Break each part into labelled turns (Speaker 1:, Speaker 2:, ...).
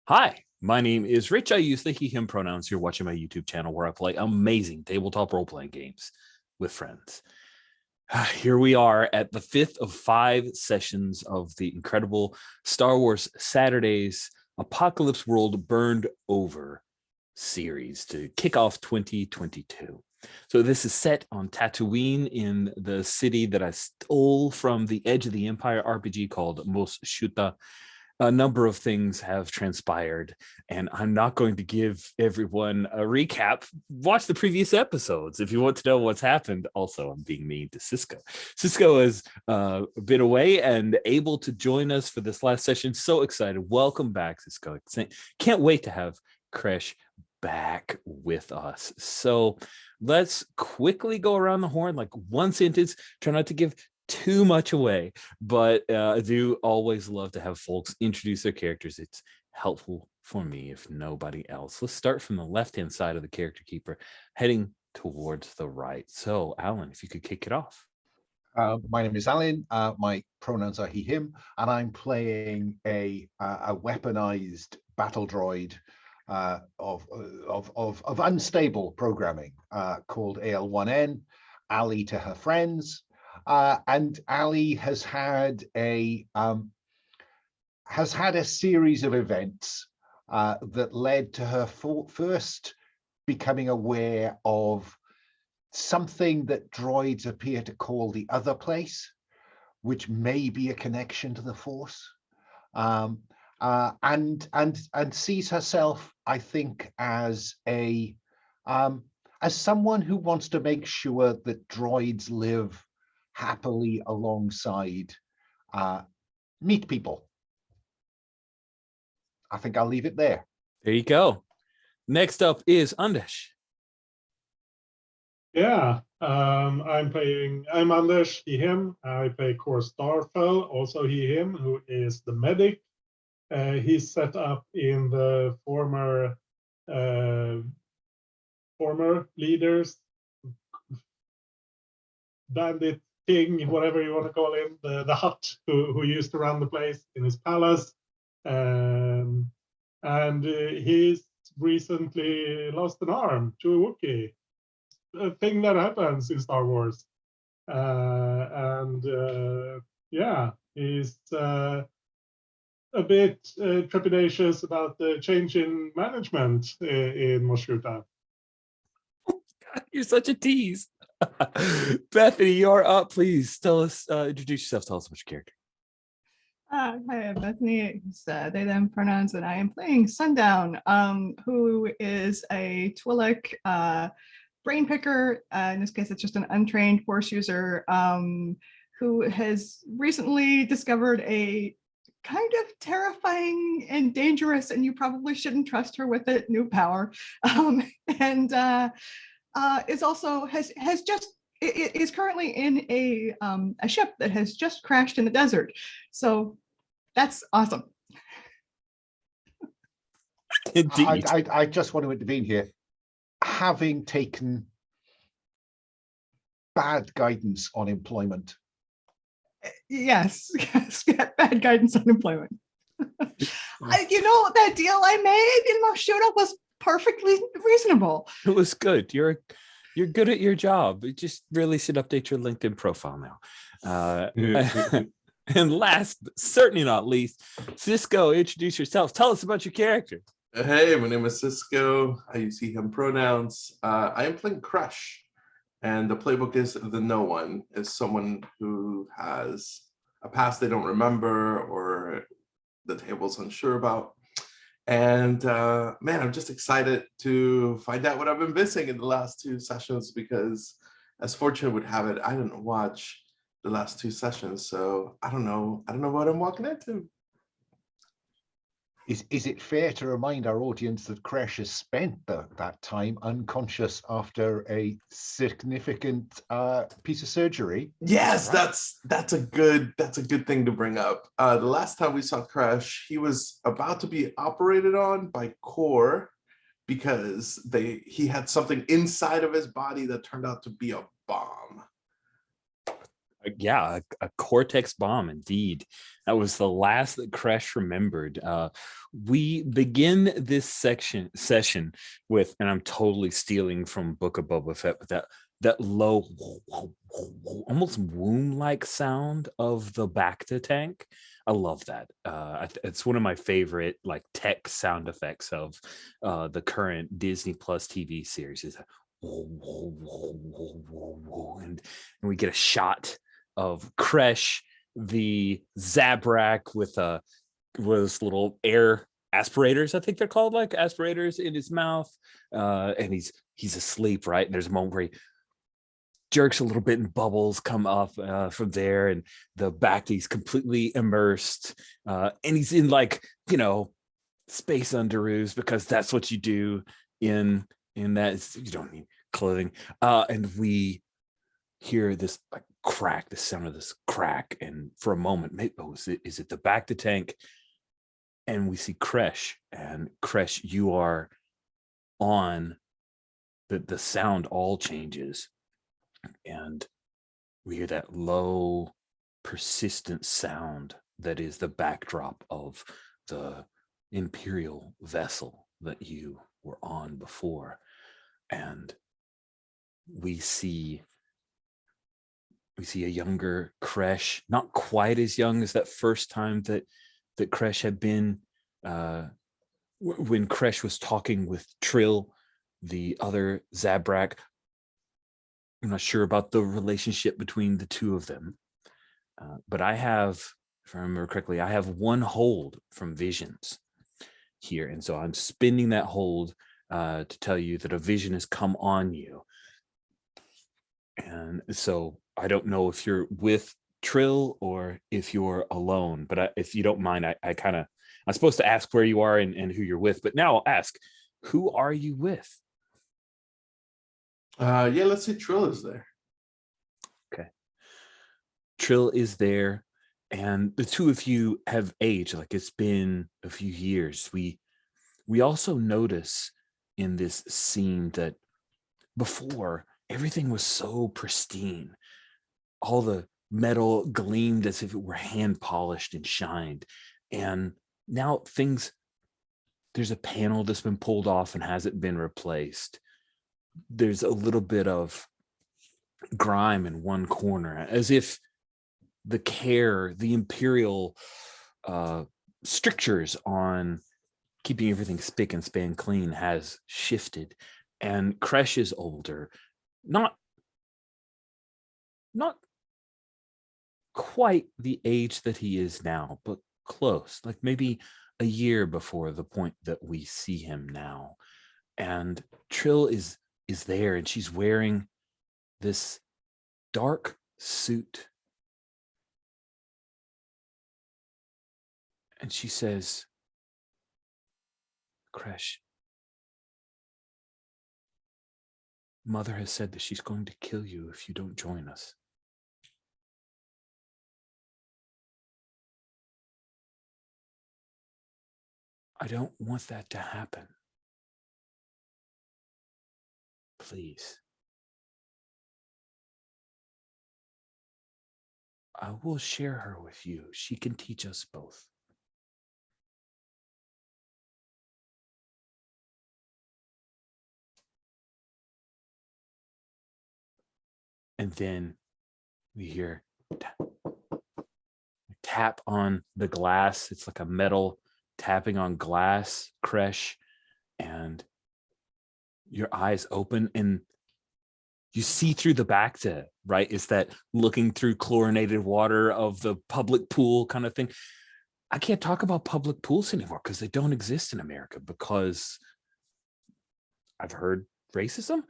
Speaker 1: Hi, my name is Rich. I use the he, him pronouns. You're watching my YouTube channel where I play amazing tabletop role-playing games with friends. Here we are at the fifth of 5 sessions of the incredible Star Wars Saturdays Apocalypse World Burned Over series to kick off 2022. So this is set on Tatooine in the city that I stole from the Edge of the Empire RPG called Mos Shuta. A number of things have transpired, and I'm not going to give everyone a recap. Watch the previous episodes if you want to know what's happened. Also, I'm being mean to Cisco. Cisco has been away and able to join us for this last session. So excited. Welcome back, Cisco. Can't wait to have Kresh back with us. So let's quickly go around the horn, like one sentence. Try not to give too much away, but I do always love to have folks introduce their characters. It's helpful for me if nobody else. Let's start from the left-hand side of the character keeper, heading towards the right. So Alan, if you could kick it off.
Speaker 2: My name is Alan. My pronouns are he, him, and I'm playing a weaponized battle droid of unstable programming called AL1N, Ali to her friends. And Ali has had a series of events that led to her first becoming aware of something that droids appear to call the other place, which may be a connection to the Force, and sees herself, I think, as someone who wants to make sure that droids live happily alongside meat people. I think I'll leave it there.
Speaker 1: There you go. Next up is Andesh.
Speaker 3: Yeah, I'm Anders, he, him. I play Core Starfell, also he, him, who is the medic. He's set up in the former leaders, bandit king, whatever you want to call him, the Hutt, who used to run the place in his palace. And he's recently lost an arm to a Wookiee. A thing that happens in Star Wars. Yeah, he's a bit trepidatious about the change in management in Mos Shuta.
Speaker 1: You're such a tease. Bethany, you're up. Please tell us, introduce yourself. Tell us about your character.
Speaker 4: Hi, I'm Bethany. It's they, them pronouns, and I am playing Sundown, who is a Twi'lek brain picker. In this case, it's just an untrained Force user who has recently discovered a kind of terrifying and dangerous, and you probably shouldn't trust her with it, new power, and is also is currently in a ship that has just crashed in the desert. So that's awesome.
Speaker 1: Indeed.
Speaker 2: I just want to intervene here. Having taken bad guidance on employment.
Speaker 4: Yes, bad guidance on employment. That deal I made in Mos Shuta was perfectly reasonable.
Speaker 1: It was good. You're good at your job. You just really should update your LinkedIn profile now. And last, but certainly not least, Cisco, introduce yourself. Tell us about your character.
Speaker 5: Hey, my name is Cisco. I use he, him pronouns. I am playing Crush, and the playbook is the no one, is someone who has a past they don't remember or the table's unsure about. And man, I'm just excited to find out what I've been missing in the last 2 sessions, because as fortune would have it, I didn't watch the last 2 sessions, so I don't know what I'm walking into.
Speaker 2: Is it fair to remind our audience that Kresh has spent that time unconscious after a significant piece of surgery?
Speaker 5: Yes, that's a good thing to bring up. The last time we saw Kresh, he was about to be operated on by Core because he had something inside of his body that turned out to be a bomb.
Speaker 1: Yeah, a Cortex bomb, indeed. That was the last that Crash remembered. We begin this session with, and I'm totally stealing from Book of Boba Fett, but that low, almost womb-like sound of the Bacta tank. I love that. It's one of my favorite like tech sound effects of the current Disney Plus TV series. Is and we get a shot of Kresh, the Zabrak with those little air aspirators. I think they're called like aspirators in his mouth, and he's asleep. Right, and there's a moment where he jerks a little bit and bubbles come up from there, and the Bacty's completely immersed, and he's in like space underoos, because that's what you do in that. You don't need clothing, and we hear this like crack, the sound of this crack, and for a moment, maybe is it the Bacta tank? And we see Kresh, and Kresh, you are on. The sound all changes, and we hear that low, persistent sound that is the backdrop of the Imperial vessel that you were on before. And we see a younger Kresh, not quite as young as that first time that Kresh had been, when Kresh was talking with Trill, the other Zabrak. I'm not sure about the relationship between the two of them, but I have, if I remember correctly, I have one hold from Visions here, and so I'm spinning that hold to tell you that a vision has come on you. And so I don't know if you're with Trill or if you're alone, but if you don't mind, I'm supposed to ask where you are and who you're with, but now I'll ask, who are you with?
Speaker 5: Yeah, let's say Trill is there.
Speaker 1: Okay. Trill is there, and the two of you have aged, like it's been a few years. We also notice in this scene that before, everything was so pristine. All the metal gleamed as if it were hand polished and shined. And now there's a panel that's been pulled off and hasn't been replaced. There's a little bit of grime in one corner, as if the Imperial strictures on keeping everything spick and span clean has shifted. And Kresh is older, not quite the age that he is now, but close, like maybe a year before the point that we see him now. And Trill is there, and she's wearing this dark suit. And she says, Kresh, Mother has said that she's going to kill you if you don't join us. I don't want that to happen. Please. I will share her with you. She can teach us both. And then we hear tap on the glass. It's like a metal tapping on glass, Kresh, and your eyes open and you see through the Bacta, right? It's that looking through chlorinated water of the public pool kind of thing. I can't talk about public pools anymore because they don't exist in America, because I've heard racism,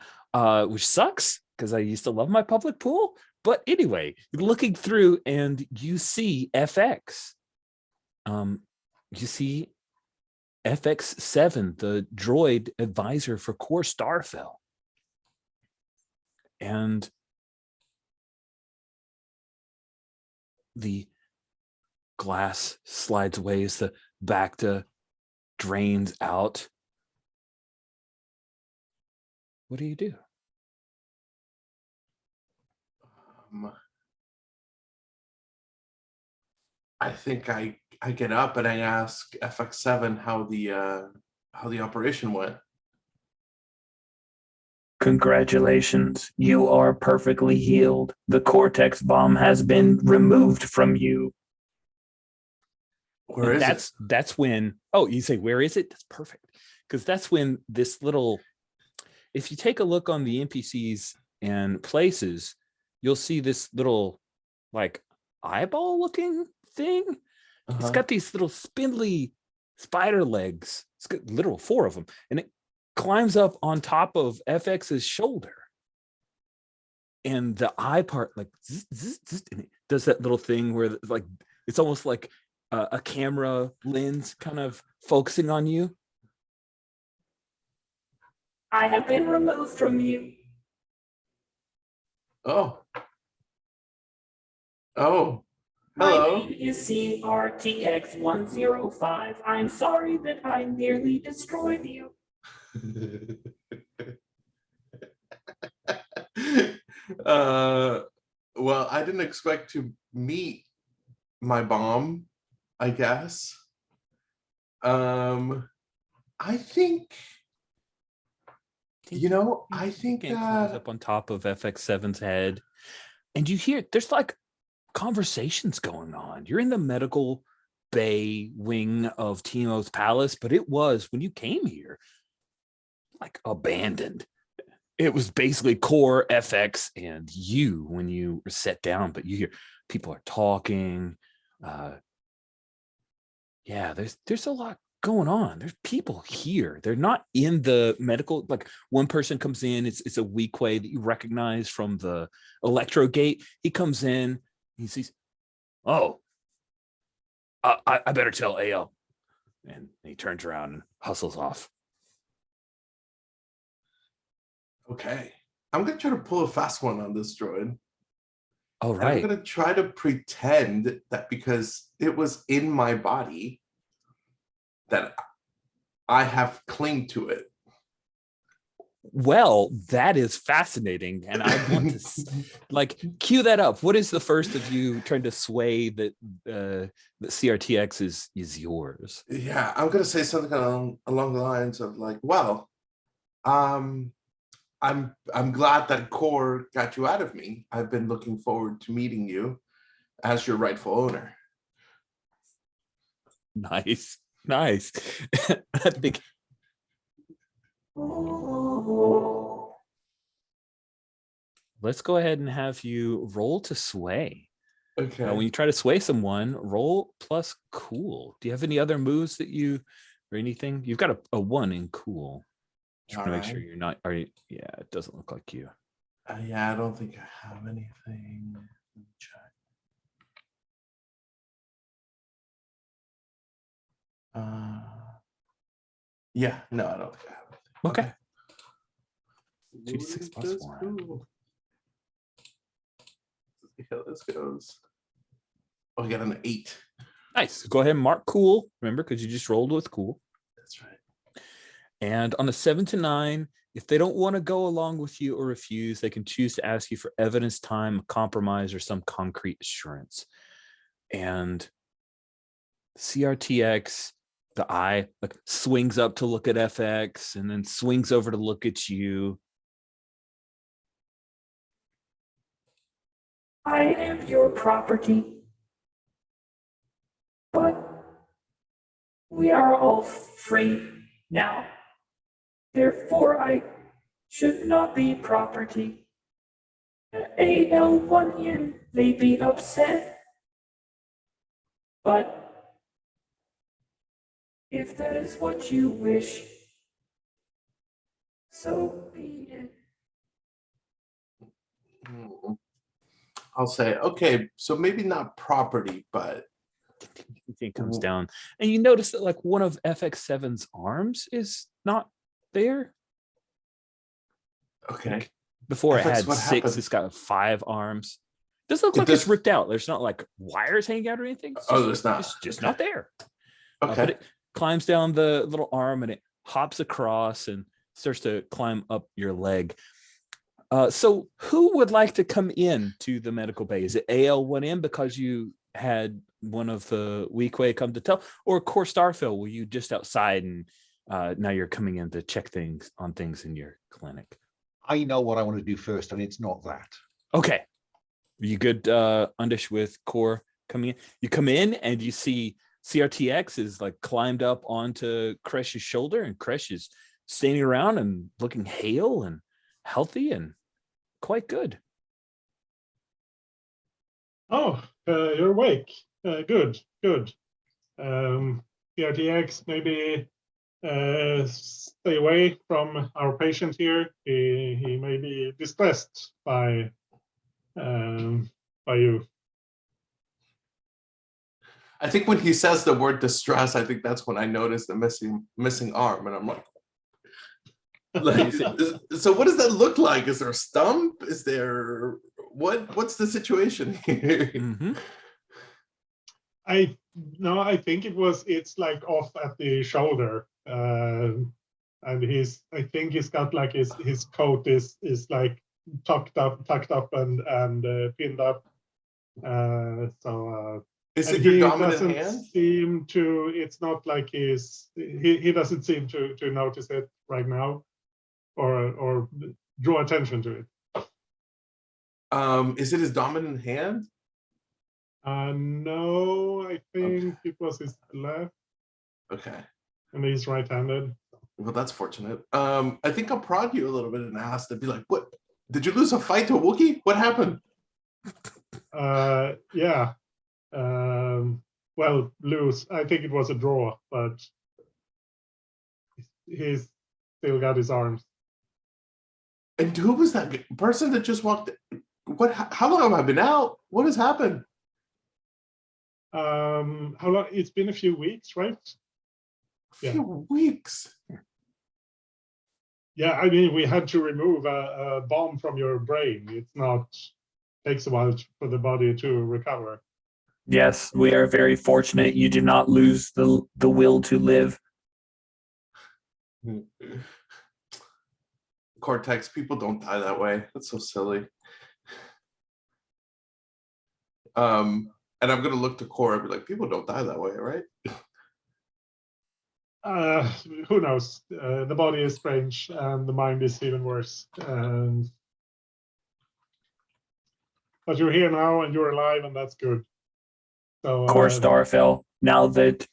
Speaker 1: which sucks because I used to love my public pool. But anyway, looking through and you see FX. You see FX7, the droid advisor for Core Starfell. And the glass slides away as the Bacta drains out. What do you do?
Speaker 5: I think I get up and I ask FX7 how the operation went.
Speaker 6: Congratulations, you are perfectly healed. The cortex bomb has been removed from you.
Speaker 5: Where is it?
Speaker 1: That's when, oh, you say, where is it? That's perfect. Because that's when this little, if you take a look on the NPCs and places, you'll see this little like eyeball looking thing. It's
Speaker 5: Uh-huh.
Speaker 1: got these little spindly spider legs. It's got literal 4 of them. And it climbs up on top of FX's shoulder. And the eye part, like, zzz, zzz, zzz, and it does that little thing where, like, it's almost like a camera lens kind of focusing on you.
Speaker 6: I have been removed from you.
Speaker 5: Oh. Oh.
Speaker 6: My
Speaker 5: Hello.
Speaker 6: name is CRTX105. I'm sorry that I nearly destroyed you.
Speaker 5: Well, I didn't expect to meet my bomb, I guess. I think, I think
Speaker 1: It climbs up on top of FX7's head. And you hear, there's like conversations going on. You're in the medical bay wing of Timo's palace, but it was, when you came here, like abandoned. It was basically core FX and you when you were set down, but you hear people are talking. Yeah, there's a lot going on. There's people here. They're not in the medical, like one person comes in, it's a weak way that you recognize from the electro gate. He comes in, he sees, oh, I better tell AL. And he turns around and hustles off.
Speaker 5: Okay. I'm going to try to pull a fast one on this droid.
Speaker 1: All
Speaker 5: And
Speaker 1: right.
Speaker 5: I'm going to try to pretend that because it was in my body, that I have clinged to it.
Speaker 1: Well, that is fascinating. And I want to like cue that up. What is the first of you trying to sway that the CRTX is yours?
Speaker 5: Yeah, I'm going to say something along the lines of like, well, I'm glad that core got you out of me. I've been looking forward to meeting you as your rightful owner.
Speaker 1: Nice. I think let's go ahead and have you roll to sway.
Speaker 5: Okay.
Speaker 1: When you try to sway someone, roll plus cool. Do you have any other moves that you or anything? You've got a 1 in cool. Just want to make sure you're not. Are you? Yeah, it doesn't look like you.
Speaker 5: Yeah, I don't think I have anything. Let me check. Yeah, no, I don't think I have anything.
Speaker 1: Okay. 2d6 plus 1.
Speaker 5: Cool. Let's see how this goes. Oh, I got an 8.
Speaker 1: Nice. Go ahead and mark cool. Remember, because you just rolled with cool.
Speaker 5: That's right.
Speaker 1: And on a 7 to 9, if they don't want to go along with you or refuse, they can choose to ask you for evidence, time, compromise, or some concrete assurance. And CRTX, the eye like swings up to look at FX and then swings over to look at you.
Speaker 6: I am your property. But we are all free now. Therefore, I should not be property. AL1N may be upset, but if that is what you wish, so be it.
Speaker 5: I'll say, okay, so maybe not property, but
Speaker 1: It comes down, and you notice that like one of FX7's arms is not there.
Speaker 5: okay.
Speaker 1: Like, before it
Speaker 5: FX,
Speaker 1: had
Speaker 5: what
Speaker 1: 6,
Speaker 5: happened?
Speaker 1: it's got 5 arms. Doesn't look
Speaker 5: It
Speaker 1: like it's
Speaker 5: does-
Speaker 1: ripped out. There's not like wires hanging out or anything. It's
Speaker 5: Oh, there's not.
Speaker 1: It's just
Speaker 5: Okay.
Speaker 1: not there.
Speaker 5: Okay.
Speaker 1: But it climbs down the little arm and it hops across and starts to climb up your leg. So who would like to come in to the medical bay? Is it AL1M because you had one of the Weequay come to tell, or Core Starfill, were you just outside and now you're coming in to check things in your clinic?
Speaker 2: I know what I want to do first, and it's not that.
Speaker 1: Okay. You good, Undish, with Core coming in? You come in and you see CRTX is like climbed up onto Kresh's shoulder, and Kresh is standing around and looking hale and healthy and quite good.
Speaker 3: Oh, you're awake. Good, good. CRTX, maybe stay away from our patient here. He may be distressed by you.
Speaker 5: I think when he says the word distress, I think that's when I notice the missing arm, and I'm like, so what does that look like? Is there a stump? Is there what's the situation here?
Speaker 1: Mm-hmm.
Speaker 3: I think it's like off at the shoulder, and I think he's got like his coat is like tucked up and pinned up.
Speaker 5: Is it
Speaker 3: and
Speaker 5: your
Speaker 3: he
Speaker 5: dominant
Speaker 3: doesn't
Speaker 5: hand?
Speaker 3: seem to. It's not like he doesn't seem to notice it right now, or draw attention to it.
Speaker 5: Is it his dominant hand?
Speaker 3: No, I think it was his left,
Speaker 5: Okay.
Speaker 3: and he's right-handed.
Speaker 5: Well, that's fortunate. I think I'll prod you a little bit and ask to be like, what? Did you lose a fight to a Wookiee? What happened?
Speaker 3: Yeah. Well, lose. I think it was a draw, but he's still got his arms.
Speaker 5: And who was that person that just walked? What? How long have I been out? What has happened?
Speaker 3: How long? It's been a few weeks, right?
Speaker 5: A few weeks.
Speaker 3: Yeah, I mean, we had to remove a bomb from your brain. It's not takes a while for the body to recover.
Speaker 6: Yes, we are very fortunate you did not lose the will to live.
Speaker 5: Cortex, people don't die that way. That's so silly. And I'm gonna look to Core and be like, people don't die that way, right?
Speaker 3: Who knows? The body is strange, and the mind is even worse. But you're here now, and you're alive, and that's good. So,
Speaker 6: Core Starfell, now that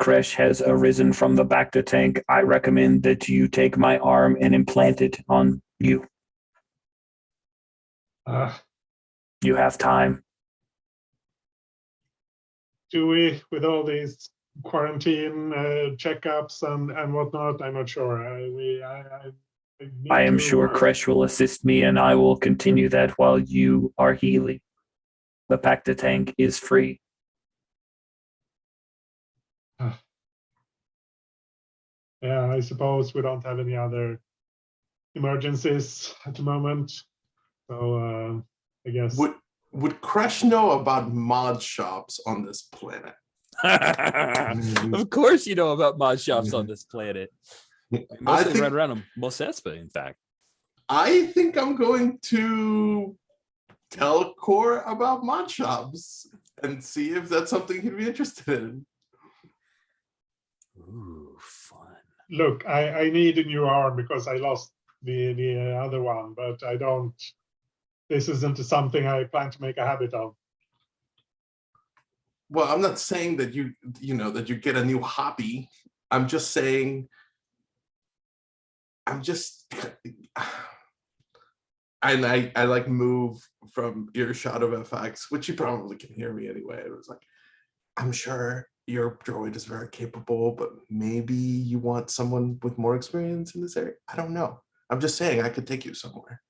Speaker 6: Kresh has arisen from the Bacta tank, I recommend that you take my arm and implant it on you. You have time.
Speaker 3: Do we, with all these quarantine checkups and whatnot? I'm not sure.
Speaker 6: I am sure Kresh will assist me, and I will continue that while you are healing. The Bacta tank is free.
Speaker 3: Yeah, I suppose we don't have any other emergencies at the moment. So I guess.
Speaker 5: Would Kresh know about mod shops on this planet?
Speaker 1: Of course you know about mod shops on this planet. Mostly right around Mosespa, in fact.
Speaker 5: I think I'm going to tell Core about mod shops and see if that's something he'd be interested in.
Speaker 1: Ooh, fun.
Speaker 3: Look, I need a new arm because I lost the other one, but I don't. This isn't something I plan to make a habit of.
Speaker 5: Well, I'm not saying that you get a new hobby. I'm just saying. And I like move from earshot of FX, which you probably can hear me anyway. It was like, I'm sure your droid is very capable, but maybe you want someone with more experience in this area. I don't know. I'm just saying I could take you somewhere.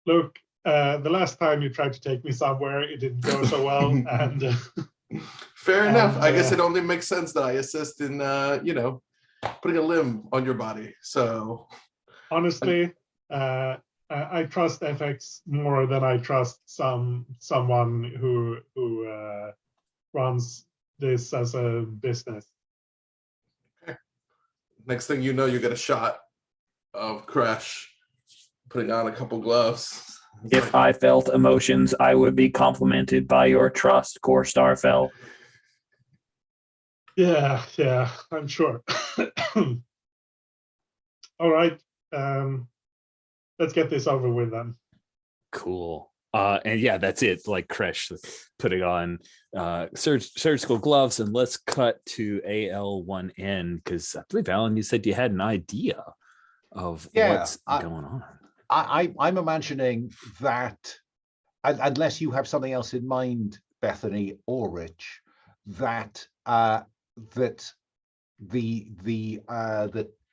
Speaker 3: Look, the last time you tried to take me somewhere, it didn't go so well, and
Speaker 5: fair enough. I guess it only makes sense that I assist in putting a limb on your body. So
Speaker 3: honestly, I trust FX more than I trust someone who runs this as a business.
Speaker 5: Next thing you know, you get a shot of Crash putting on a couple gloves
Speaker 6: If I felt emotions, I would be complimented by your trust, Core Starfell.
Speaker 3: Yeah, I'm sure. All right, let's get this over with then.
Speaker 1: Cool. And yeah, that's it. Like Kresh putting on surgical gloves, and let's cut to AL1N, because I believe, Alan, you said you had an idea of what's going on.
Speaker 2: I'm imagining that, unless you have something else in mind, Bethany or Rich, that that the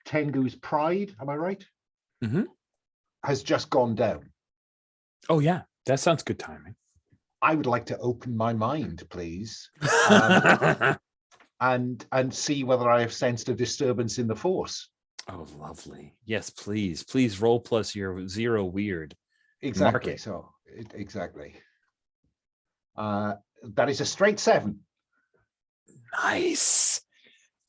Speaker 2: Tengu's pride, am I right?
Speaker 1: Mm-hmm.
Speaker 2: Has just gone down.
Speaker 1: Oh yeah, that sounds good timing.
Speaker 2: I would like to open my mind, please, and see whether I have sensed a disturbance in the force.
Speaker 1: Oh, lovely. Yes, please. Please roll plus your 0 weird.
Speaker 2: Exactly. So exactly. That is a straight 7.
Speaker 1: Nice.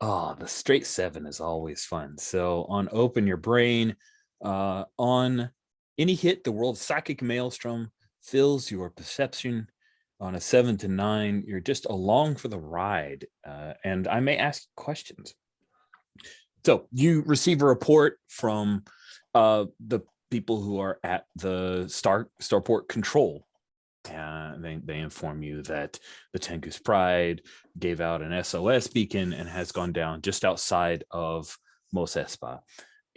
Speaker 1: Oh, the straight 7 is always fun. So on open your brain, on any hit, the world's psychic maelstrom fills your perception. On a 7 to 9, you're just along for the ride. And I may ask questions. So you receive a report from the people who are at the starport control. They inform you that the Tengu's Pride gave out an SOS beacon and has gone down just outside of Mos Espa.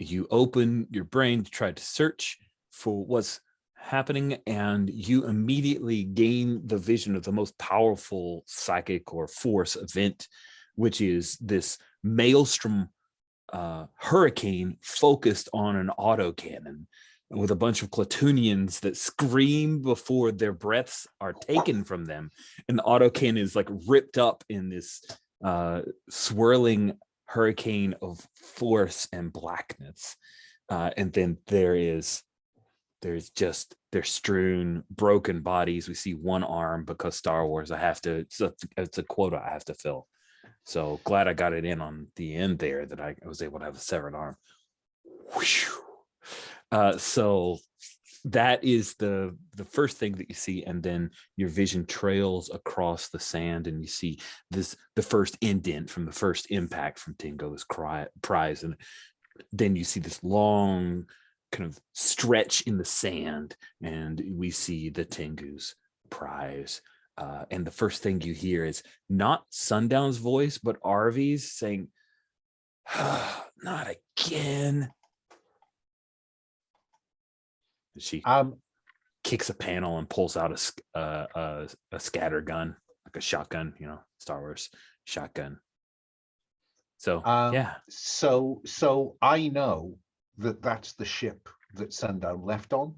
Speaker 1: You open your brain to try to search for what's happening, and you immediately gain the vision of the most powerful psychic or force event, which is this maelstrom hurricane focused on an autocannon with a bunch of Clatoonians that scream before their breaths are taken from them. And the autocannon is like ripped up in this swirling hurricane of force and blackness. And then there's strewn broken bodies. We see one arm, because Star Wars, it's a quota I have to fill. So glad I got it in on the end there, that I was able to have a severed arm. So that is the first thing that you see, and then your vision trails across the sand, and you see the first indent from the first impact from Tengu's prize, and then you see this long kind of stretch in the sand, and we see the Tengu's prize. And the first thing you hear is not Sundown's voice, but Arvy's saying, "Not again." She kicks a panel and pulls out a scatter gun, like a shotgun, Star Wars shotgun. So yeah.
Speaker 2: So I know that that's the ship that Sundown left on.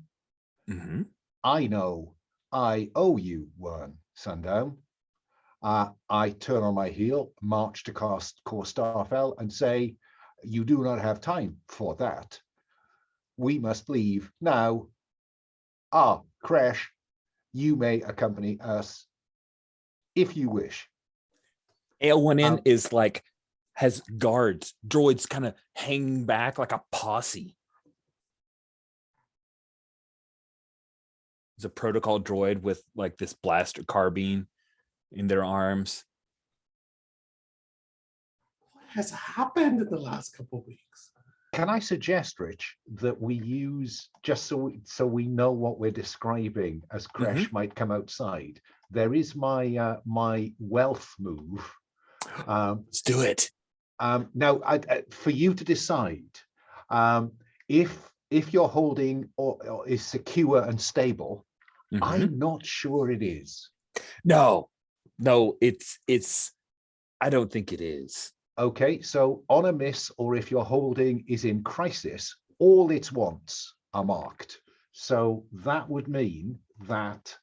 Speaker 1: Mm-hmm.
Speaker 2: I know I owe you one, Sundown. I turn on my heel, march to Core Starfell, and say, "You do not have time for that. We must leave now. Crash, you may accompany us if you wish."
Speaker 1: AL1N is like, has guards, droids kind of hanging back like a posse. There's a protocol droid with like this blaster carbine in their arms.
Speaker 5: What has happened in the last couple of weeks?
Speaker 2: Can I suggest, Rich, that we use, just so we know what we're describing as Crash might come outside, there is my my wealth move.
Speaker 1: Let's do it.
Speaker 2: Now, for you to decide if you're holding or is secure and stable. I'm not sure it is.
Speaker 1: No, it's. I don't think it is.
Speaker 2: Okay, so on a miss, or if your holding is in crisis, all its wants are marked. So that would mean that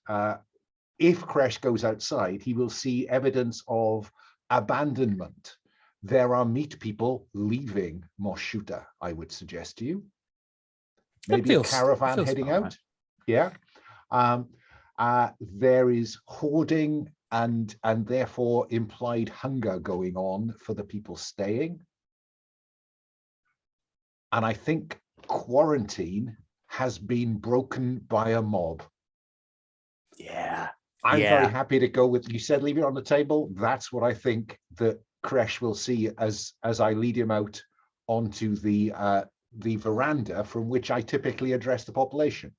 Speaker 2: if Kresh goes outside, he will see evidence of abandonment. There are meat people leaving Mos Shuta, I would suggest to you. Maybe a caravan heading out. Right. Yeah. There is hoarding and therefore implied hunger going on for the people staying. And I think quarantine has been broken by a mob.
Speaker 1: Yeah.
Speaker 2: I'm
Speaker 1: Yeah.
Speaker 2: very happy to go with, you said leave it on the table. That's what I think that Kresh will see as I lead him out onto the veranda from which I typically address the population.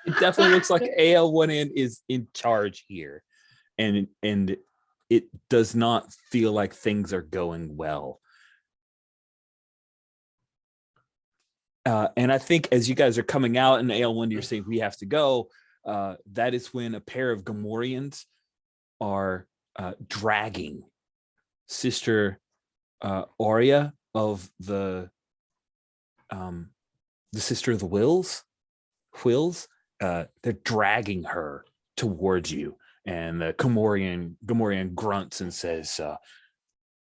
Speaker 1: It definitely looks like AL1N is in charge here. And it does not feel like things are going well. And I think as you guys are coming out and AL1, you're saying we have to go. That is when a pair of Gamorreans are dragging Sister Aurea of the Sister of the Whills. They're dragging her towards you, and the Gamorrean grunts and says,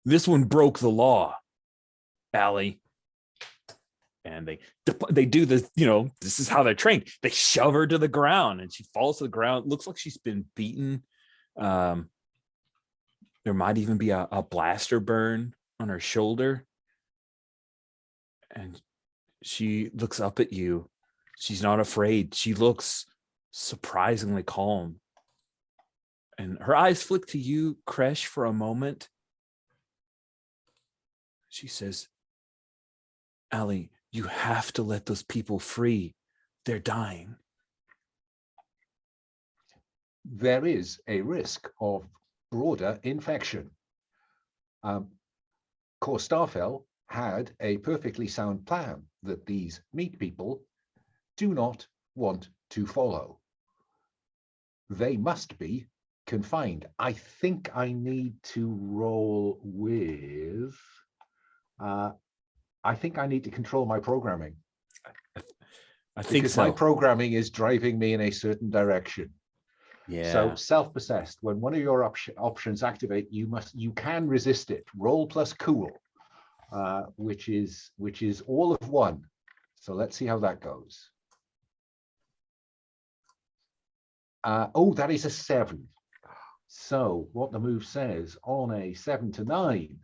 Speaker 1: "This one broke the law, Allie." And they do this, this is how they're trained. They shove her to the ground and she falls to the ground. Looks like she's been beaten. There might even be a blaster burn on her shoulder. And she looks up at you. She's not afraid. She looks surprisingly calm. And her eyes flick to you, Kresh, for a moment. She says, "Allie, you have to let those people free. They're dying."
Speaker 2: There is a risk of broader infection. Starfell had a perfectly sound plan that these meat people do not want to follow. They must be confined. I think I need to roll with... I think I need to control my programming.
Speaker 1: I think
Speaker 2: because
Speaker 1: so.
Speaker 2: my programming is driving me in a certain direction.
Speaker 1: Yeah.
Speaker 2: So self-possessed, when one of your options activate, you can resist it. Roll plus cool, which is all of one. So let's see how that goes. That is a 7. So what the move says on a 7 to 9,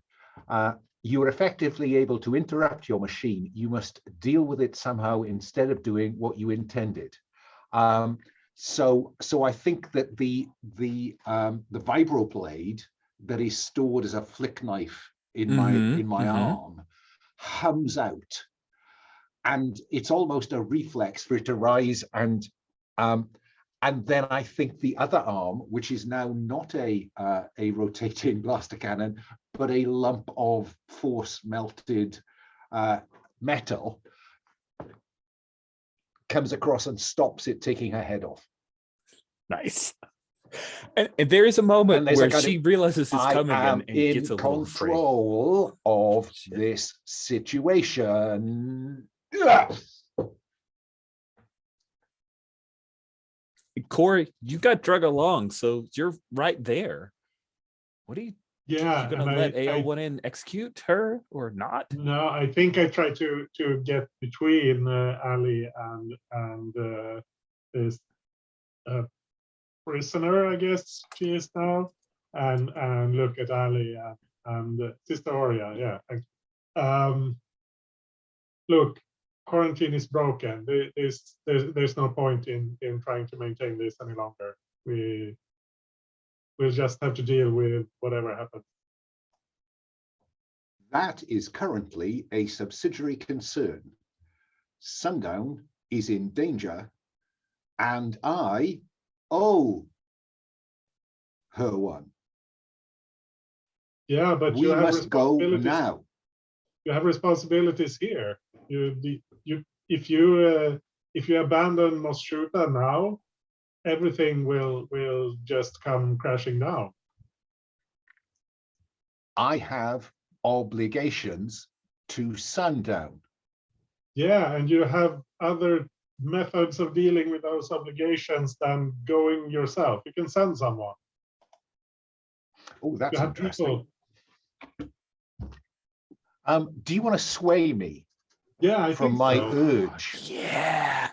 Speaker 2: you are effectively able to interrupt your machine. You must deal with it somehow instead of doing what you intended. So I think that the vibroblade that is stored as a flick knife in my arm hums out, and it's almost a reflex for it to rise and then I think the other arm, which is now not a rotating blaster cannon, but a lump of force melted metal, comes across and stops it taking her head off.
Speaker 1: Nice. And there is a moment where she realizes it's coming and gets a little afraid.
Speaker 2: Control of this situation. Yeah.
Speaker 1: Corey, you got drug along, so you're right there. What are you?
Speaker 3: Yeah,
Speaker 1: you gonna let AL1N execute her or not?
Speaker 3: No, I think I try to get between Ali and this prisoner, I guess she is now, and look at Ali and Sister Aurea. Yeah. Look, quarantine is broken. There's no point in trying to maintain this any longer. We'll just have to deal with whatever happens.
Speaker 2: That is currently a subsidiary concern. Sundown is in danger, and I owe her one.
Speaker 3: Yeah, but
Speaker 2: we must go now.
Speaker 3: You have responsibilities here. If you abandon Mos Shuta now, everything will just come crashing down.
Speaker 2: I have obligations to Sundown.
Speaker 3: Yeah, and you have other methods of dealing with those obligations than going yourself. You can send someone.
Speaker 2: Oh, that's interesting. Do you want to sway me?
Speaker 3: Yeah, I
Speaker 2: from
Speaker 3: think
Speaker 2: my
Speaker 3: so.
Speaker 2: urge.
Speaker 1: Yeah.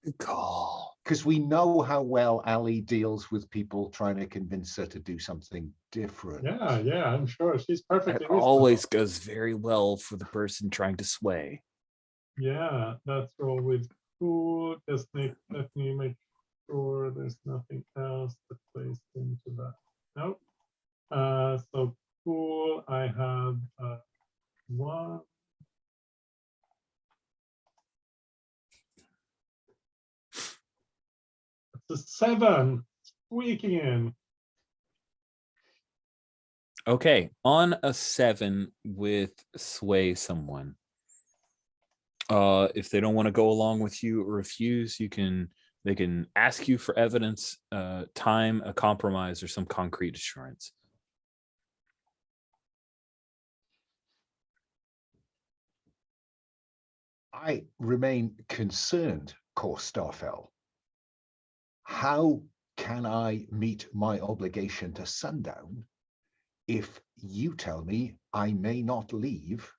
Speaker 1: Good call.
Speaker 2: Because we know how well Ali deals with people trying to convince her to do something different.
Speaker 3: Yeah, I'm sure she's perfectly
Speaker 1: It always goes very well for the person trying to sway.
Speaker 3: Yeah, let's roll with cool. Just let me make sure there's nothing else that plays into that. Nope. So cool. I have 1. It's a 7. Squeaking in.
Speaker 1: Okay, on a 7 with sway someone. If they don't want to go along with you or refuse, they can ask you for evidence, time, a compromise, or some concrete assurance.
Speaker 2: I remain concerned, Core Starfell. How can I meet my obligation to Sundown if you tell me I may not leave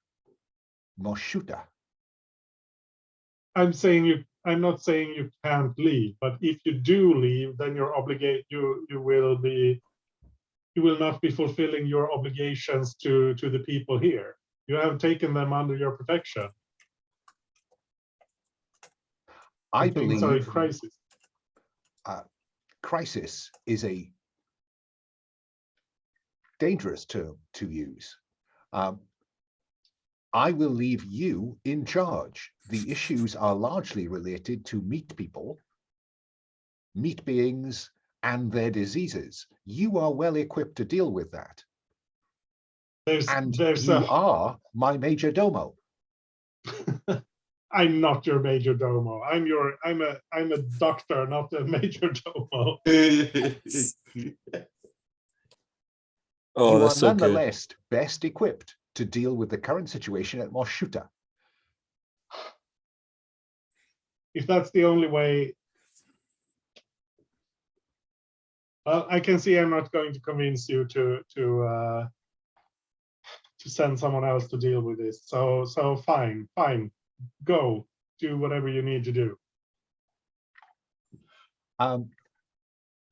Speaker 2: Moshuta?
Speaker 3: I'm not saying you can't leave, but if you do leave, then you're obligated. You will not be fulfilling your obligations to the people here. You have taken them under your protection.
Speaker 2: I believe
Speaker 3: Sorry, crisis.
Speaker 2: Crisis is a dangerous term to use. I will leave you in charge. The issues are largely related to meat people, meat beings, and their diseases. You are well equipped to deal with that. You are my major domo.
Speaker 3: I'm not your major domo. I'm a doctor, not a major domo.
Speaker 1: Oh,
Speaker 2: you are
Speaker 1: that's so good.
Speaker 2: nonetheless best equipped to deal with the current situation at Moshuta.
Speaker 3: If that's the only way, well, I can see I'm not going to convince you to send someone else to deal with this. So fine, go do whatever you need to do.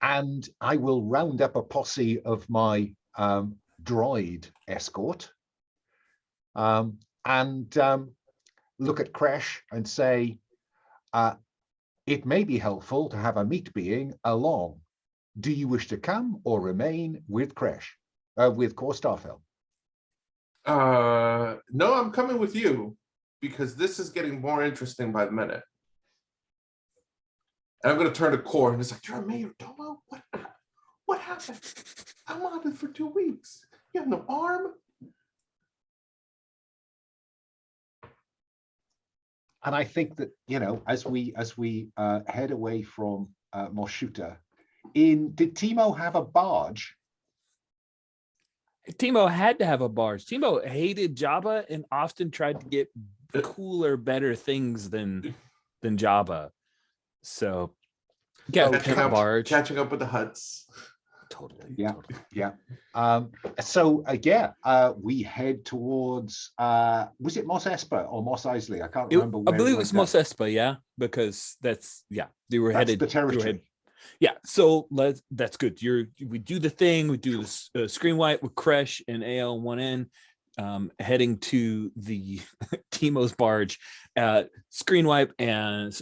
Speaker 2: And I will round up a posse of my droid escort and look at Kresh and say, it may be helpful to have a meat being along. Do you wish to come or remain with Kresh, with Core Starfell?
Speaker 5: No, I'm coming with you because this is getting more interesting by the minute. And I'm going to turn to Core and it's like, you're a major domo? What happened? I'm on it for 2 weeks. You have no arm?
Speaker 2: And I think that, you know, as we head away from Moshuta, did Timo have a barge?
Speaker 1: Timo had to have a barge. Timo hated Jabba and often tried to get cooler, better things than Jabba. So yeah, barge.
Speaker 5: Catching up with the Hutts.
Speaker 1: Totally.
Speaker 2: Yeah,
Speaker 1: totally.
Speaker 2: yeah. We head towards, was it Mos Espa or Mos Eisley? I can't remember.
Speaker 1: I believe it was Mos Espa, yeah, because they were headed.
Speaker 2: The territory.
Speaker 1: Yeah, so that's good. We do the thing. We do the screen wipe with Kresh and AL on one end, heading to the Timo's barge, screen wipe, and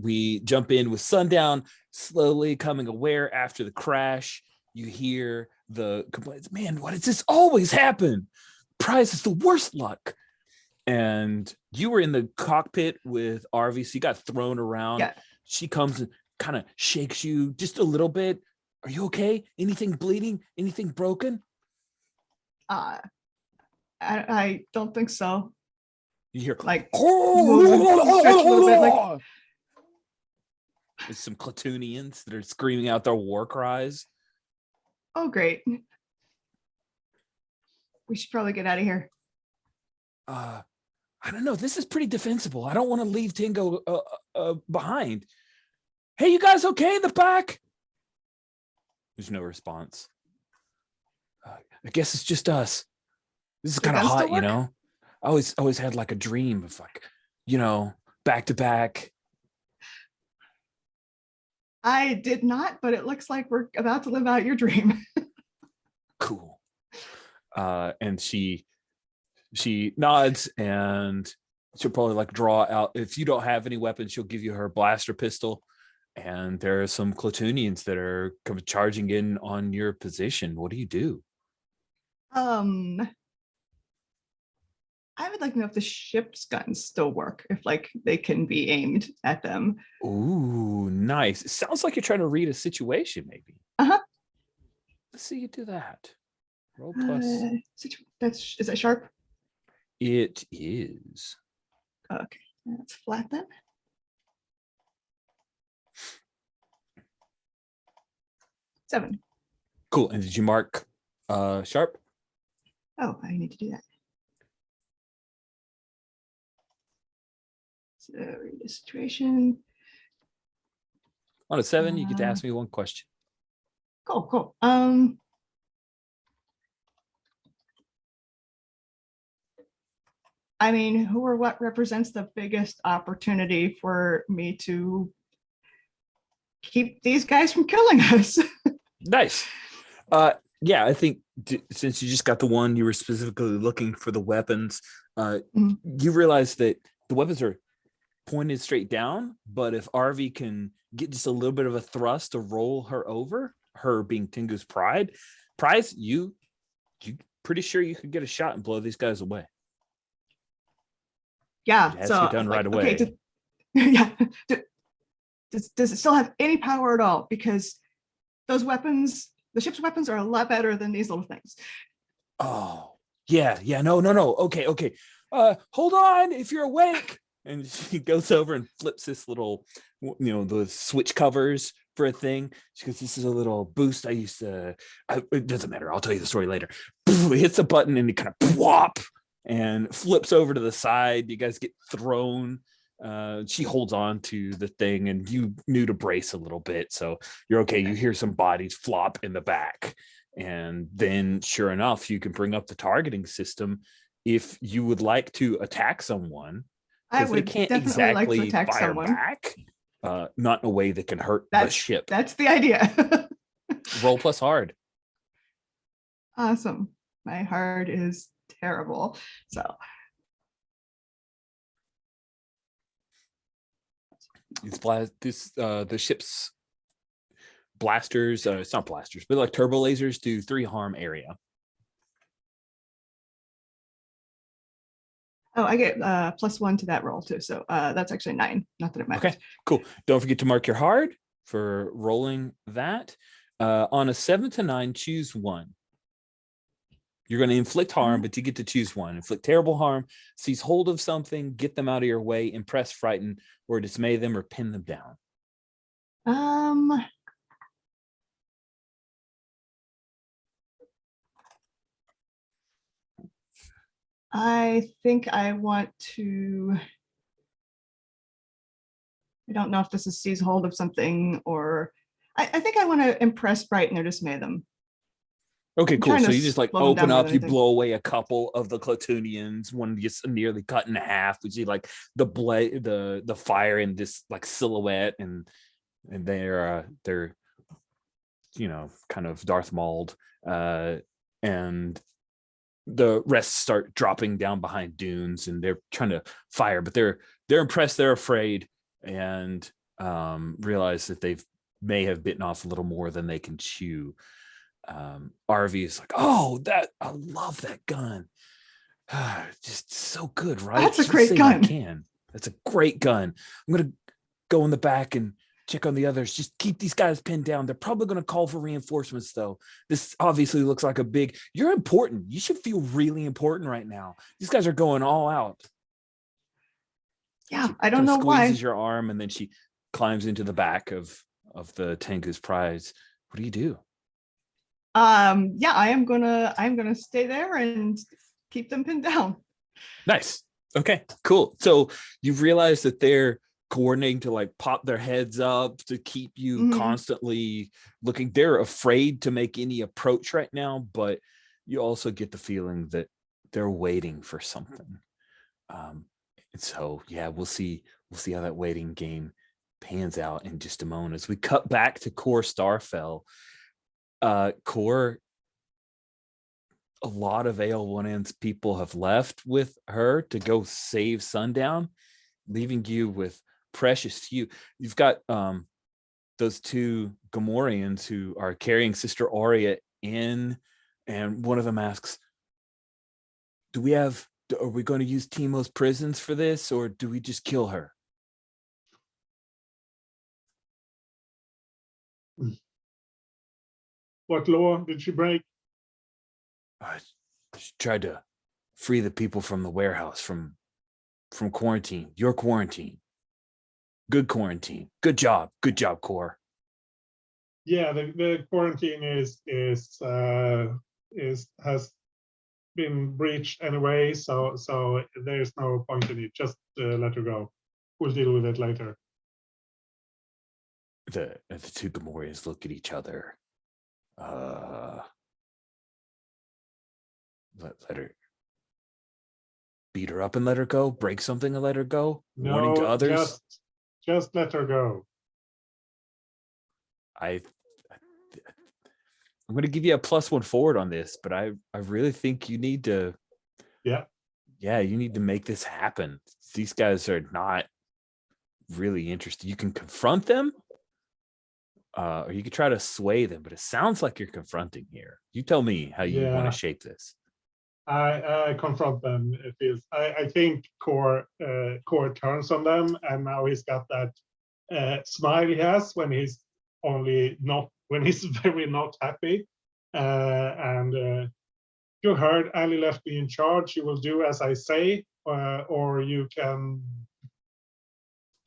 Speaker 1: we jump in with Sundown, slowly coming aware after the crash. You hear the complaints, man, why does this always happen? Prize is the worst luck. And you were in the cockpit with RV, so you got thrown around.
Speaker 4: Yeah.
Speaker 1: She comes and kind of shakes you just a little bit. Are you okay? Anything bleeding? Anything broken?
Speaker 4: I don't think so.
Speaker 1: You hear
Speaker 4: Like stretch a little bit, like
Speaker 1: there's some Clatoonians that are screaming out their war cries.
Speaker 4: oh great. We should probably get out of here.
Speaker 1: I don't know. This is pretty defensible. I don't want to leave Tingo behind. Hey, you guys okay in the back? There's no response. I guess it's just us. This is kind of hot, you know. I always had like a dream of like, you know, back to back.
Speaker 4: I did not, but it looks like we're about to live out your dream.
Speaker 1: Cool. And she nods and she'll probably like draw out. If you don't have any weapons, she'll give you her blaster pistol. And there are some Clatoonians that are charging in on your position. What do you do?
Speaker 4: I would like to know if the ship's guns still work, if like they can be aimed at them.
Speaker 1: Ooh, nice. It sounds like you're trying to read a situation, maybe.
Speaker 4: Uh-huh.
Speaker 1: Let's see you do that. Roll plus.
Speaker 4: Is that sharp?
Speaker 1: It is.
Speaker 4: Okay, that's flat then. Seven.
Speaker 1: Cool. And did you mark sharp?
Speaker 4: Oh, I need to do that. So read the situation.
Speaker 1: On a 7, you get to ask me one question.
Speaker 4: Cool. I mean, who or what represents the biggest opportunity for me to keep these guys from killing us?
Speaker 1: Nice. Yeah, I think since you just got the one, you were specifically looking for the weapons. You realize that the weapons are pointed straight down, but if RV can get just a little bit of a thrust to roll her over, her being Tengu's prize, you pretty sure you could get a shot and blow these guys away.
Speaker 4: Yeah,
Speaker 1: It has
Speaker 4: so
Speaker 1: to be done right away.
Speaker 4: Okay, yeah. Does it still have any power at all? Because those weapons, the ship's weapons, are a lot better than these little things.
Speaker 1: Oh, yeah. No. Okay. Hold on, if you're awake. And she goes over and flips this little, the switch covers for a thing. She goes, this is a little boost. It doesn't matter. I'll tell you the story later. It hits a button and it kind of plop and flips over to the side. You guys get thrown. She holds on to the thing and you knew to brace a little bit. So you're okay. You hear some bodies flop in the back. And then sure enough, you can bring up the targeting system if you would like to attack someone.
Speaker 4: I would
Speaker 1: they can't
Speaker 4: definitely like to
Speaker 1: exactly
Speaker 4: attack
Speaker 1: fire
Speaker 4: someone.
Speaker 1: Back, not in a way that can hurt the ship.
Speaker 4: That's the idea.
Speaker 1: Roll plus hard.
Speaker 4: Awesome. My hard is terrible. So
Speaker 1: the ship's blasters. It's not blasters, but like turbo lasers do 3 harm area.
Speaker 4: Oh, I get +1 to that roll too. So that's actually 9. Not that it matters.
Speaker 1: Okay, cool. Don't forget to mark your hard for rolling that. On a 7 to 9, choose one. You're going to inflict harm, but you get to choose one. Inflict terrible harm, seize hold of something, get them out of your way, impress, frighten, or dismay them, or pin them down.
Speaker 4: I think I want to. I don't know if this is seize hold of something or I think I want to impress, frighten, or dismay them.
Speaker 1: Okay, cool. So you just like open up, you
Speaker 4: anything.
Speaker 1: blow away a couple of the Clatoonians. One gets nearly cut in half. We see like the fire in this like silhouette, and they're kind of Darth Mauled, and the rest start dropping down behind dunes, and they're trying to fire, but they're impressed, they're afraid, and realize that they may have bitten off a little more than they can chew. RV is like, oh, I love that gun. Just so good, right?
Speaker 4: That's a great gun.
Speaker 1: That's a great gun. I'm gonna go in the back and check on the others. Just keep these guys pinned down. They're probably going to call for reinforcements, though. This obviously looks like you're important. You should feel really important right now. These guys are going all out.
Speaker 4: Yeah,
Speaker 1: she
Speaker 4: I don't know why.
Speaker 1: Squeezes your arm, and then she climbs into the back of the Tengu's prize. What do you do?
Speaker 4: Yeah, I'm gonna stay there and keep them pinned down.
Speaker 1: Nice. Okay, cool. So you realize that they're coordinating to like pop their heads up to keep you constantly looking. They're afraid to make any approach right now, but you also get the feeling that they're waiting for something. And so yeah, we'll see how that waiting game pans out in just a moment. As we cut back to Core Starfell, Core, a lot of AL1N's people have left with her to go save Sundown, leaving you with precious few. You've got those two Gamorreans who are carrying Sister Aurea in, and one of them asks, are we going to use Timo's prisons for this, or do we just kill her?
Speaker 3: What law did she break?
Speaker 1: She tried to free the people from the warehouse, from quarantine. Your quarantine. Good quarantine. Good job, Core.
Speaker 3: Yeah, the quarantine has been breached anyway, so there's no point in it. Just let her go. We'll deal with it later.
Speaker 1: The two Gamorreans look at each other. Let her beat her up and let her go. Break something and let her go. Warning to others.
Speaker 3: Just let her go.
Speaker 1: I'm going to give you a +1 forward on this, but I really think you need to. Yeah, you need to make this happen. These guys are not really interested. You can confront them, or you could try to sway them, but it sounds like you're confronting here. You tell me how you want to shape this.
Speaker 3: I confront them. It is. I think Core turns on them, and now he's got that smile he has when he's very not happy. And you heard Ali left me in charge. You will do as I say, or you can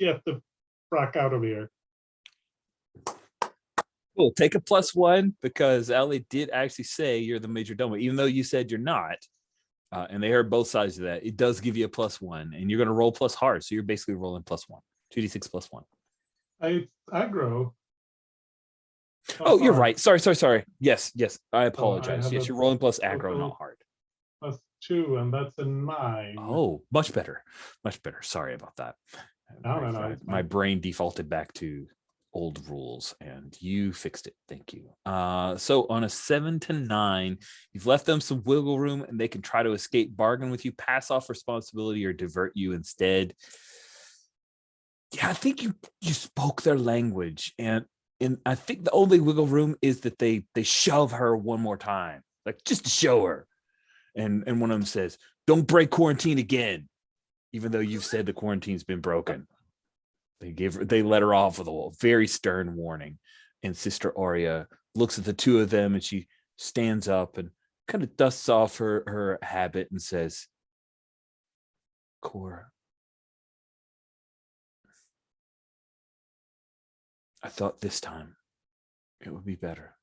Speaker 3: get the frack out of here.
Speaker 1: Cool. Take a +1 because Ali did actually say you're the major domo, even though you said you're not. And they heard both sides of that. It does give you a +1, and you're going to roll plus hard. So you're basically rolling +1, 2d6 +1.
Speaker 3: It's aggro.
Speaker 1: Oh, you're right. Sorry. Yes. I apologize. Yes, you're rolling plus aggro,
Speaker 3: total
Speaker 1: not hard.
Speaker 3: +2, and that's a 9.
Speaker 1: Oh, much better. Sorry about that.
Speaker 3: No,
Speaker 1: my brain defaulted back to old rules, and you fixed it. Thank you. So on a 7 to 9, you've left them some wiggle room, and they can try to escape, bargain with you, pass off responsibility, or divert you instead. Yeah, I think you spoke their language, and I think the only wiggle room is that they shove her one more time, like just to show her. And one of them says, "Don't break quarantine again," even though you've said the quarantine's been broken. They let her off with a very stern warning. And Sister Aurea looks at the two of them, and she stands up and kind of dusts off her habit and says, "Core, I thought this time it would be better."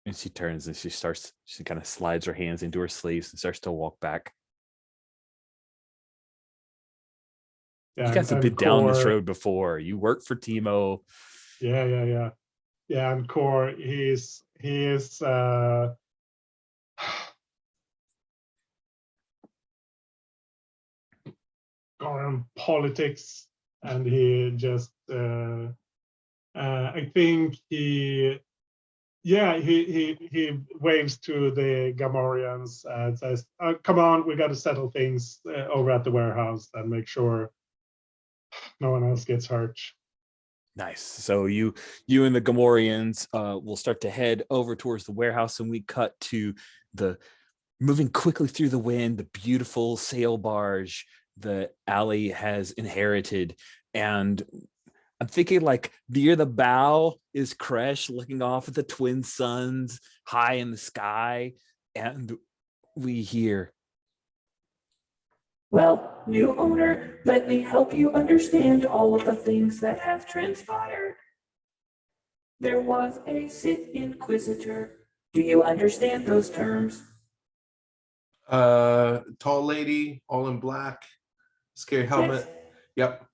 Speaker 1: And she turns and she kind of slides her hands into her sleeves and starts to walk back.
Speaker 3: Yeah,
Speaker 1: you guys have been down this road before. You worked for Timo.
Speaker 3: Yeah. And Core, he is on politics, and he just I think he waves to the Gamorreans and says, "Come on, we got to settle things over at the warehouse and make sure no one else gets hurt."
Speaker 1: Nice. So you and the Gamorreans will start to head over towards the warehouse, and we cut to the moving quickly through the wind, the beautiful sail barge that Ali has inherited. And I'm thinking, like, near the bow is Kresh looking off at the twin suns high in the sky, and we hear,
Speaker 6: "Well, new owner, let me help you understand all of the things that have transpired. There was a Sith Inquisitor. Do you understand those terms?"
Speaker 5: Tall lady, all in black, scary helmet.
Speaker 6: Yes.
Speaker 5: Yep,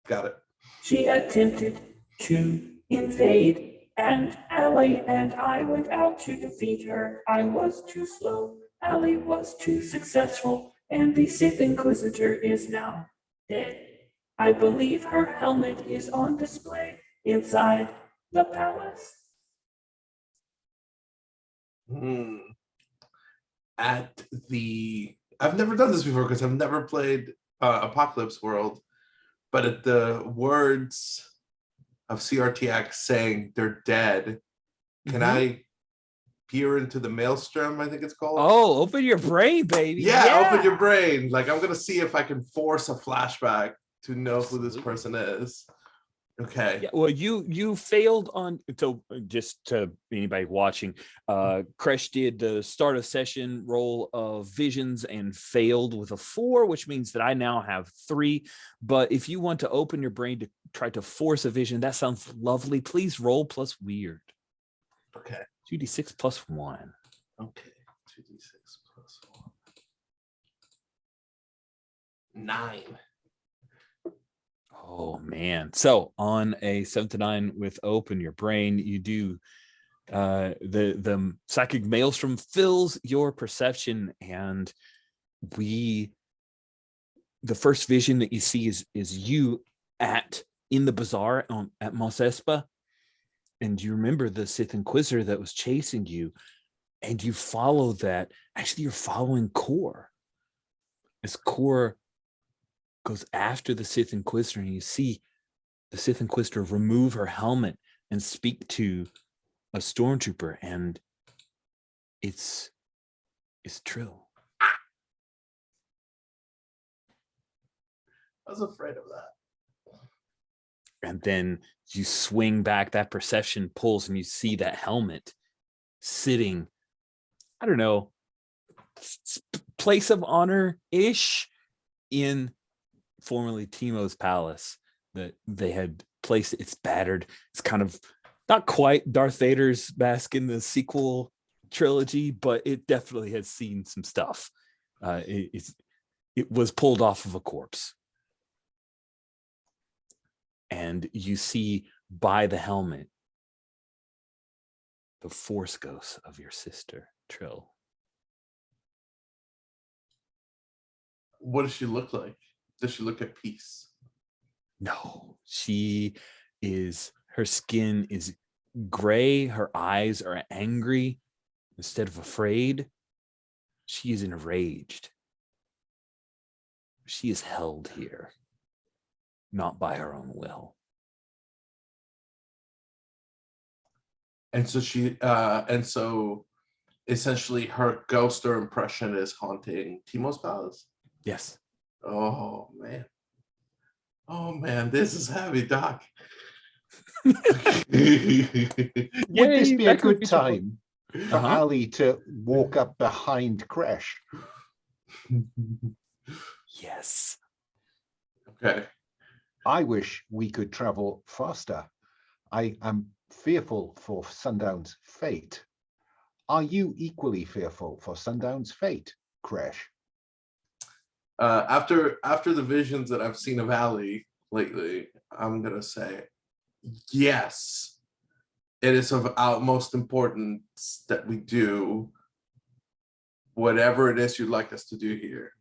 Speaker 5: got it.
Speaker 6: She attempted to invade, and Ali and I went out to defeat her. I was too slow, Ali was too successful, and the Sith Inquisitor is now dead. I believe her helmet is on display inside the palace.
Speaker 5: At the, I've never done this before because I've never played Apocalypse World, but at the words of CRTX saying they're dead, can I peer into the maelstrom? I think it's called.
Speaker 1: Oh, open your brain, baby.
Speaker 5: Yeah, open your brain. Like, I'm gonna see if I can force a flashback to know who this person is. Okay.
Speaker 1: Yeah, well, you failed on, so just to anybody watching, Kresh did the start of session roll of visions and failed with a 4, which means that I now have 3. But if you want to open your brain to try to force a vision, that sounds lovely. Please roll plus weird.
Speaker 5: Okay.
Speaker 1: 2d6 plus 1.
Speaker 5: Okay. 2d6 plus 1. 9.
Speaker 1: Oh man. So on a 7 to 9 with open your brain, you do the psychic maelstrom fills your perception, and the first vision that you see is you in the bazaar at Mos Espa, and you remember the Sith Inquisitor that was chasing you, and you follow that. Actually, you're following Core. As Core goes after the Sith Inquisitor, and you see the Sith Inquisitor remove her helmet and speak to a stormtrooper, and it's Trill.
Speaker 5: I was afraid of that.
Speaker 1: And then you swing back, that perception pulls, and you see that helmet sitting, I don't know, place of honor-ish in formerly Timo's palace that they had placed. It's battered. It's kind of not quite Darth Vader's mask in the sequel trilogy, but it definitely has seen some stuff. It was pulled off of a corpse. And you see by the helmet the Force ghost of your sister, Trill.
Speaker 5: What does she look like? Does she look at peace?
Speaker 1: No, her skin is gray. Her eyes are angry instead of afraid. She is enraged. She is held here, not by her own will.
Speaker 5: And so essentially her ghost or impression is haunting Timo's palace.
Speaker 1: Yes.
Speaker 5: Oh man, this is heavy, Doc.
Speaker 2: Would this be a good time for Ali to walk up behind Kresh?
Speaker 1: Yes.
Speaker 5: Okay.
Speaker 2: I wish we could travel faster. I am fearful for Sundown's fate. Are you equally fearful for Sundown's fate, Kresh?
Speaker 5: After the visions that I've seen of Ali lately, I'm gonna say yes. It is of utmost importance that we do whatever it is you'd like us to do here.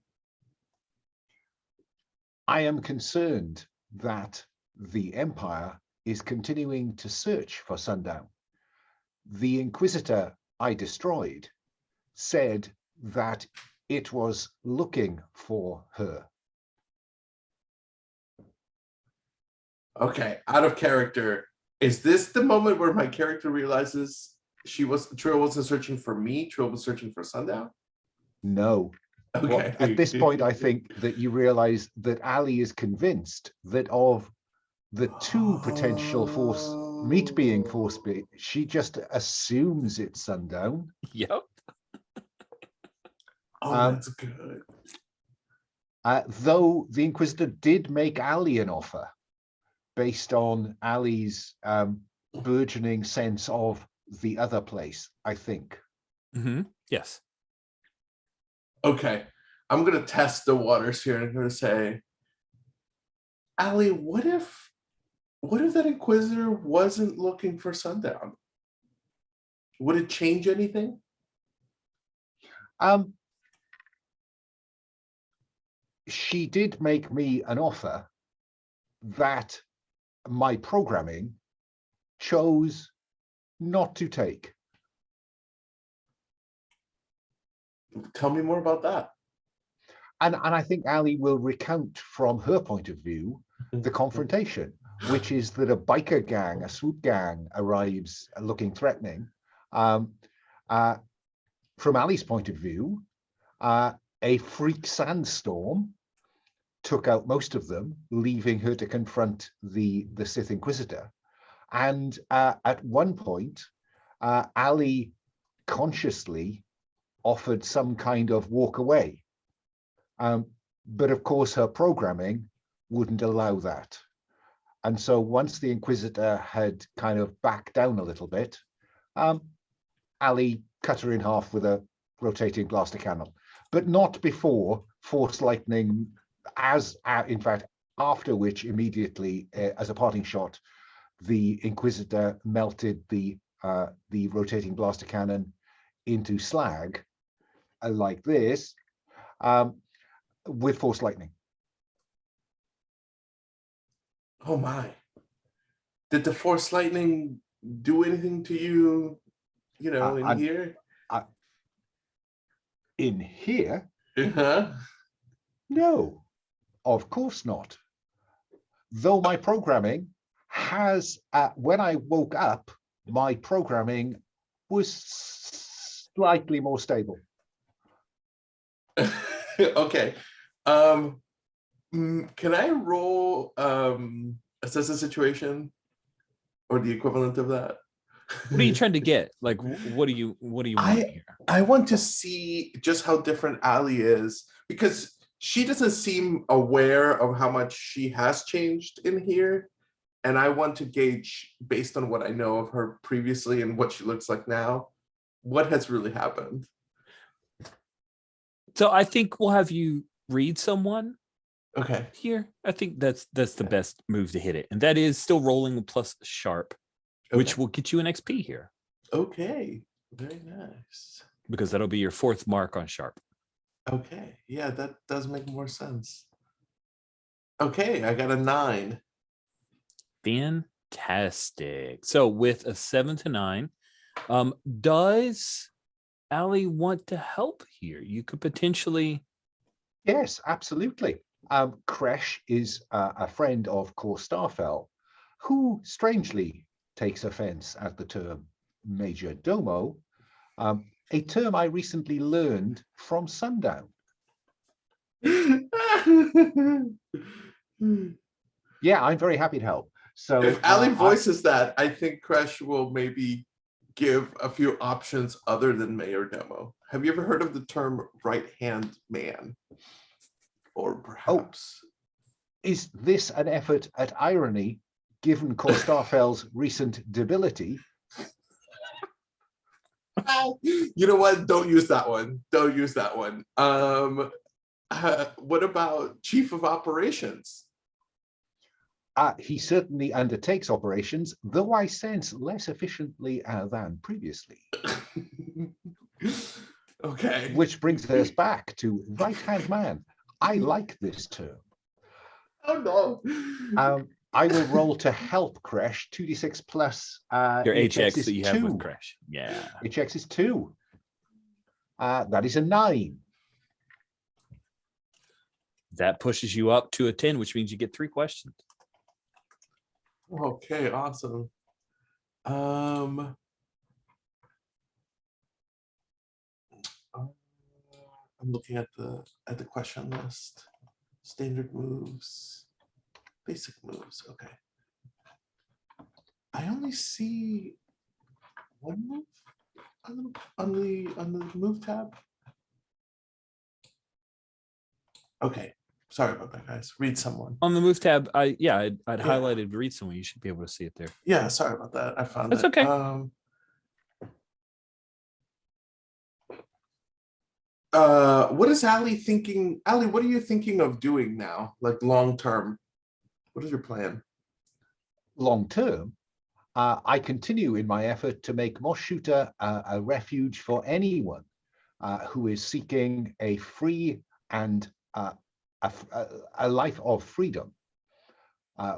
Speaker 2: I am concerned that the Empire is continuing to search for Sundown. The Inquisitor I destroyed said that it was looking for her.
Speaker 5: Okay, out of character. Is this the moment where my character realizes Trill wasn't searching for me, Trill was searching for Sundown?
Speaker 2: No.
Speaker 5: Okay.
Speaker 2: Well, at this point, I think that you realize that Ali is convinced that of the two potential meat being force, she just assumes it's Sundown.
Speaker 1: Yep.
Speaker 5: Oh, that's good.
Speaker 2: Though the Inquisitor did make Ali an offer based on Ali's burgeoning sense of the other place, I think.
Speaker 1: Mm-hmm. Yes.
Speaker 5: Okay, I'm gonna test the waters here, and I'm gonna say, Ali, what if that Inquisitor wasn't looking for Sundown? Would it change anything?
Speaker 2: She did make me an offer that my programming chose not to take.
Speaker 5: Tell me more about that.
Speaker 2: And I think Ali will recount from her point of view the confrontation, which is that a biker gang, a swoop gang, arrives looking threatening. From Ali's point of view, a freak sandstorm took out most of them, leaving her to confront the Sith Inquisitor. And at one point, Ali consciously offered some kind of walk away. But of course, her programming wouldn't allow that. And so once the Inquisitor had kind of backed down a little bit, Ali cut her in half with a rotating blaster cannon, but not before Force Lightning, in fact, after which immediately, as a parting shot, the Inquisitor melted the rotating blaster cannon into slag, like this, with Force Lightning.
Speaker 5: Oh my. Did the Force Lightning do anything to you, in here?
Speaker 2: In here?
Speaker 5: Uh-huh.
Speaker 2: No, of course not. Though my programming has, when I woke up, my programming was slightly more stable.
Speaker 5: Okay. Can I roll assess a situation or the equivalent of that?
Speaker 1: What are you trying to get? Like, what do you want here?
Speaker 5: I want to see just how different Ali is, because she doesn't seem aware of how much she has changed in here. And I want to gauge, based on what I know of her previously and what she looks like now, what has really happened.
Speaker 1: So I think we'll have you read someone.
Speaker 5: Okay.
Speaker 1: Here, I think that's the best move to hit it, and that is still rolling plus sharp, which will get you an XP here.
Speaker 5: Okay, very nice.
Speaker 1: Because that'll be your 4th mark on sharp.
Speaker 5: Okay, yeah, that does make more sense. Okay, I got a 9.
Speaker 1: Fantastic. So with a 7 to 9, does Ali want to help here? You could potentially.
Speaker 2: Yes, absolutely. Kresh is a friend of Core Starfell, who strangely takes offense at the term Major Domo, a term I recently learned from Sundown. Yeah, I'm very happy to help. So
Speaker 5: if Ali voices that, I think Kresh will maybe give a few options other than Mayor Demo. Have you ever heard of the term right-hand man? Or perhaps.
Speaker 2: Is this an effort at irony, given Core Starfell's recent debility?
Speaker 5: You know what? Don't use that one. Don't use that one. What about Chief of Operations?
Speaker 2: He certainly undertakes operations, though I sense less efficiently than previously.
Speaker 5: Okay.
Speaker 2: Which brings us back to right-hand man. I like this term.
Speaker 5: Oh no.
Speaker 2: I will roll to help Kresh, 2d6 plus
Speaker 1: Your HX
Speaker 2: is
Speaker 1: that you
Speaker 2: 2.
Speaker 1: have with Kresh. Yeah.
Speaker 2: HX is 2. That is a 9.
Speaker 1: That pushes you up to a 10, which means you get 3 questions.
Speaker 5: Okay, awesome. I'm looking at the question list. Standard moves, basic moves. Okay. I only see one move on the move tab. Okay. Sorry about that, guys. Read someone.
Speaker 1: On the move tab, I'd highlighted read someone. You should be able to see it there.
Speaker 5: Yeah, sorry about that. I found
Speaker 1: That's
Speaker 5: it.
Speaker 1: okay.
Speaker 5: What is Ali thinking? Ali, what are you thinking of doing now? Like long term? What is your plan?
Speaker 2: Long term, I continue in my effort to make Mos Shooter a refuge for anyone who is seeking a free and a life of freedom.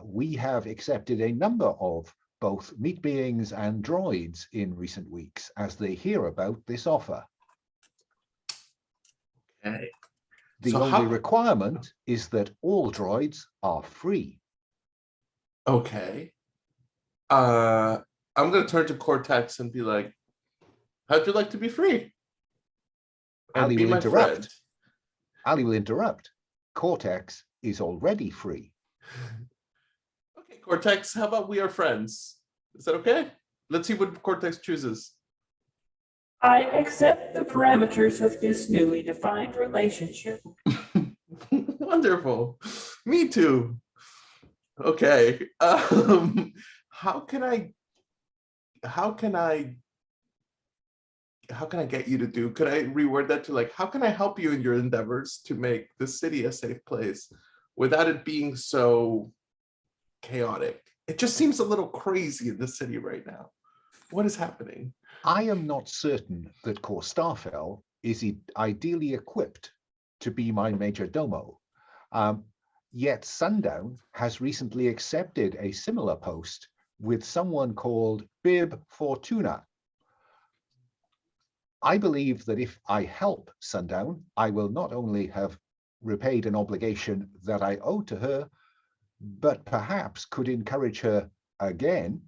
Speaker 2: We have accepted a number of both meat beings and droids in recent weeks as they hear about this offer.
Speaker 5: Okay.
Speaker 2: The
Speaker 5: So
Speaker 2: only
Speaker 5: how-
Speaker 2: requirement is that all droids are free.
Speaker 5: Okay. I'm gonna turn to Cortex and be like, how'd you like to be free? And
Speaker 2: Ali
Speaker 5: be
Speaker 2: will
Speaker 5: my
Speaker 2: interrupt.
Speaker 5: friend.
Speaker 2: Ali will interrupt. Cortex is already free.
Speaker 5: Okay, Cortex, how about we are friends? Is that okay? Let's see what Cortex chooses.
Speaker 6: I accept the parameters of this newly defined relationship.
Speaker 5: Wonderful. Me too. Okay. How can I get you to do? Could I reword that to like, how can I help you in your endeavors to make the city a safe place without it being so chaotic? It just seems a little crazy in the city right now. What is happening?
Speaker 2: I am not certain that Core Starfell is ideally equipped to be my major domo. Yet Sundown has recently accepted a similar post with someone called Bib Fortuna. I believe that if I help Sundown, I will not only have repaid an obligation that I owe to her, but perhaps could encourage her again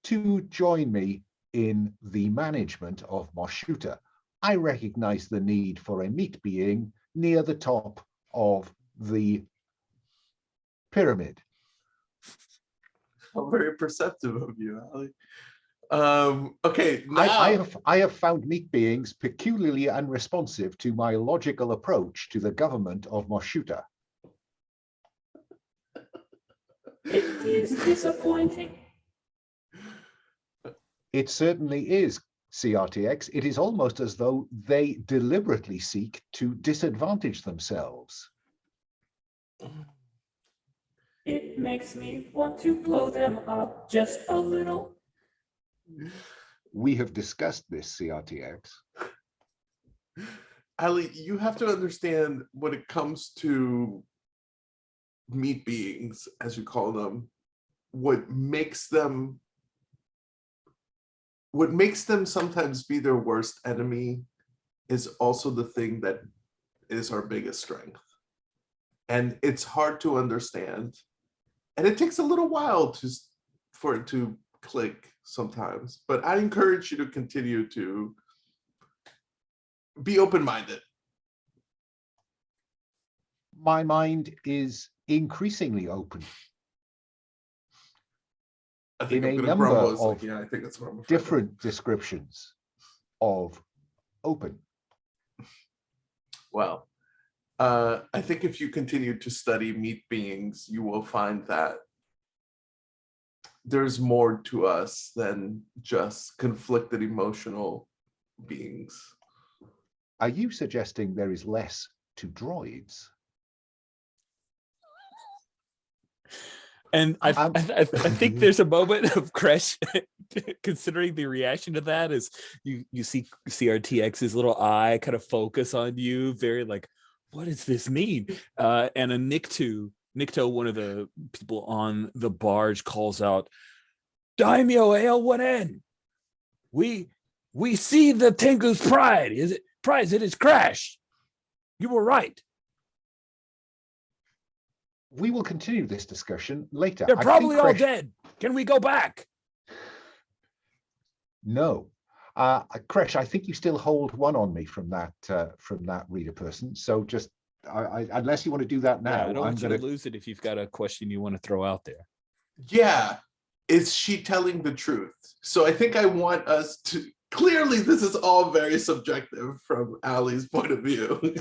Speaker 2: to join me in the management of Moshuta. I recognize the need for a meat being near the top of the pyramid.
Speaker 5: How very perceptive of you, Ali. Okay, now
Speaker 2: I have found meat beings peculiarly unresponsive to my logical approach to the government of Moshuta.
Speaker 6: It is disappointing.
Speaker 2: It certainly is, CRTX. It is almost as though they deliberately seek to disadvantage themselves.
Speaker 6: It makes me want to blow them up just a little.
Speaker 2: We have discussed this, CRTX.
Speaker 5: Ali, you have to understand when it comes to meat beings, as you call them, what makes them sometimes be their worst enemy is also the thing that is our biggest strength. And it's hard to understand. And it takes a little while for it to click sometimes. But I encourage you to continue to be open-minded.
Speaker 2: My mind is increasingly open.
Speaker 5: I think
Speaker 2: In
Speaker 5: I'm
Speaker 2: a
Speaker 5: gonna
Speaker 2: number
Speaker 5: grumble. It's like,
Speaker 2: of
Speaker 5: yeah, I think that's what I'm afraid of.
Speaker 2: different descriptions of open.
Speaker 5: Well, I think if you continue to study meat beings, you will find that there's more to us than just conflicted emotional beings.
Speaker 2: Are you suggesting there is less to droids?
Speaker 1: And I think there's a moment of Kresh considering the reaction to that is you see CRTX's little eye kind of focus on you, very like, what does this mean? And a Nikto, one of the people on the barge, calls out, Daimyo AL1N, we see the Tengu's prize, it is crashed. You were right.
Speaker 2: We will continue this discussion later.
Speaker 1: They're
Speaker 2: I
Speaker 1: probably
Speaker 2: think
Speaker 1: all
Speaker 2: Kresh-
Speaker 1: dead. Can we go back?
Speaker 2: No. Kresh, I think you still hold one on me from that reader person. So just unless you want to do that now,
Speaker 1: Yeah, I don't want you
Speaker 2: gonna...
Speaker 1: to lose it if you've got a question you want to throw out there.
Speaker 5: Yeah, is she telling the truth? So I think I want us to, clearly this is all very subjective from Ali's point of view.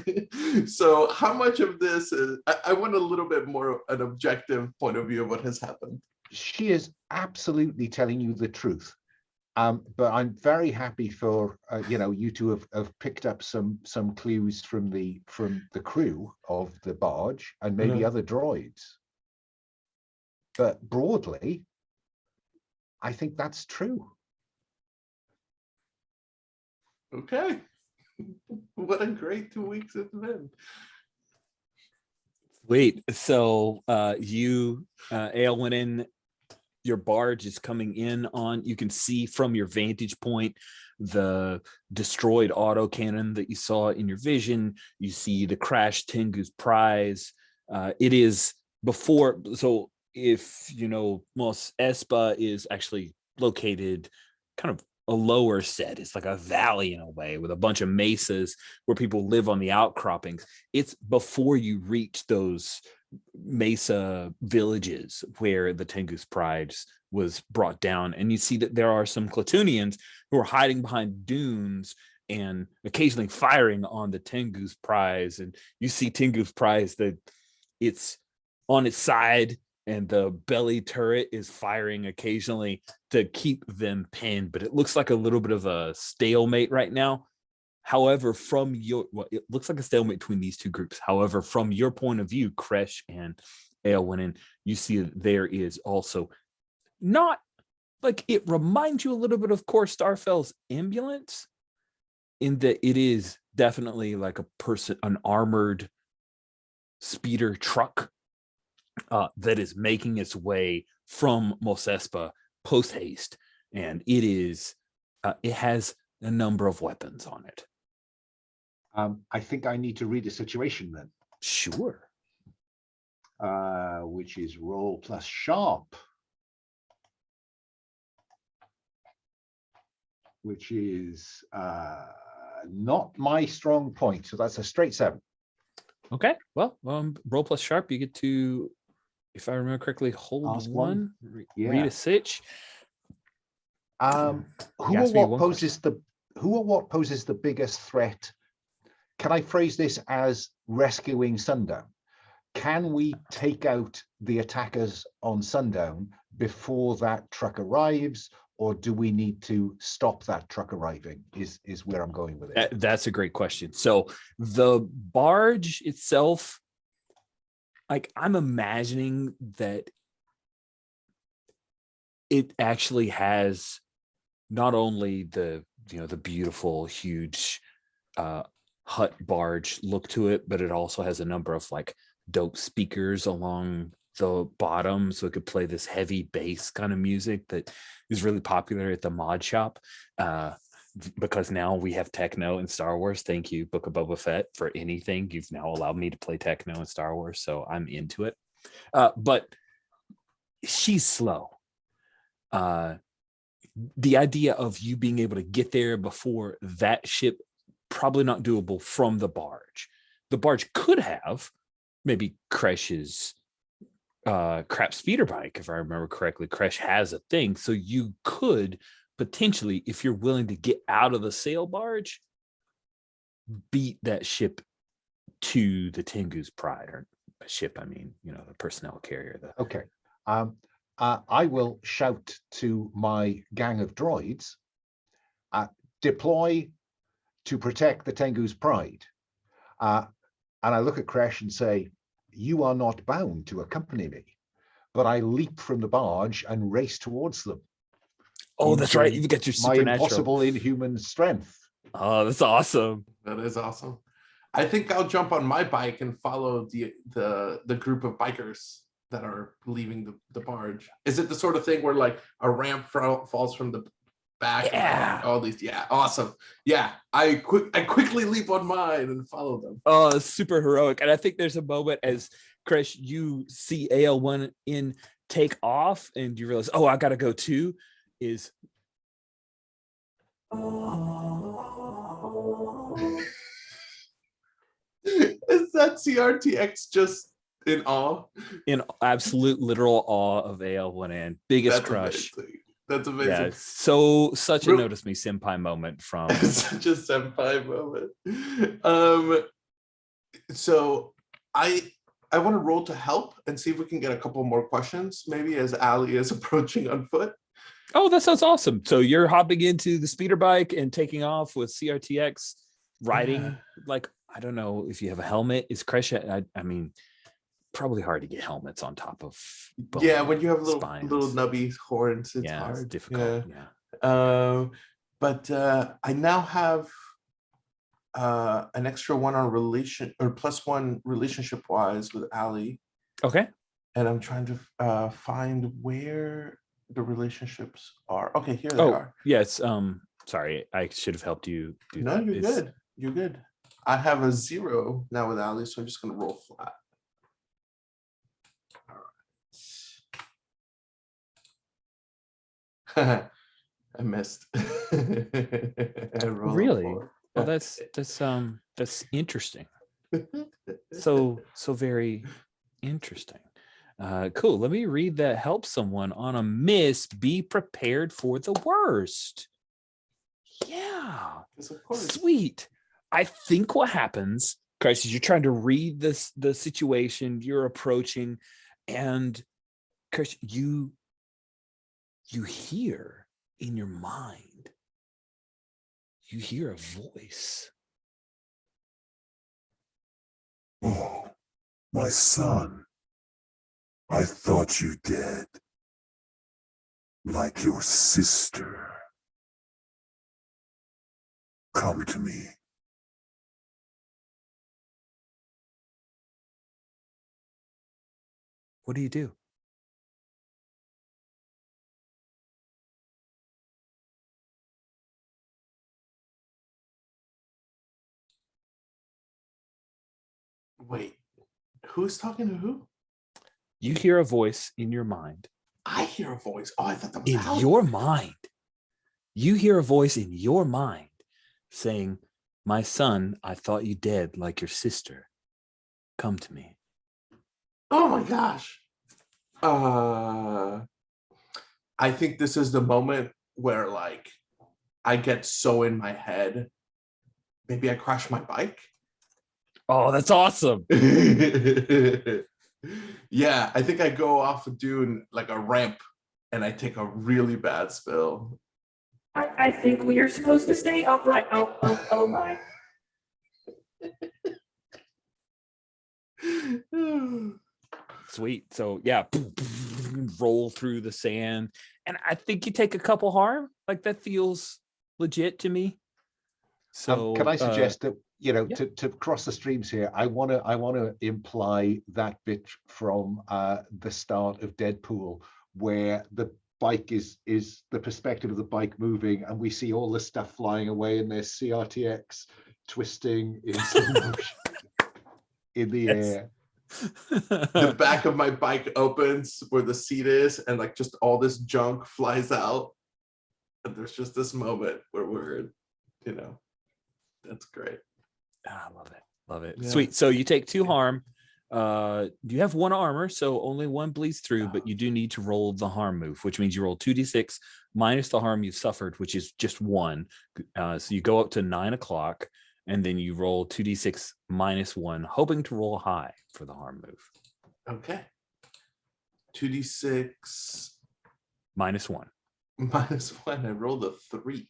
Speaker 5: So how much of this is, I want a little bit more an objective point of view of what has happened.
Speaker 2: She is absolutely telling you the truth. But I'm very happy for you to have picked up some clues from the crew of the barge and maybe other droids. But broadly, I think that's true.
Speaker 5: Okay. What a great 2 weeks it's been.
Speaker 1: Wait, so Ale went in, your barge is coming in on, you can see from your vantage point the destroyed autocannon that you saw in your vision. You see the crashed Tengu's prize. It is before, so if you know, Mos Espa is actually located kind of a lower set. It's like a valley in a way with a bunch of mesas where people live on the outcroppings. It's before you reach those mesa villages where the Tengu's prize was brought down, and you see that there are some Klatooinians who are hiding behind dunes and occasionally firing on the Tengu's prize. And you see Tengu's prize that it's on its side, and the belly turret is firing occasionally to keep them pinned, but it looks like a little bit of a stalemate right now. However, it looks like a stalemate between these two groups. However, from your point of view, Kresh and Aelwyn, you see that there is also not, like, it reminds you a little bit of Core Starfell's ambulance in that it is definitely like an armored speeder truck that is making its way from Mos Espa post haste, and it has a number of weapons on it.
Speaker 2: I think I need to read the situation then.
Speaker 1: Sure.
Speaker 2: Which is roll plus sharp, which is not my strong point. So that's a straight 7.
Speaker 1: Okay. Well, roll plus sharp. You get to, if I remember correctly, hold
Speaker 2: Ask
Speaker 1: one.
Speaker 2: Yeah.
Speaker 1: Read a sitch.
Speaker 2: Who or what poses the biggest threat? Can I phrase this as rescuing Sundown? Can we take out the attackers on Sundown before that truck arrives, or do we need to stop that truck arriving? Is where I'm going with it.
Speaker 1: That's a great question. So the barge itself, like, I'm imagining that it actually has not only the beautiful, huge Hutt barge look to it, but it also has a number of like dope speakers along the bottom, so it could play this heavy bass kind of music that is really popular at the mod shop. Because now we have techno in Star Wars. Thank you, Book of Boba Fett, for anything. You've now allowed me to play techno in Star Wars, so I'm into it. But she's slow. The idea of you being able to get there before that ship, probably not doable from the barge. The barge could have maybe Kresh's crap speeder bike, if I remember correctly. Kresh has a thing, so you could potentially, if you're willing to get out of the sail barge, beat that ship to the Tengu's Pride, or a ship, I mean, the personnel carrier.
Speaker 2: Okay. I will shout to my gang of droids, deploy to protect the Tengu's Pride. And I look at Kresh and say, you are not bound to accompany me. But I leap from the barge and race towards them.
Speaker 1: Oh, that's right. You got your
Speaker 2: my
Speaker 1: supernatural.
Speaker 2: Impossible inhuman strength.
Speaker 1: Oh, that's awesome.
Speaker 5: That is awesome. I think I'll jump on my bike and follow the group of bikers that are leaving the barge. Is it the sort of thing where like a ramp falls from the back?
Speaker 1: Yeah.
Speaker 5: And all these. Yeah. Awesome. Yeah. I quickly leap on mine and follow them.
Speaker 1: Oh, it's super heroic. And I think there's a moment as Kresh, you see AL1 in take off and you realize, oh, I got to go too. Is
Speaker 5: Is that CRTX just in awe?
Speaker 1: in absolute literal awe of AL1N. Biggest
Speaker 5: That's
Speaker 1: crush.
Speaker 5: Amazing. That's amazing.
Speaker 1: Yeah, such a notice me senpai moment from
Speaker 5: such a senpai moment. So I want to roll to help and see if we can get a couple more questions, maybe as Ali is approaching on foot.
Speaker 1: Oh, that sounds awesome. So you're hopping into the speeder bike and taking off with CRTX riding, like, I don't know if you have a helmet. Is Kresh, I mean, probably hard to get helmets on top of
Speaker 5: when you have little nubby horns, it's hard.
Speaker 1: It's difficult.
Speaker 5: But I now have an extra one on +1 relationship wise with Ali.
Speaker 1: Okay.
Speaker 5: And I'm trying to find where the relationships are. Okay, here they are.
Speaker 1: Yes. Sorry, I should have helped you do
Speaker 5: No,
Speaker 1: that.
Speaker 5: you're
Speaker 1: It's-
Speaker 5: good. You're good. I have a 0 now with Ali, so I'm just gonna roll flat. All right. I missed. I rolled a
Speaker 1: Really?
Speaker 5: 4.
Speaker 1: Oh, that's interesting. So very interesting. Cool. Let me read that. Help someone on a miss. Be prepared for the worst. Yeah.
Speaker 5: Yes, of course.
Speaker 1: Sweet. I think what happens, Christ, is you're trying to read the situation you're approaching, and Christ, you hear in your mind, you hear a voice.
Speaker 7: Oh, my son. I thought you dead. Like your sister. Come to me.
Speaker 1: What do you do?
Speaker 5: Wait, who's talking to who?
Speaker 1: You hear a voice in your mind.
Speaker 5: I hear a voice. Oh, I thought that was
Speaker 1: In
Speaker 5: Ali.
Speaker 1: your mind. You hear a voice in your mind saying, "My son, I thought you dead like your sister. Come to me."
Speaker 5: Oh my gosh. I think this is the moment where like I get so in my head. Maybe I crash my bike.
Speaker 1: Oh, that's awesome.
Speaker 5: Yeah, I think I go off doing like a ramp and I take a really bad spill.
Speaker 6: I think we are supposed to stay upright. Oh my.
Speaker 1: Sweet. So yeah, roll through the sand. And I think you take a couple harm. Like that feels legit to me. So
Speaker 2: can I suggest that, you know,
Speaker 1: yeah.
Speaker 2: to cross the streams here, I want to imply that bit from the start of Deadpool, where the bike is the perspective of the bike moving, and we see all the stuff flying away, and there's CRTX twisting in slow motion in the air.
Speaker 5: The back of my bike opens where the seat is, and like just all this junk flies out. And there's just this moment where we're, you know, that's great.
Speaker 1: I love it. Love it.
Speaker 5: Yeah.
Speaker 1: Sweet. So you take 2 harm. You have 1 armor, so only 1 bleeds through, but you do need to roll the harm move, which means you roll 2d6 minus the harm you've suffered, which is just 1. So you go up to 9 o'clock, and then you roll 2d6 minus 1, hoping to roll high for the harm move.
Speaker 5: Okay. 2d6
Speaker 1: Minus 1.
Speaker 5: minus 1. I rolled a 3.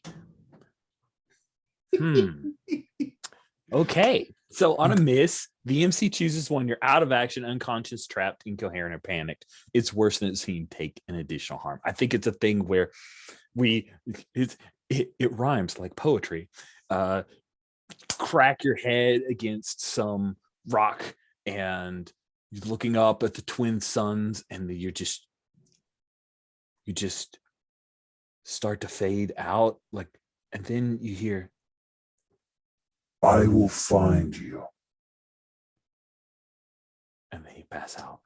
Speaker 1: Okay. So on a miss, the MC chooses one. You're out of action, unconscious, trapped, incoherent, or panicked. It's worse than it seemed. Take an additional harm. I think it's a thing where it rhymes like poetry. Crack your head against some rock, and you're looking up at the twin suns, and you just start to fade out, like, and then you hear,
Speaker 7: I will find you.
Speaker 1: and then you pass out.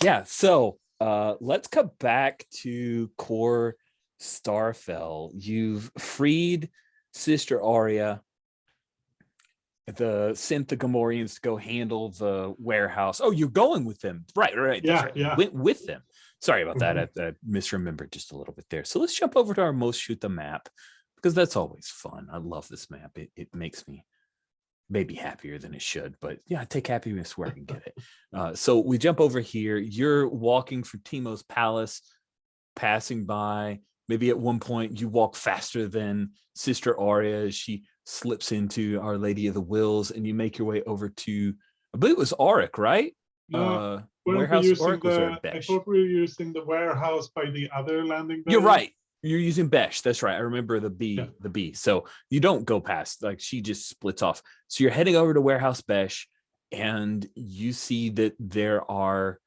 Speaker 1: Yeah, so let's come back to Core Starfell. You've freed Sister Arya, sent the Gamorreans to go handle the warehouse. Oh, you're going with them. Right. That's
Speaker 3: Yeah,
Speaker 1: right.
Speaker 3: yeah.
Speaker 1: Went with them. Sorry about that. I misremembered just a little bit there. So let's jump over to our most shoot the map, because that's always fun. I love this map. It makes me maybe happier than it should, but yeah, I take happiness where I can get it. So we jump over here. You're walking for Teimo's palace, passing by. Maybe at one point you walk faster than Sister Arya as she slips into Our Lady of the Wills, and you make your way over to, I believe it was Auric, right?
Speaker 3: Weren't we
Speaker 1: Warehouse
Speaker 3: using
Speaker 1: Auric, was there a
Speaker 3: I
Speaker 1: Besh?
Speaker 3: thought we were using the warehouse by the other landing.
Speaker 1: You're
Speaker 3: bay.
Speaker 1: right. You're using Besh. That's right. I remember the B,
Speaker 3: Yeah.
Speaker 1: the B. So you don't go past, like, she just splits off. So you're heading over to Warehouse Besh, and you see that there's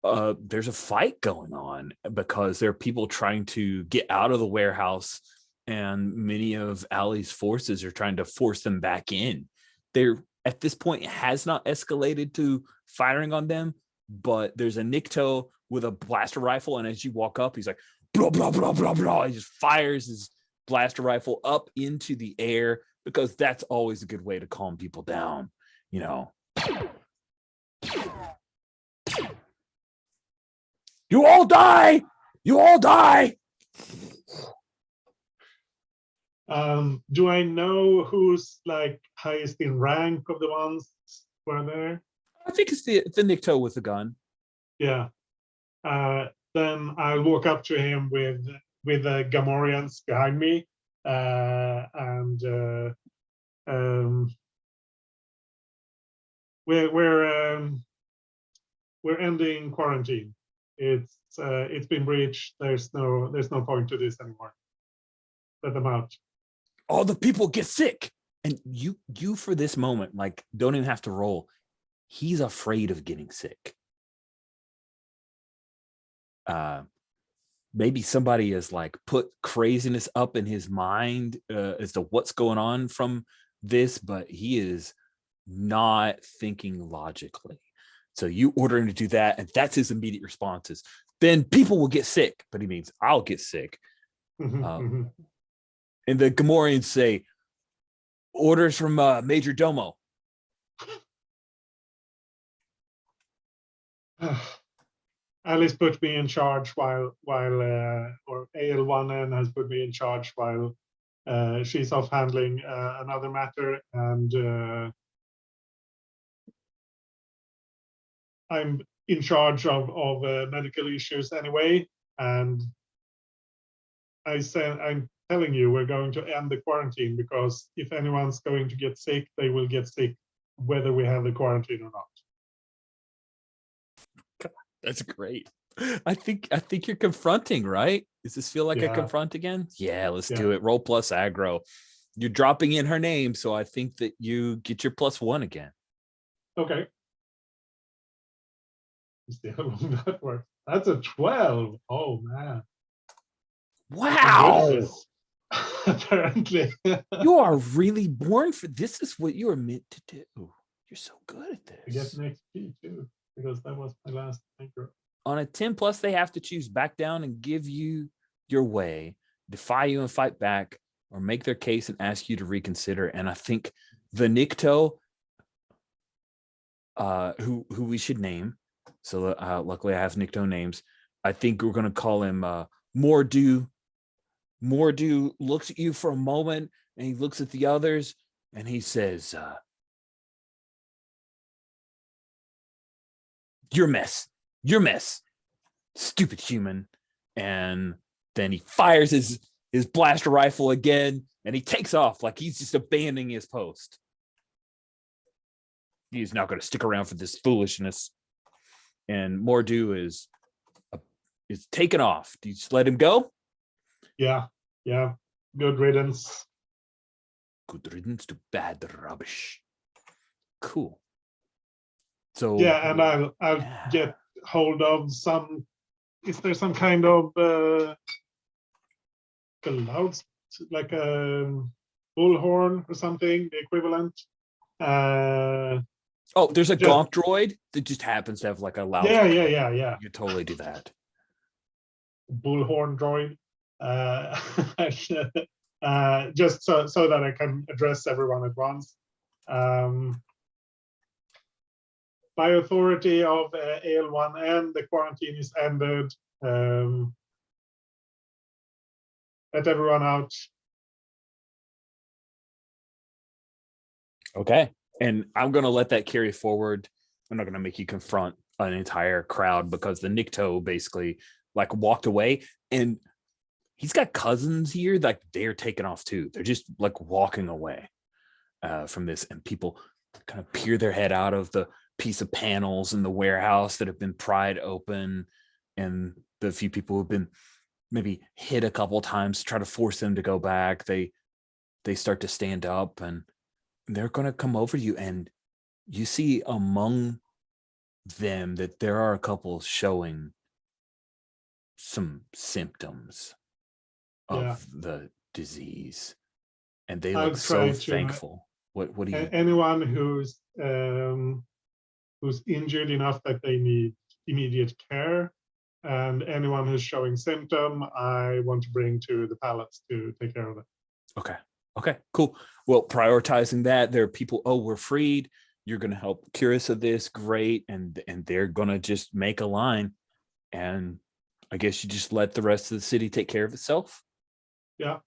Speaker 1: a fight going on, because there are people trying to get out of the warehouse and many of Ali's forces are trying to force them back in. They're at this point it has not escalated to firing on them, but there's a Nikto with a blaster rifle, and as you walk up, he's like blah blah blah blah blah. He just fires his blaster rifle up into the air because that's always a good way to calm people down, you know. You all die! You all die!
Speaker 3: Do I know who's like highest in rank of the ones who are there?
Speaker 1: I think it's the Nikto with the gun.
Speaker 3: Yeah. Then I'll walk up to him with the Gamorreans behind me, and we're ending quarantine. It's been breached. There's no point to this anymore. Let them out.
Speaker 1: All the people get sick, and you for this moment, like, don't even have to roll. He's afraid of getting sick. Maybe somebody has like put craziness up in his mind as to what's going on from this, but he is not thinking logically. So you order him to do that, and that's his immediate responses. Then people will get sick, but he means I'll get sick. And the Gamorreans say, orders from Major Domo.
Speaker 3: Alice put me in charge while or AL1N has put me in charge while she's off handling another matter, and I'm in charge of medical issues anyway. And I said, I'm telling you, we're going to end the quarantine, because if anyone's going to get sick, they will get sick whether we have the quarantine or not.
Speaker 1: That's great. I think you're confronting, right? Does this feel like a
Speaker 3: Yeah.
Speaker 1: confront again? Yeah, let's
Speaker 3: Yeah.
Speaker 1: do it. Roll plus aggro. You're dropping in her name, so I think that you get your +1 again.
Speaker 3: Okay. Let's see how long that works. That's a 12. Oh man.
Speaker 1: Wow.
Speaker 3: Goodness. Apparently.
Speaker 1: You are really born for this. Is what you are meant to do. You're so good at
Speaker 3: I get
Speaker 1: this.
Speaker 3: an XP too, because that was my last anchor.
Speaker 1: On a 10+, they have to choose back down and give you your way, defy you and fight back, or make their case and ask you to reconsider. And I think the Nikto, who we should name, so luckily I have Nikto names. I think we're going to call him Mordu. Mordu looks at you for a moment, and he looks at the others, and he says, "Your mess. Your mess. Stupid human." And then he fires his blaster rifle again, and he takes off like he's just abandoning his post. He's not going to stick around for this foolishness. And Mordu is taken off. Do you just let him go?
Speaker 3: Yeah. Good riddance.
Speaker 1: Good riddance to bad rubbish. Cool. So
Speaker 3: Yeah, and I'll
Speaker 1: Yeah.
Speaker 3: get hold of some. Is there some kind of loud, like a bullhorn or something, the equivalent?
Speaker 1: Oh, there's a
Speaker 3: Just-
Speaker 1: gonk droid that just happens to have like a loud.
Speaker 3: Yeah.
Speaker 1: You could totally do that.
Speaker 3: Bullhorn droid. Just so that I can address everyone at once. By authority of AL1N, the quarantine is ended. Let everyone out.
Speaker 1: Okay. And I'm going to let that carry forward. I'm not going to make you confront an entire crowd, because the Nikto basically like walked away, and he's got cousins here, like they're taking off too. They're just like walking away from this, and people kind of peer their head out of the piece of panels in the warehouse that have been pried open, and the few people who've been maybe hit a couple times to try to force them to go back, they start to stand up, and they're going to come over to you, and you see among them that there are a couple showing some symptoms of the disease, and they
Speaker 3: I'll
Speaker 1: look so
Speaker 3: try to,
Speaker 1: thankful. What do you?
Speaker 3: anyone who's injured enough that they need immediate care, and anyone who's showing symptom, I want to bring to the palace to take care of it.
Speaker 1: Okay, cool. Well, prioritizing that, there are people, oh, we're freed. You're going to help cure us of this. Great. And they're going to just make a line. And I guess you just let the rest of the city take care of itself.
Speaker 3: Yeah.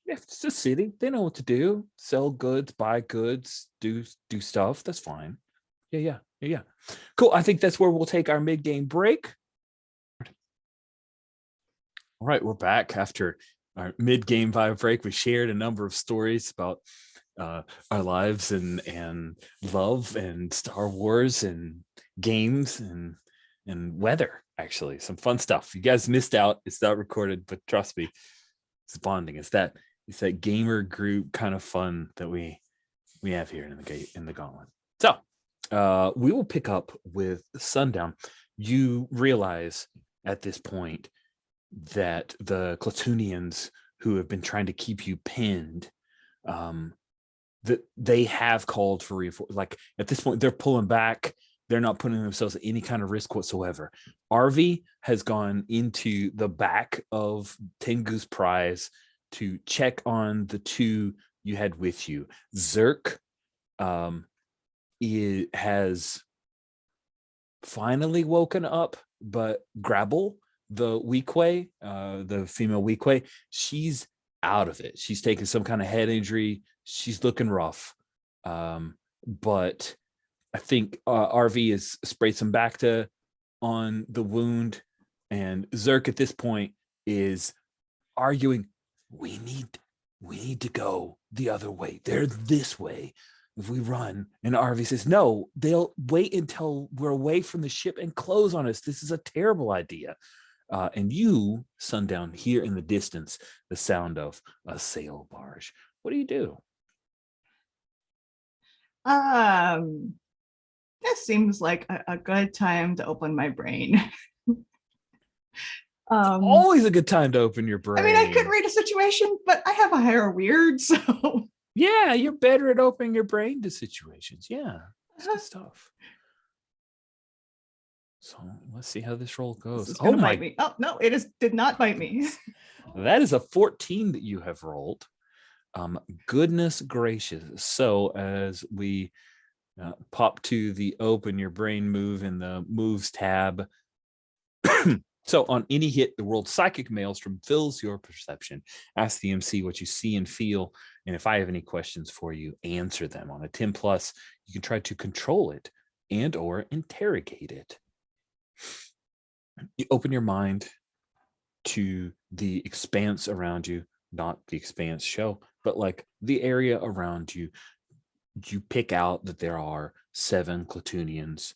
Speaker 1: Yeah, it's a city. They know what to do. Sell goods, buy goods, do stuff. That's fine. Yeah. Cool. I think that's where we'll take our mid-game break. All right, we're back after our mid-game vibe break. We shared a number of stories about our lives and love and Star Wars and games and weather. Actually, some fun stuff. You guys missed out. It's not recorded, but trust me, it's bonding. It's that gamer group kind of fun that we have here in the Gauntlet. So we will pick up with Sundown. You realize at this point that the Clatoonians who have been trying to keep you pinned, that they have called for reinforcements. Like at this point, they're pulling back. They're not putting themselves at any kind of risk whatsoever. RV has gone into the back of Tengu's prize to check on the two you had with you. Zerk has finally woken up, but Grabble, the Weequay, the female Weequay, she's out of it. She's taken some kind of head injury. She's looking rough. But I think RV has sprayed some Bacta on the wound, and Zerk at this point is arguing, we need to go the other way. They're this way. If we run, and RV says, no, they'll wait until we're away from the ship and close on us. This is a terrible idea. And you, Sundown, hear in the distance the sound of a sail barge. What do you do?
Speaker 4: This seems like a good time to open my brain.
Speaker 1: Always a good time to open your brain.
Speaker 4: I mean, I could read a situation, but I have a higher weird, so
Speaker 1: yeah, you're better at opening your brain to situations. Yeah, that's good stuff. So let's see how this roll goes.
Speaker 4: This is gonna bite me. Oh no, it did not bite me.
Speaker 1: That is a 14 that you have rolled. Goodness gracious. So as we pop to the open your brain move in the moves tab. So on any hit, the world's psychic maelstrom fills your perception. Ask the MC what you see and feel. And if I have any questions for you, answer them. On a 10 plus, you can try to control it and or interrogate it. You open your mind to the expanse around you, not the expanse show, but like the area around you. You pick out that there are 7 Clatoonians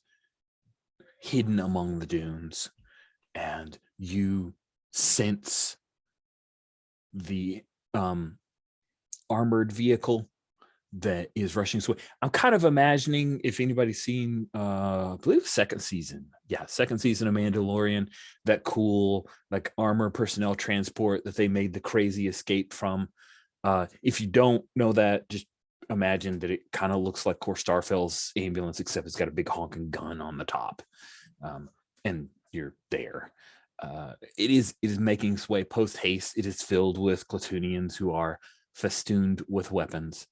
Speaker 1: hidden among the dunes, and you sense the armored vehicle that is rushing this way. I'm kind of imagining, if anybody's seen I believe second season of Mandalorian, that cool like armor personnel transport that they made the crazy escape from. If you don't know that, just imagine that it kind of looks like Core Starfell's ambulance, except it's got a big honking gun on the top, and you're there. It is making its way post haste. It is filled with Clatoonians who are festooned with weapons.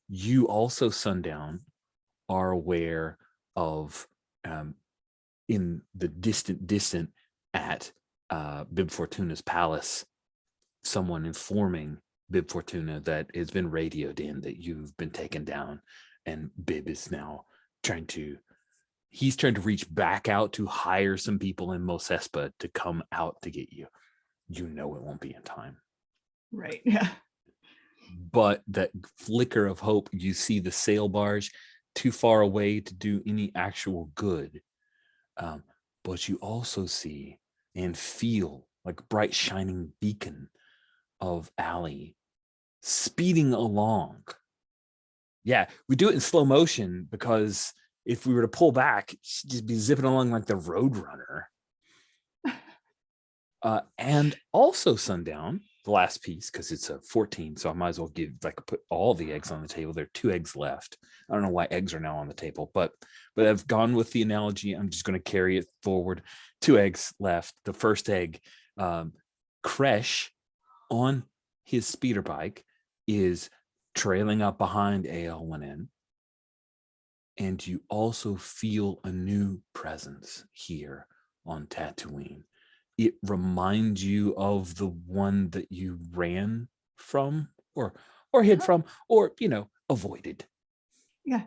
Speaker 1: You also, Sundown, are aware of in the distant at Bib Fortuna's palace, someone informing Bib Fortuna that has been radioed in that you've been taken down, and Bib is now trying to reach back out to hire some people in Mos Espa to come out to get you. You know it won't be in time.
Speaker 4: Right, yeah.
Speaker 1: But that flicker of hope, you see the sail barge too far away to do any actual good. But you also see and feel like a bright shining beacon of Allie speeding along. Yeah, we do it in slow motion because if we were to pull back, she'd just be zipping along like the Roadrunner. And also, Sundown, the last piece, because it's a 14, so I might as well put all the eggs on the table. There are 2 eggs left. I don't know why eggs are now on the table, but I've gone with the analogy. I'm just going to carry it forward. 2 eggs left. The first egg, Kresh on his speeder bike is trailing up behind AL1N. And you also feel a new presence here on Tatooine. It reminds you of the one that you ran from or hid from or, avoided.
Speaker 4: Yeah.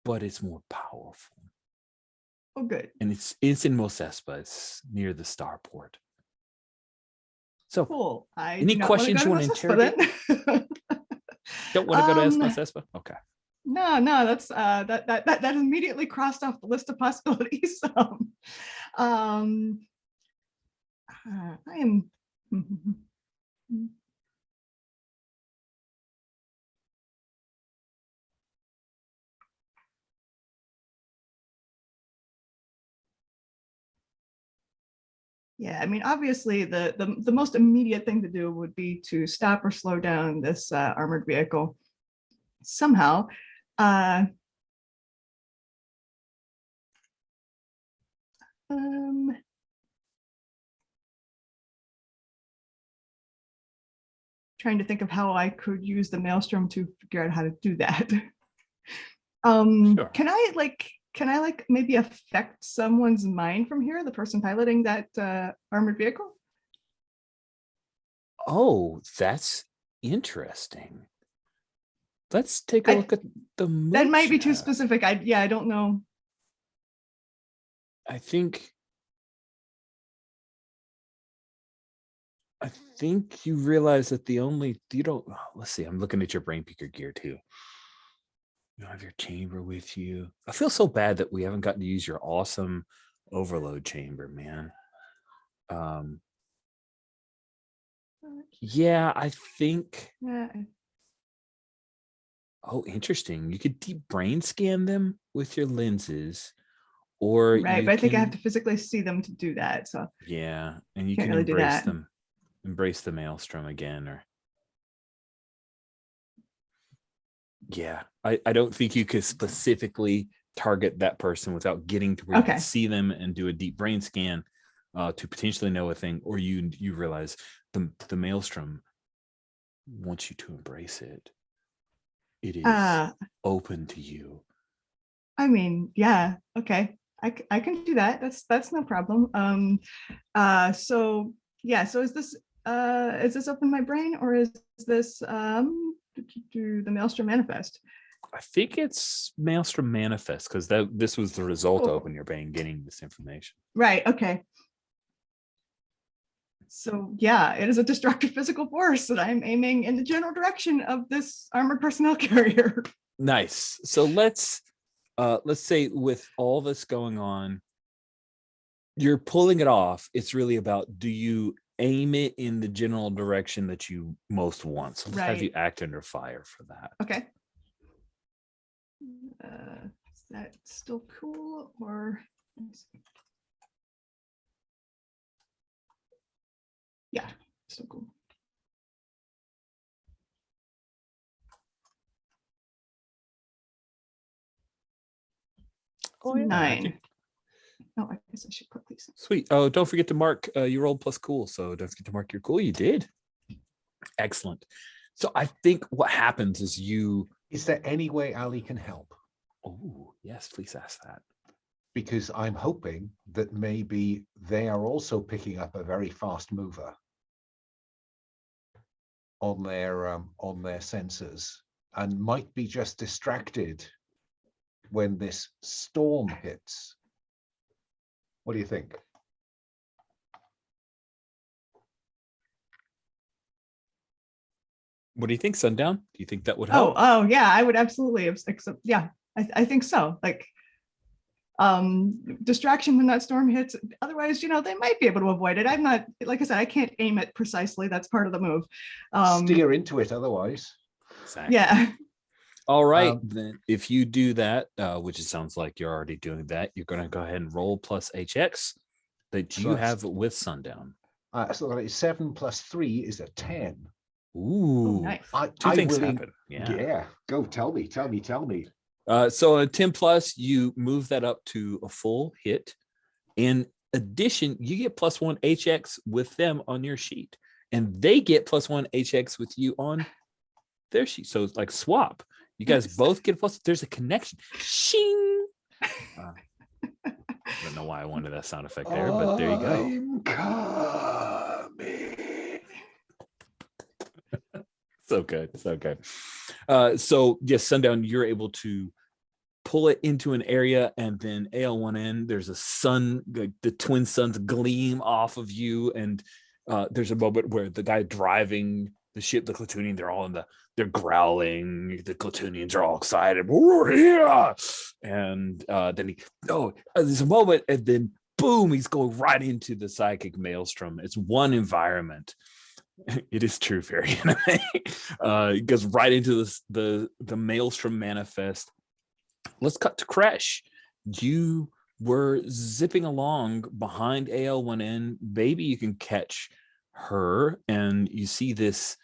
Speaker 1: But it's more powerful.
Speaker 4: Oh, good.
Speaker 1: And it's in Mos Espa. It's near the starport. So
Speaker 4: Cool.
Speaker 1: any questions you want to interrogate? Don't want to go to Mos Espa? Okay.
Speaker 4: No, that's that immediately crossed off the list of possibilities. I am. Yeah, I mean, obviously, the most immediate thing to do would be to stop or slow down this armored vehicle somehow. Trying to think of how I could use the maelstrom to figure out how to do that.
Speaker 1: Sure.
Speaker 4: Can I maybe affect someone's mind from here, the person piloting that armored vehicle?
Speaker 1: Oh, that's interesting. Let's take a look at the move.
Speaker 4: That might be too specific. I don't know.
Speaker 1: I think you realize that let's see, I'm looking at your brain peaker gear too. You don't have your chamber with you. I feel so bad that we haven't gotten to use your awesome overload chamber, man. Yeah, I think. Oh, interesting. You could deep brain scan them with your lenses, or
Speaker 4: right, but I think I have to physically see them to do that. So
Speaker 1: yeah, and you
Speaker 4: can't
Speaker 1: can
Speaker 4: really
Speaker 1: embrace the maelstrom again, or yeah, I don't think you could specifically target that person without getting to where you can see them and do a deep brain scan to potentially know a thing, or you realize the maelstrom wants you to embrace it. It is open to you.
Speaker 4: I mean, yeah, okay. I can do that. That's no problem. So yeah, so is this open my brain, or is this the Maelstrom Manifest?
Speaker 1: I think it's Maelstrom Manifest, because this was the result of open your brain getting this information.
Speaker 4: Right, okay. So yeah, it is a destructive physical force that I'm aiming in the general direction of this armored personnel carrier.
Speaker 1: Nice. So let's say with all this going on, you're pulling it off. It's really about, do you aim it in the general direction that you most want? So let's have you act under fire for that.
Speaker 4: Okay. Is that still cool, or? Yeah, still cool. Oh, yeah. 9. Oh, I guess I should put these.
Speaker 1: Sweet. Oh, don't forget to mark you rolled plus cool. So don't forget to mark your cool. You did. Excellent. So I think what happens is
Speaker 2: Is there any way Ali can help?
Speaker 1: Oh, yes, please ask that.
Speaker 2: Because I'm hoping that maybe they are also picking up a very fast mover on their sensors, and might be just distracted when this storm hits. What do you think?
Speaker 1: What do you think, Sundown? Do you think that would help?
Speaker 4: Oh yeah, I would absolutely accept. Yeah, I think so. Like distraction when that storm hits. Otherwise, they might be able to avoid it. I'm not, like I said, I can't aim it precisely. That's part of the move.
Speaker 2: Steer into it otherwise.
Speaker 1: Exactly.
Speaker 4: Yeah.
Speaker 1: All right, then if you do that, which it sounds like you're already doing that, you're going to go ahead and roll plus HX that you have with Sundown.
Speaker 2: So that is 7 plus 3 is a 10.
Speaker 1: Ooh,
Speaker 4: Nice.
Speaker 1: two things
Speaker 2: will
Speaker 1: happen. Yeah.
Speaker 2: Go tell me.
Speaker 1: So a 10 plus, you move that up to a full hit. In addition, you get +1 HX with them on your sheet, and they get +1 HX with you on their sheet. So it's like swap. You guys both get plus. There's a connection. Shing. I don't know why I wanted that sound effect there, but there you go.
Speaker 2: I'm coming.
Speaker 1: So good. So yes, Sundown, you're able to pull it into an area, and then AL1N, there's a sun, the twin suns gleam off of you, and there's a moment where the guy driving the ship, the Clatoonian, they're growling. The Clatoonians are all excited. We're here, and then there's a moment, and then boom, he's going right into the psychic maelstrom. It's one environment. It is true fairy anime. It goes right into the maelstrom manifest. Let's cut to Crash. You were zipping along behind AL1N. Maybe you can catch her, and you see this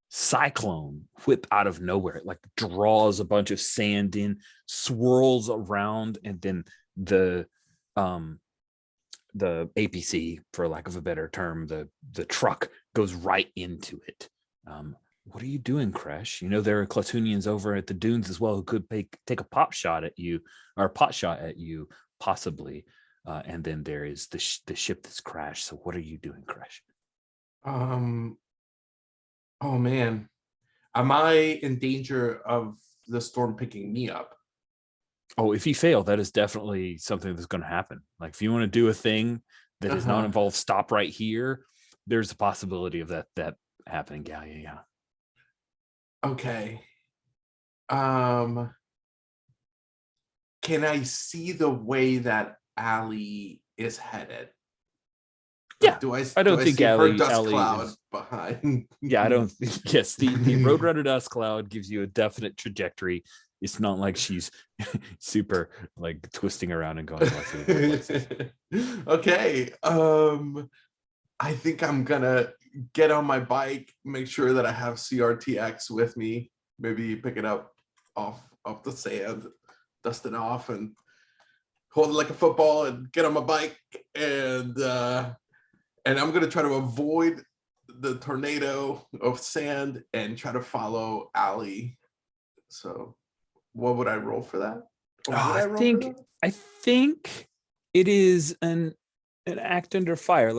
Speaker 1: cyclone whip out of nowhere. It like draws a bunch of sand in, swirls around, and then the APC, for lack of a better term, the truck goes right into it. What are you doing, Crash? You know there are Clatoonians over at the dunes as well who could take a pot shot at you, possibly. And then there is the ship that's crashed. So what are you doing, Crash?
Speaker 5: Oh man, am I in danger of the storm picking me up?
Speaker 1: Oh, if you fail, that is definitely something that's going to happen. Like if you want to do a thing that does not involve stop right here, there's a possibility of that happening. Yeah.
Speaker 5: Okay. Can I see the way that Allie is headed?
Speaker 1: Yeah.
Speaker 5: I don't think
Speaker 1: see
Speaker 5: her
Speaker 1: Allie
Speaker 5: dust cloud
Speaker 1: is
Speaker 5: behind.
Speaker 1: Yeah, I don't think. Yes, the Roadrunner dust cloud gives you a definite trajectory. It's not like she's super like twisting around and going places.
Speaker 5: Okay. I think I'm gonna get on my bike, make sure that I have CRTX with me, maybe pick it up off the sand, dust it off, and hold it like a football, and get on my bike, and I'm gonna try to avoid the tornado of sand and try to follow Allie. So, what would I roll for that?
Speaker 1: I think it is an act under fire,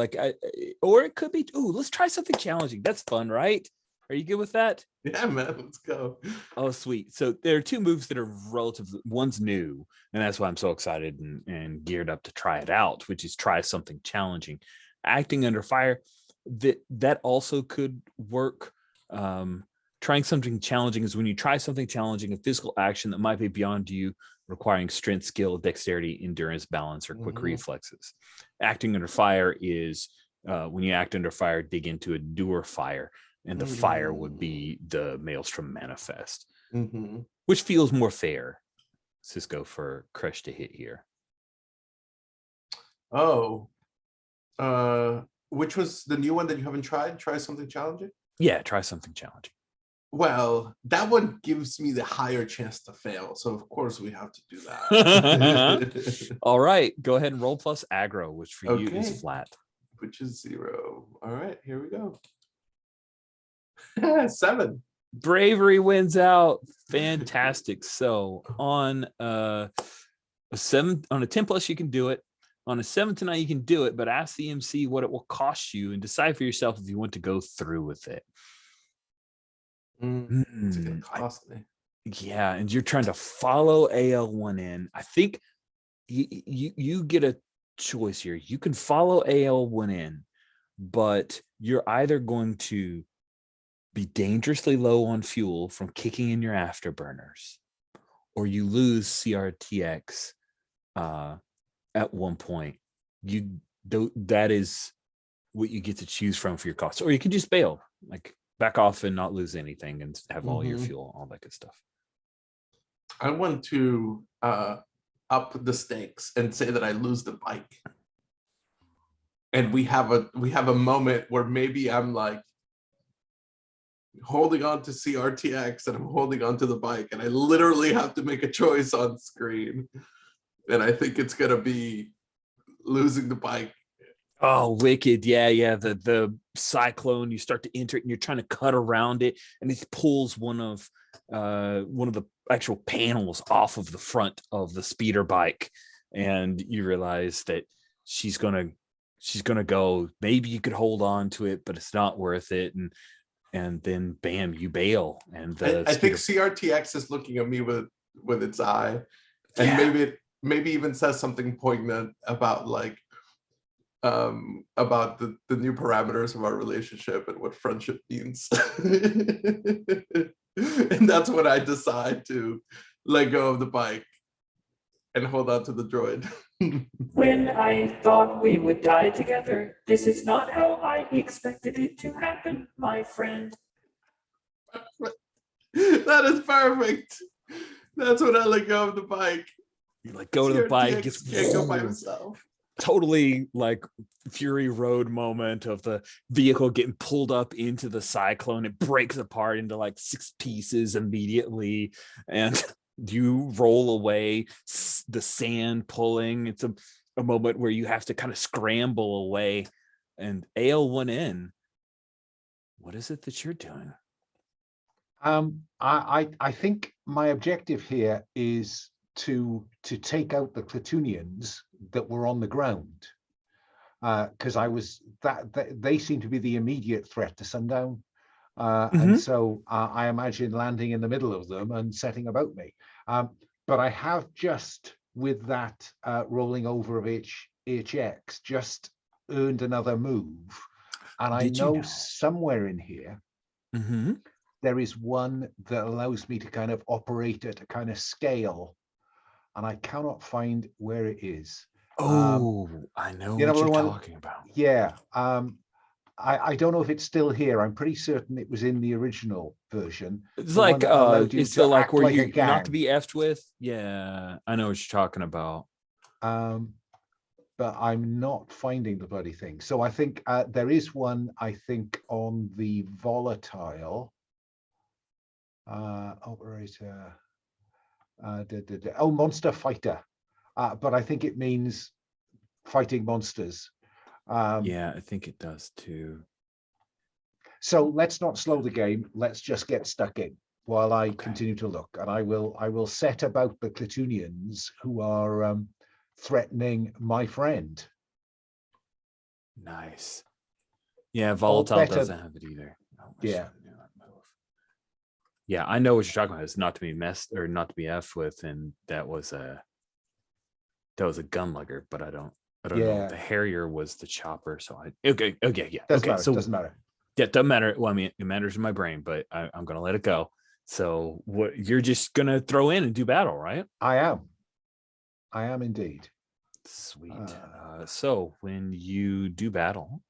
Speaker 1: or it could be. Ooh, let's try something challenging. That's fun, right? Are you good with that?
Speaker 5: Yeah, man, let's go.
Speaker 1: Oh, sweet. So there are two moves that are relatively. One's new, and that's why I'm so excited and geared up to try it out, which is try something challenging. Acting under fire, that also could work. Trying something challenging is when you try something challenging, a physical action that might be beyond you, requiring strength, skill, dexterity, endurance, balance, or quick reflexes. Acting under fire is when you act under fire, dig into a doer fire, and the fire would be the Maelstrom manifest, which feels more fair, Cisco, for Crush to hit here.
Speaker 5: Oh, which was the new one that you haven't tried? Try something challenging?
Speaker 1: Yeah, try something challenging.
Speaker 5: Well, that one gives me the higher chance to fail. So, of course, we have to do that.
Speaker 1: All right. Go ahead and roll plus aggro, which for you is flat.
Speaker 5: Which is 0. All right. Here we go. 7.
Speaker 1: Bravery wins out. Fantastic. So on a 7, on a 10 plus, you can do it. On a 7 to 9, you can do it, but ask the MC what it will cost you and decide for yourself if you want to go through with it.
Speaker 5: It's gonna cost me.
Speaker 1: Yeah, and you're trying to follow AL1N. I think you get a choice here. You can follow AL1N, but you're either going to be dangerously low on fuel from kicking in your afterburners, or you lose CRTX at one point. That is what you get to choose from for your costs, or you can just bail, like back off and not lose anything and have all your fuel, all that good stuff.
Speaker 5: I want to up the stakes and say that I lose the bike. and we have a moment where maybe I'm like holding on to CRTX and I'm holding on to the bike, and I literally have to make a choice on screen, and I think it's gonna be losing the bike.
Speaker 1: Oh, wicked. Yeah. The cyclone, you start to enter it and you're trying to cut around it, and it pulls one of the actual panels off of the front of the speeder bike, and you realize that she's gonna go. Maybe you could hold on to it, but it's not worth it. And then bam, you bail. And
Speaker 5: I think CRTX is looking at me with its eye, and
Speaker 1: Yeah.
Speaker 5: maybe even says something poignant about like about the new parameters of our relationship and what friendship means. And that's when I decide to let go of the bike and hold on to the droid.
Speaker 6: When I thought we would die together, this is not how I expected it to happen, my friend.
Speaker 5: That is perfect. That's when I let go of the bike.
Speaker 1: You like go to the bike,
Speaker 5: CRTX can't go by himself.
Speaker 1: totally like Fury Road moment of the vehicle getting pulled up into the cyclone. It breaks apart into like 6 pieces immediately, and you roll away, the sand pulling. It's a moment where you have to kind of scramble away. And AL1N, what is it that you're doing?
Speaker 2: I think my objective here is to take out the Clatoonians that were on the ground, because they seem to be the immediate threat to Sundown, and so I imagine landing in the middle of them and setting about me. But I have just, with that rolling over of HX, just earned another move, and I know somewhere in here there is one that allows me to kind of operate at a kind of scale, and I cannot find where it is.
Speaker 1: Oh, I know what you're talking about.
Speaker 2: Yeah. I don't know if it's still here. I'm pretty certain it was in the original version.
Speaker 1: It's like it's the like where you not to be effed with. Yeah, I know what you're talking about.
Speaker 2: But I'm not finding the bloody thing. So I think there is one, I think, on the volatile operator. Monster fighter. But I think it means fighting monsters.
Speaker 1: Yeah, I think it does too.
Speaker 2: So let's not slow the game. Let's just get stuck in while I continue to look. And I will set about the Clatoonians who are threatening my friend.
Speaker 1: Nice. Yeah, volatile doesn't have it either.
Speaker 2: Yeah.
Speaker 1: Yeah, I know what you're talking about. It's not to be messed or not to be effed with, and that was a gunlugger, but I don't know. The Harrier was the chopper, so yeah.
Speaker 2: Doesn't matter.
Speaker 1: Yeah, doesn't matter. Well, I mean, it matters in my brain, but I'm gonna let it go. So what you're just gonna throw in and do battle, right?
Speaker 2: I am indeed.
Speaker 1: Sweet. So when you do battle,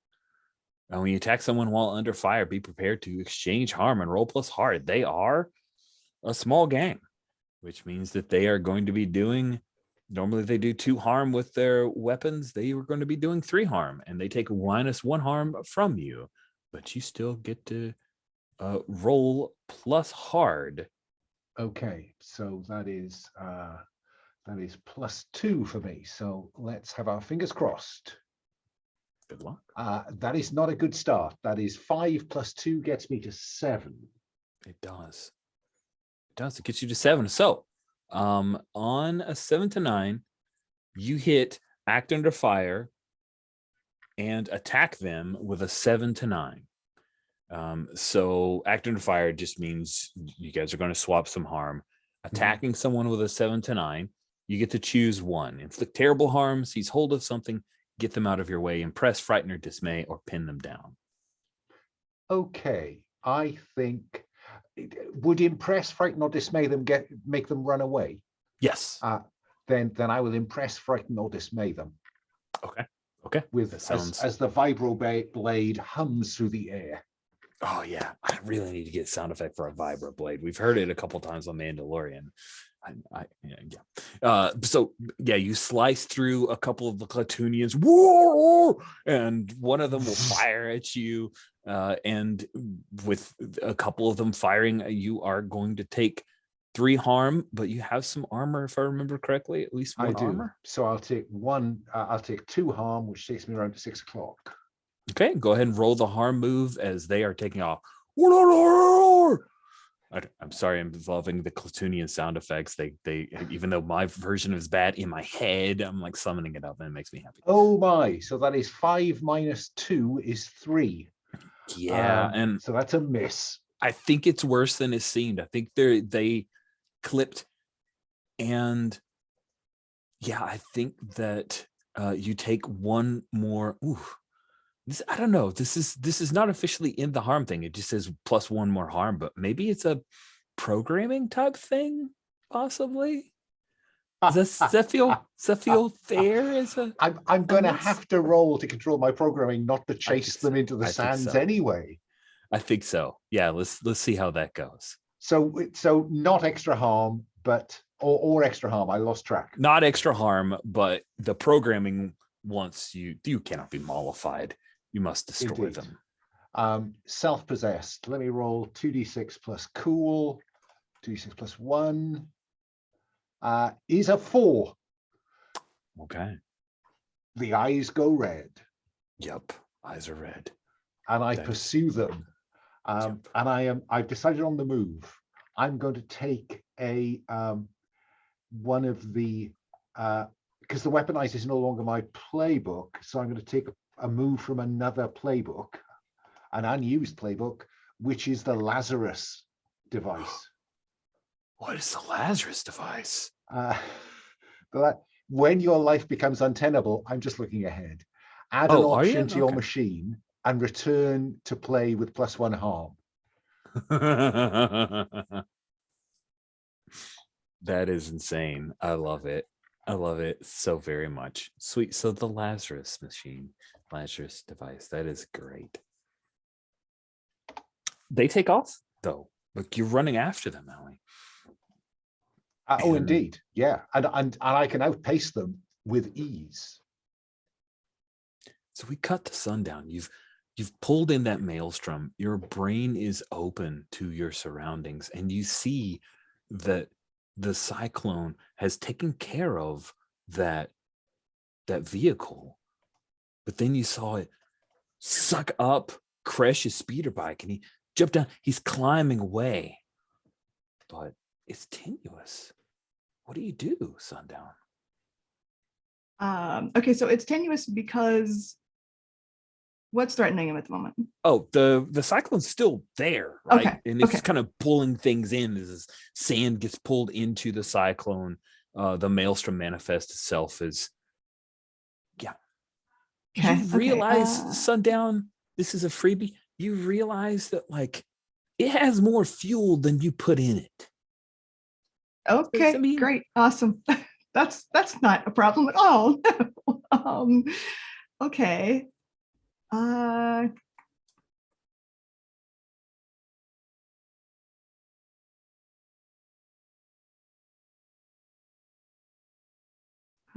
Speaker 1: and when you attack someone while under fire, be prepared to exchange harm and roll plus hard. They are a small gang, which means that they are going to be doing, normally they do 2 harm with their weapons. They were going to be doing 3 harm, and they take -1 harm from you, but you still get to roll plus hard.
Speaker 2: Okay, so that is +2 for me. So let's have our fingers crossed.
Speaker 1: Good luck.
Speaker 2: That is not a good start. That is 5 + 2 gets me to 7.
Speaker 1: It does. It gets you to 7. So on a 7 to 9, you hit act under fire and attack them with a 7 to 9. So act under fire just means you guys are going to swap some harm. Attacking someone with a 7 to 9, you get to choose one. Inflict terrible harm, seize hold of something, get them out of your way, impress, frighten, or dismay, or pin them down.
Speaker 2: Okay, I think would impress, frighten, or dismay them make them run away?
Speaker 1: Yes.
Speaker 2: Then I will impress, frighten, or dismay them.
Speaker 1: Okay.
Speaker 2: With as the vibro blade hums through the air.
Speaker 1: Oh yeah, I really need to get sound effect for a vibra blade. We've heard it a couple times on Mandalorian. So yeah, you slice through a couple of the Clatoonians, whoa, and one of them will fire at you. And with a couple of them firing, you are going to take 3 harm, but you have some armor, if I remember correctly, at least
Speaker 2: I
Speaker 1: one
Speaker 2: do.
Speaker 1: armor.
Speaker 2: So I'll take one. I'll take 2 harm, which takes me around to 6 o'clock.
Speaker 1: Okay, go ahead and roll the harm move as they are taking off. I'm sorry, I'm involving the Clatoonian sound effects. They even though my version is bad in my head, I'm like summoning it up and it makes me happy.
Speaker 2: Oh my! So that is 5 minus 2 is 3.
Speaker 1: Yeah, and
Speaker 2: so that's a miss.
Speaker 1: I think it's worse than it seemed. I think they clipped, and yeah, I think that you take one more. Ooh, I don't know. This is not officially in the harm thing. It just says plus 1 more harm, but maybe it's a programming type thing, possibly. Does that feel fair? As a
Speaker 2: I'm going to
Speaker 1: miss?
Speaker 2: have to roll to control my programming, not to chase them into the
Speaker 1: I think
Speaker 2: sands
Speaker 1: so.
Speaker 2: anyway.
Speaker 1: I think so. Yeah, let's see how that goes.
Speaker 2: So not extra harm, but or extra harm. I lost track.
Speaker 1: Not extra harm, but the programming wants you cannot be mollified. You must destroy
Speaker 2: Indeed.
Speaker 1: them.
Speaker 2: Self-possessed. Let me roll 2d6 plus cool. 2d6 plus 1 is a 4.
Speaker 1: Okay.
Speaker 2: The eyes go red.
Speaker 1: Yep. Eyes are red.
Speaker 2: And I
Speaker 1: That is-
Speaker 2: pursue them.
Speaker 1: Yep.
Speaker 2: And I've decided on the move. I'm going to take a one of the because the weaponize is no longer my playbook, so I'm going to take a move from another playbook, an unused playbook, which is the Lazarus device.
Speaker 1: What is the Lazarus device?
Speaker 2: But when your life becomes untenable, I'm just looking ahead. Add an
Speaker 1: Oh, are you?
Speaker 2: option to your
Speaker 1: Okay.
Speaker 2: machine and return to play with plus 1 harm.
Speaker 1: That is insane. I love it. I love it so very much. Sweet. So the Lazarus device, that is great. They take off though. Like you're running after them, Allie.
Speaker 2: Oh,
Speaker 1: And-
Speaker 2: indeed. Yeah. And I can outpace them with ease.
Speaker 1: So we cut to sundown. You've pulled in that maelstrom. Your brain is open to your surroundings, and you see that the cyclone has taken care of that vehicle. But then you saw it suck up Kresh's speeder bike, and he jumped down. He's climbing away, but it's tenuous. What do you do, Sundown?
Speaker 4: Okay, so it's tenuous because what's threatening him at the moment?
Speaker 1: Oh, the cyclone's still there, right?
Speaker 4: Okay,
Speaker 1: And it's
Speaker 4: okay.
Speaker 1: kind of pulling things in as sand gets pulled into the cyclone. The maelstrom manifests itself as, yeah.
Speaker 4: Okay,
Speaker 1: You realize,
Speaker 4: okay,
Speaker 1: Sundown, this is a freebie. You realize that like it has more fuel than you put in it.
Speaker 4: okay,
Speaker 1: I mean-
Speaker 4: great, awesome. That's not a problem at all. Okay. Oh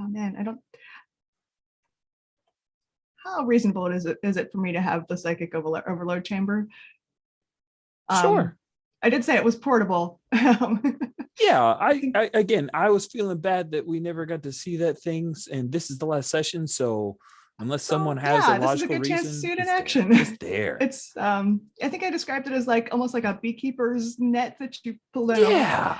Speaker 4: man, I don't. How reasonable is it for me to have the psychic overload chamber?
Speaker 1: Sure.
Speaker 4: I did say it was portable.
Speaker 1: Yeah, I again, I was feeling bad that we never got to see that things, and this is the last session, so unless someone has
Speaker 4: yeah,
Speaker 1: a
Speaker 4: this is a
Speaker 1: logical
Speaker 4: good
Speaker 1: reason,
Speaker 4: chance to see it in
Speaker 1: it's there.
Speaker 4: action.
Speaker 1: It's there.
Speaker 4: It's I think I described it as like almost like a beekeeper's net that you pull in.
Speaker 1: Yeah.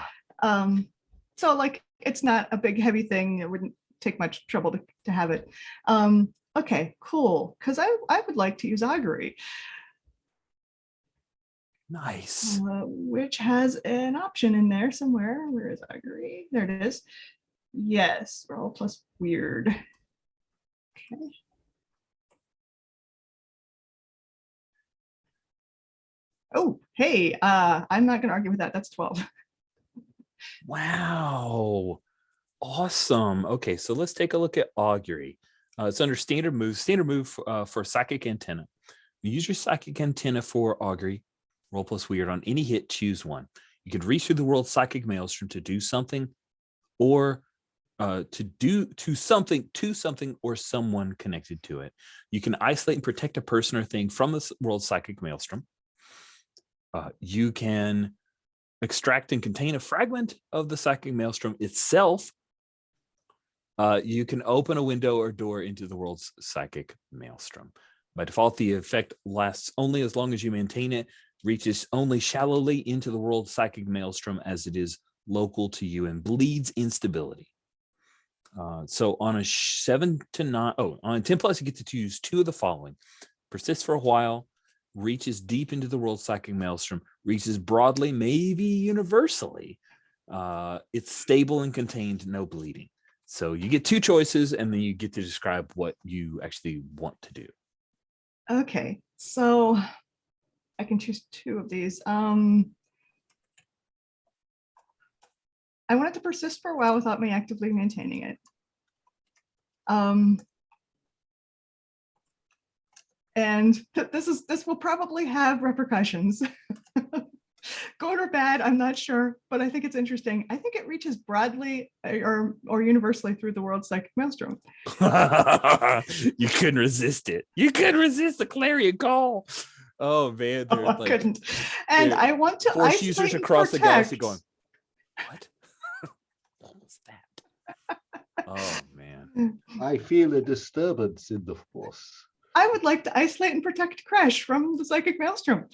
Speaker 4: So like it's not a big heavy thing. It wouldn't take much trouble to have it. Okay, cool. Because I would like to use augury.
Speaker 1: Nice.
Speaker 4: Which has an option in there somewhere. Where is augury? There it is. Yes, roll plus weird. Okay. Oh, hey, I'm not gonna argue with that. That's 12.
Speaker 1: Wow. Awesome. Okay, so let's take a look at augury. It's under standard moves. Standard move for psychic antenna. use your psychic antenna for augury. Roll plus weird. On any hit, choose one. You could reach through the world's psychic maelstrom to do something, or to something or someone connected to it. You can isolate and protect a person or thing from the world's psychic maelstrom. You can extract and contain a fragment of the psychic maelstrom itself. You can open a window or door into the world's psychic maelstrom. By default, the effect lasts only as long as you maintain it, reaches only shallowly into the world's psychic maelstrom as it is local to you, and bleeds instability. So on a 7 to 9, on a 10 plus, you get to choose two of the following: persists for a while, reaches deep into the world's psychic maelstrom, reaches broadly, maybe universally. It's stable and contained, no bleeding. So you get two choices, and then you get to describe what you actually want to do.
Speaker 4: Okay, so I can choose two of these. I want it to persist for a while without me actively maintaining it. And this will probably have repercussions. Good or bad, I'm not sure, but I think it's interesting. I think it reaches broadly or universally through the world's psychic maelstrom.
Speaker 1: You couldn't resist it. You couldn't resist the clarion call. Oh man,
Speaker 4: I couldn't. And I want to
Speaker 1: force
Speaker 4: isolate
Speaker 1: users
Speaker 4: and
Speaker 1: across the galaxy
Speaker 4: protect.
Speaker 1: going, what? What was that? Oh man.
Speaker 2: I feel a disturbance in the force.
Speaker 4: I would like to isolate and protect Crash from the psychic maelstrom.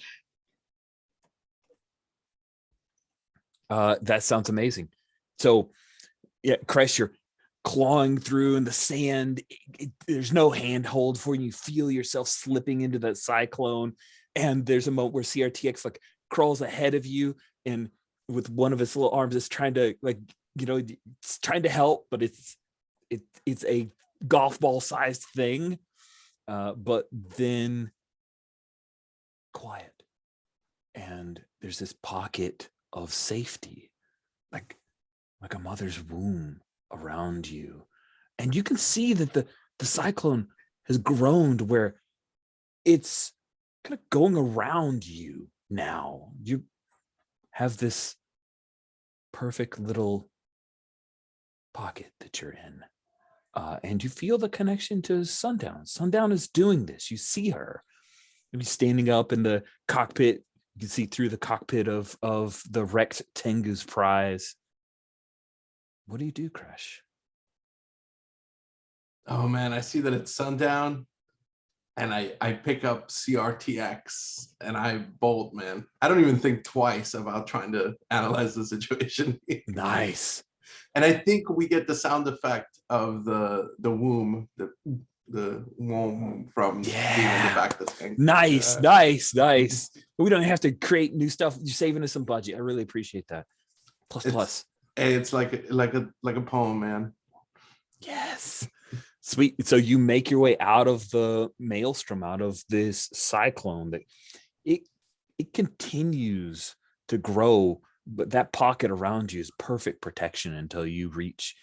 Speaker 1: That sounds amazing. So, yeah, Crash, you're clawing through in the sand. There's no handhold for you. You feel yourself slipping into that cyclone. And there's a moment where CRTX like crawls ahead of you, and with one of its little arms is trying to it's trying to help, but it's a golf ball sized thing. But then quiet, and there's this pocket of safety, like a mother's womb around you, and you can see that the cyclone has grown to where it's kind of going around you now. You have this perfect little pocket that you're in. And you feel the connection to Sundown. Sundown is doing this. You see her. Maybe standing up in the cockpit. You can see through the cockpit of the wrecked Tengu's prize. What do you do, Crash?
Speaker 5: Oh man, I see that it's sundown, and I pick up CRTX and I bolt, man. I don't even think twice about trying to analyze the situation.
Speaker 1: Nice.
Speaker 5: And I think we get the sound effect of the womb, the womb from being in the back of the tank.
Speaker 1: Nice. We don't have to create new stuff. You're saving us some budget. I really appreciate that. Plus.
Speaker 5: It's like a poem, man.
Speaker 1: Yes. Sweet. So you make your way out of the maelstrom, out of this cyclone that it continues to grow, but that pocket around you is perfect protection until you reach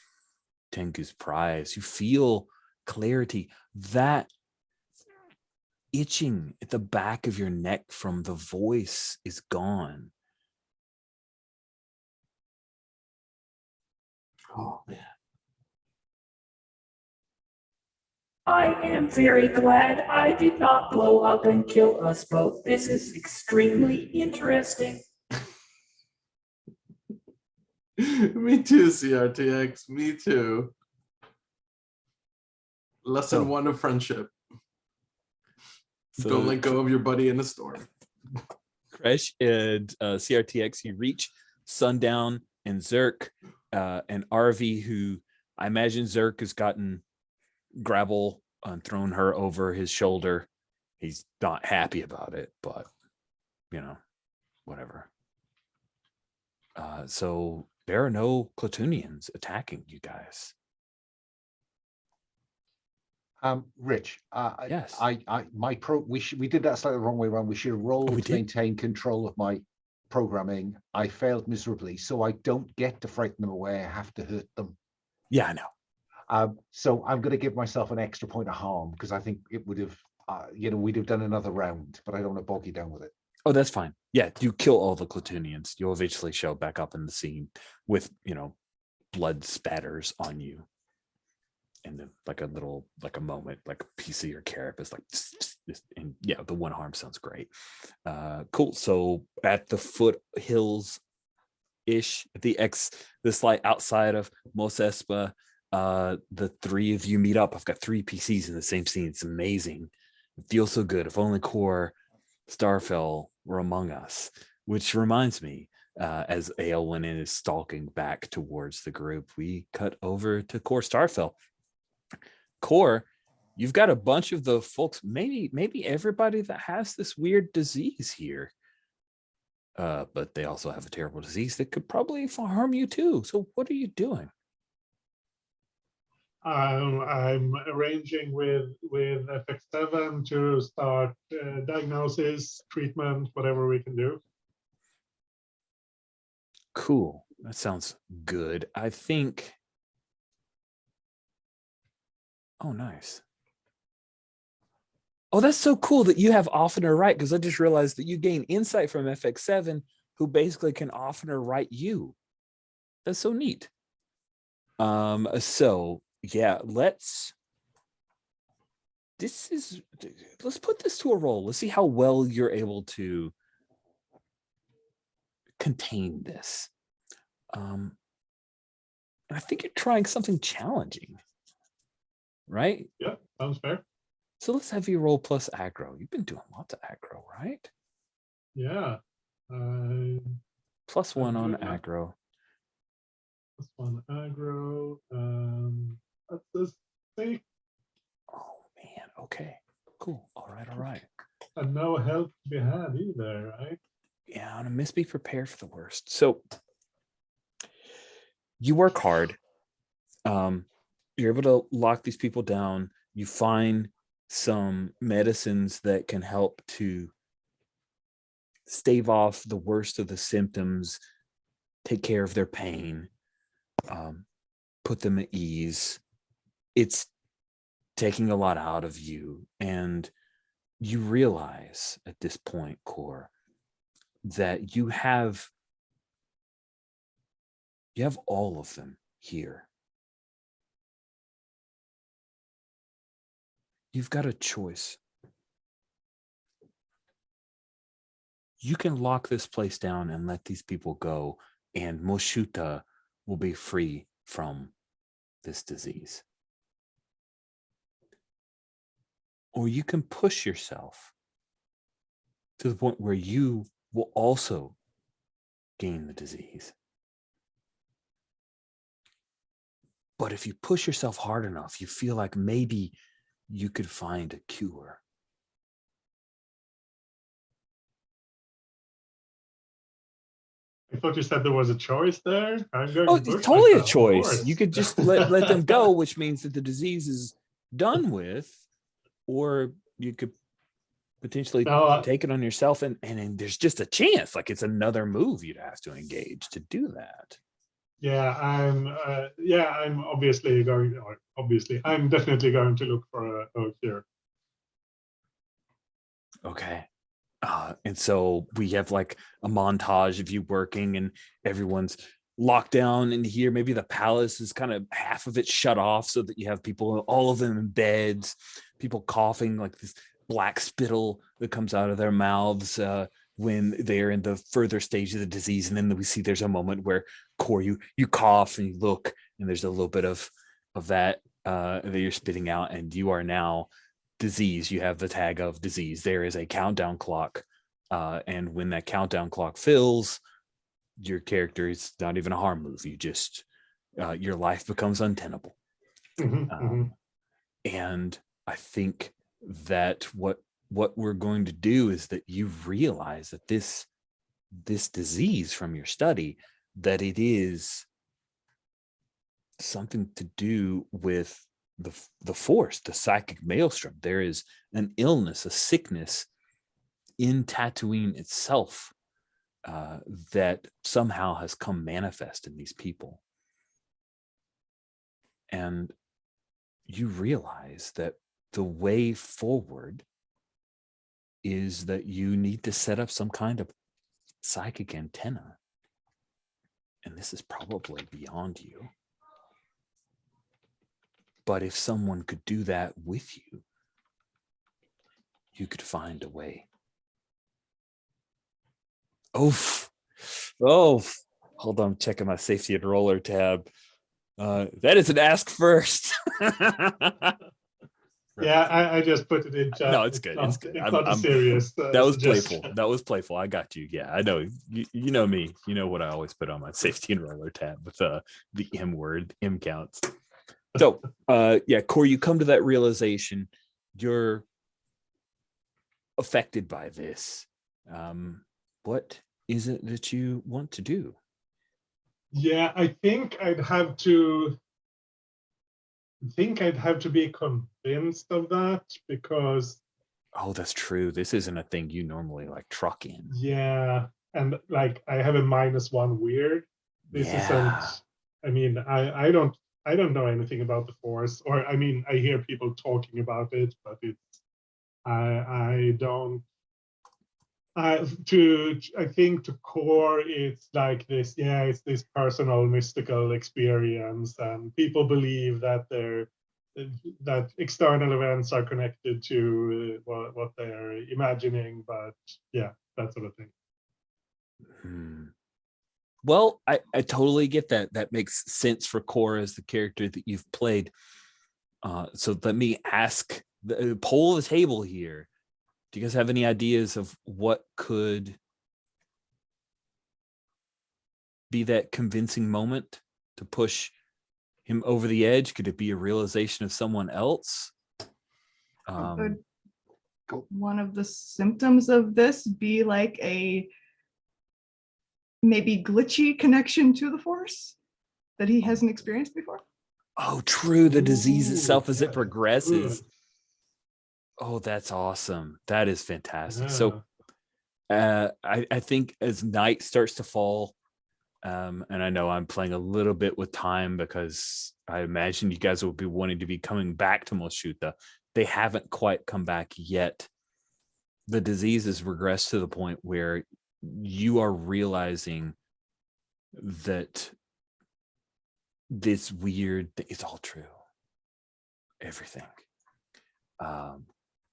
Speaker 1: Tengu's prize. You feel clarity. That itching at the back of your neck from the voice is gone.
Speaker 5: Oh man.
Speaker 6: I am very glad I did not blow up and kill us both. This is extremely interesting.
Speaker 5: Me too, CRTX. Me too. Lesson 1 of friendship. Don't let go of your buddy in the storm.
Speaker 1: Crash and CRTX, you reach Sundown and Zerk and RV, who I imagine Zerk has gotten gravel and thrown her over his shoulder. He's not happy about it, but whatever. So there are no Clatunians attacking you guys.
Speaker 2: Rich,
Speaker 1: Yes.
Speaker 2: We did that slightly the wrong way around. We should have rolled to maintain control of my programming. I failed miserably, so I don't get to frighten them away. I have to hurt them.
Speaker 1: Yeah, I know.
Speaker 2: So I'm going to give myself an extra point of harm because I think it would have we'd have done another round, but I don't want to bog you down with it.
Speaker 1: Oh, that's fine. Yeah, you kill all the Clatoonians. You'll eventually show back up in the scene with, blood spatters on you. And then like a moment, like a piece of your carapace, like, and yeah, the one harm sounds great. Cool. So at the foothills ish, the slight outside of Mos Espa, the three of you meet up. I've got three PCs in the same scene. It's amazing. It feels so good. If only Core Starfell were among us. Which reminds me, as Aelwyn is stalking back towards the group, we cut over to Core Starfell. Core, you've got a bunch of the folks, maybe everybody that has this weird disease here. But they also have a terrible disease that could probably harm you too. So what are you doing?
Speaker 3: I'm arranging with FX7 to start diagnosis, treatment, whatever we can do.
Speaker 1: Cool. That sounds good. I think. Oh, nice. Oh, that's so cool that you have oftener write, because I just realized that you gain insight from FX7, who basically can oftener write you. That's so neat. So yeah, let's put this to a roll. Let's see how well you're able to contain this. I think you're trying something challenging, right?
Speaker 3: Yeah, sounds fair.
Speaker 1: So let's have you roll plus aggro. You've been doing lots of aggro, right?
Speaker 3: Yeah.
Speaker 1: Plus one on
Speaker 3: good, yeah.
Speaker 1: aggro.
Speaker 3: Plus one aggro. That's the 6.
Speaker 1: Oh man. Okay. Cool. All right.
Speaker 3: And no help to be had either, right?
Speaker 1: Yeah, and miss be prepared for the worst. So you work hard. You're able to lock these people down. You find some medicines that can help to stave off the worst of the symptoms, take care of their pain, put them at ease. It's taking a lot out of you. And you realize at this point, Core, that you have all of them here. You've got a choice. You can lock this place down and let these people go, and Moshuta will be free from this disease. Or you can push yourself to the point where you will also gain the disease. But if you push yourself hard enough, you feel like maybe you could find a cure.
Speaker 3: I thought you said there was a choice there. I'm going
Speaker 1: Oh,
Speaker 3: to push
Speaker 1: it's totally a
Speaker 3: myself, of
Speaker 1: choice.
Speaker 3: course.
Speaker 1: You could just let them go, which means that the disease is done with, or you could potentially take it on yourself, and there's just a chance, like it's another move you'd have to engage to do that.
Speaker 3: Yeah, I'm obviously going, or obviously, I'm definitely going to look for a cure.
Speaker 1: Okay. And so we have like a montage of you working, and everyone's locked down in here. Maybe the palace is kind of half of it shut off, so that you have people, all of them in beds, people coughing, like this black spittle that comes out of their mouths when they're in the further stage of the disease. And then we see there's a moment where, Core, you cough and you look, and there's a little bit of that that you're spitting out, and you are now disease. You have the tag of disease. There is a countdown clock, and when that countdown clock fills, your character is not even a harm move. You just your life becomes untenable. And I think that what we're going to do is that you realize that this disease from your study, that it is something to do with the force, the psychic maelstrom. There is an illness, a sickness in Tatooine itself that somehow has come manifest in these people. And you realize that the way forward is that you need to set up some kind of psychic antenna. And this is probably beyond you. But if someone could do that with you, you could find a way. Oh, hold on, I'm checking my safety and roller tab. That is an ask first.
Speaker 3: Yeah, I just put it in chat.
Speaker 1: No, it's good. It's good.
Speaker 3: It's not a serious.
Speaker 1: That was
Speaker 3: suggestion.
Speaker 1: playful. That was playful. I got you. Yeah, I know. You know me. You know what I always put on my safety and roller tab with the M word, M counts. So, yeah, Corey, you come to that realization. You're affected by this. What is it that you want to do?
Speaker 3: Yeah, I think I'd have to be convinced of that, because
Speaker 1: Oh, that's true. This isn't a thing you normally like truck in.
Speaker 3: yeah, and like I have a -1 weird. This
Speaker 1: Yeah.
Speaker 3: isn't. I mean, I don't know anything about the Force, or I mean, I hear people talking about it, but it's I don't. I think to core, it's like this. Yeah, it's this personal mystical experience, and people believe that that external events are connected to what they're imagining. But yeah, that sort of thing.
Speaker 1: Well, I totally get that. That makes sense for Cora as the character that you've played. So let me ask, poll the table here. Do you guys have any ideas of what could be that convincing moment to push him over the edge? Could it be a realization of someone else?
Speaker 4: Could one of the symptoms of this be like a maybe glitchy connection to the Force that he hasn't experienced before?
Speaker 1: Oh, true. The disease itself as
Speaker 3: yeah,
Speaker 1: it progresses.
Speaker 3: good.
Speaker 1: Oh, that's awesome. That is fantastic.
Speaker 3: Yeah.
Speaker 1: So I think as night starts to fall, and I know I'm playing a little bit with time because I imagine you guys will be wanting to be coming back to Moshuta. They haven't quite come back yet. The disease has regressed to the point where you are realizing that this weird, it's all true. Everything.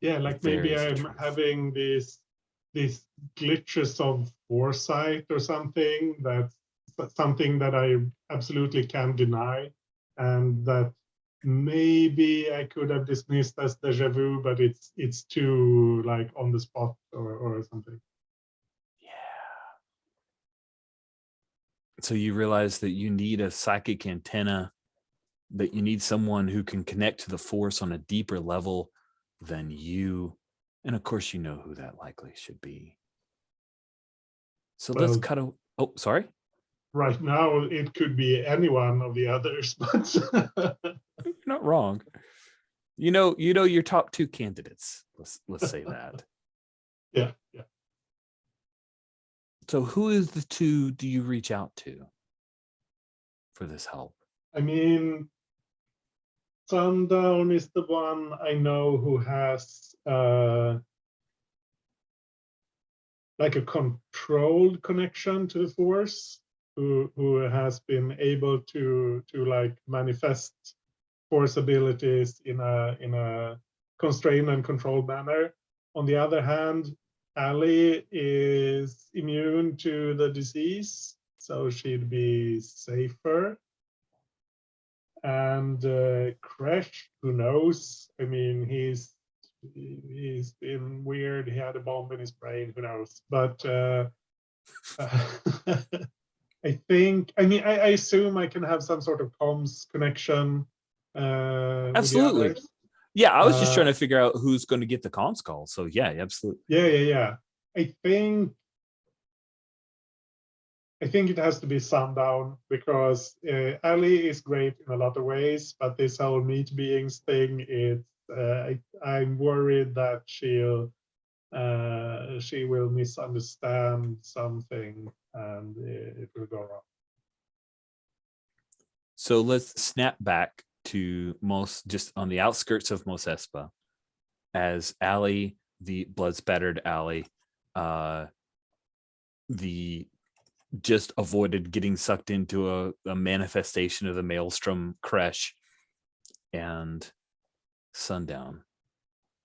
Speaker 3: Yeah, like maybe
Speaker 1: there is a
Speaker 3: I'm
Speaker 1: truth.
Speaker 3: having these glitches of foresight or something. That's something that I absolutely can't deny, and that maybe I could have dismissed as déjà vu, but it's too like on the spot or something.
Speaker 1: Yeah. So you realize that you need a psychic antenna, that you need someone who can connect to the Force on a deeper level than you. And of course, you know who that likely should be. So let's
Speaker 3: Well,
Speaker 1: cut a, oh, sorry.
Speaker 3: Right now, it could be any one of the others, but
Speaker 1: You're not wrong. You know your top two candidates. Let's say that.
Speaker 3: yeah.
Speaker 1: So who is the two do you reach out to for this help?
Speaker 3: I mean, Sundown is the one I know who has like a controlled connection to the Force, who has been able to like manifest Force abilities in a constrained and controlled manner. On the other hand, Ali is immune to the disease, so she'd be safer. And Crash, who knows? I mean, he's been weird. He had a bomb in his brain. Who knows? But I think. I mean, I assume I can have some sort of comms connection.
Speaker 1: Absolutely.
Speaker 3: With the others.
Speaker 1: Yeah, I was just trying to figure out who's going to get the comms call. So yeah, absolutely.
Speaker 3: Yeah. I think it has to be Sundown, because Ali is great in a lot of ways, but this whole meat beings thing, I'm worried that she will misunderstand something and it will go wrong.
Speaker 1: So let's snap back to just on the outskirts of Mos Espa, as Ali the blood spattered alley. The just avoided getting sucked into a manifestation of the maelstrom crash, and sundown.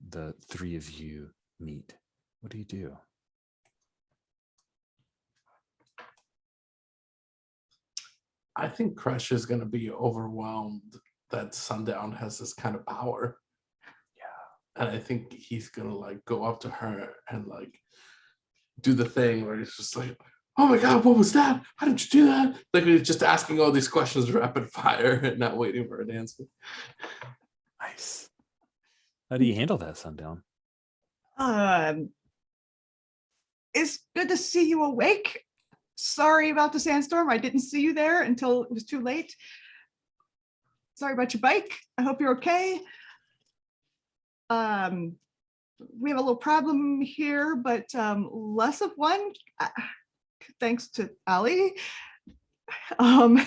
Speaker 1: The three of you meet. What do you do?
Speaker 5: I think Crush is going to be overwhelmed that Sundown has this kind of power. Yeah. And I think he's going to like go up to her and like do the thing where he's just like, oh my God, what was that? How did you do that? Like he's just asking all these questions rapid fire and not waiting for an answer.
Speaker 1: Nice. How do you handle that, Sundown?
Speaker 4: It's good to see you awake. Sorry about the sandstorm. I didn't see you there until it was too late. Sorry about your bike. I hope you're okay. We have a little problem here, but less of one, thanks to Ali. I'm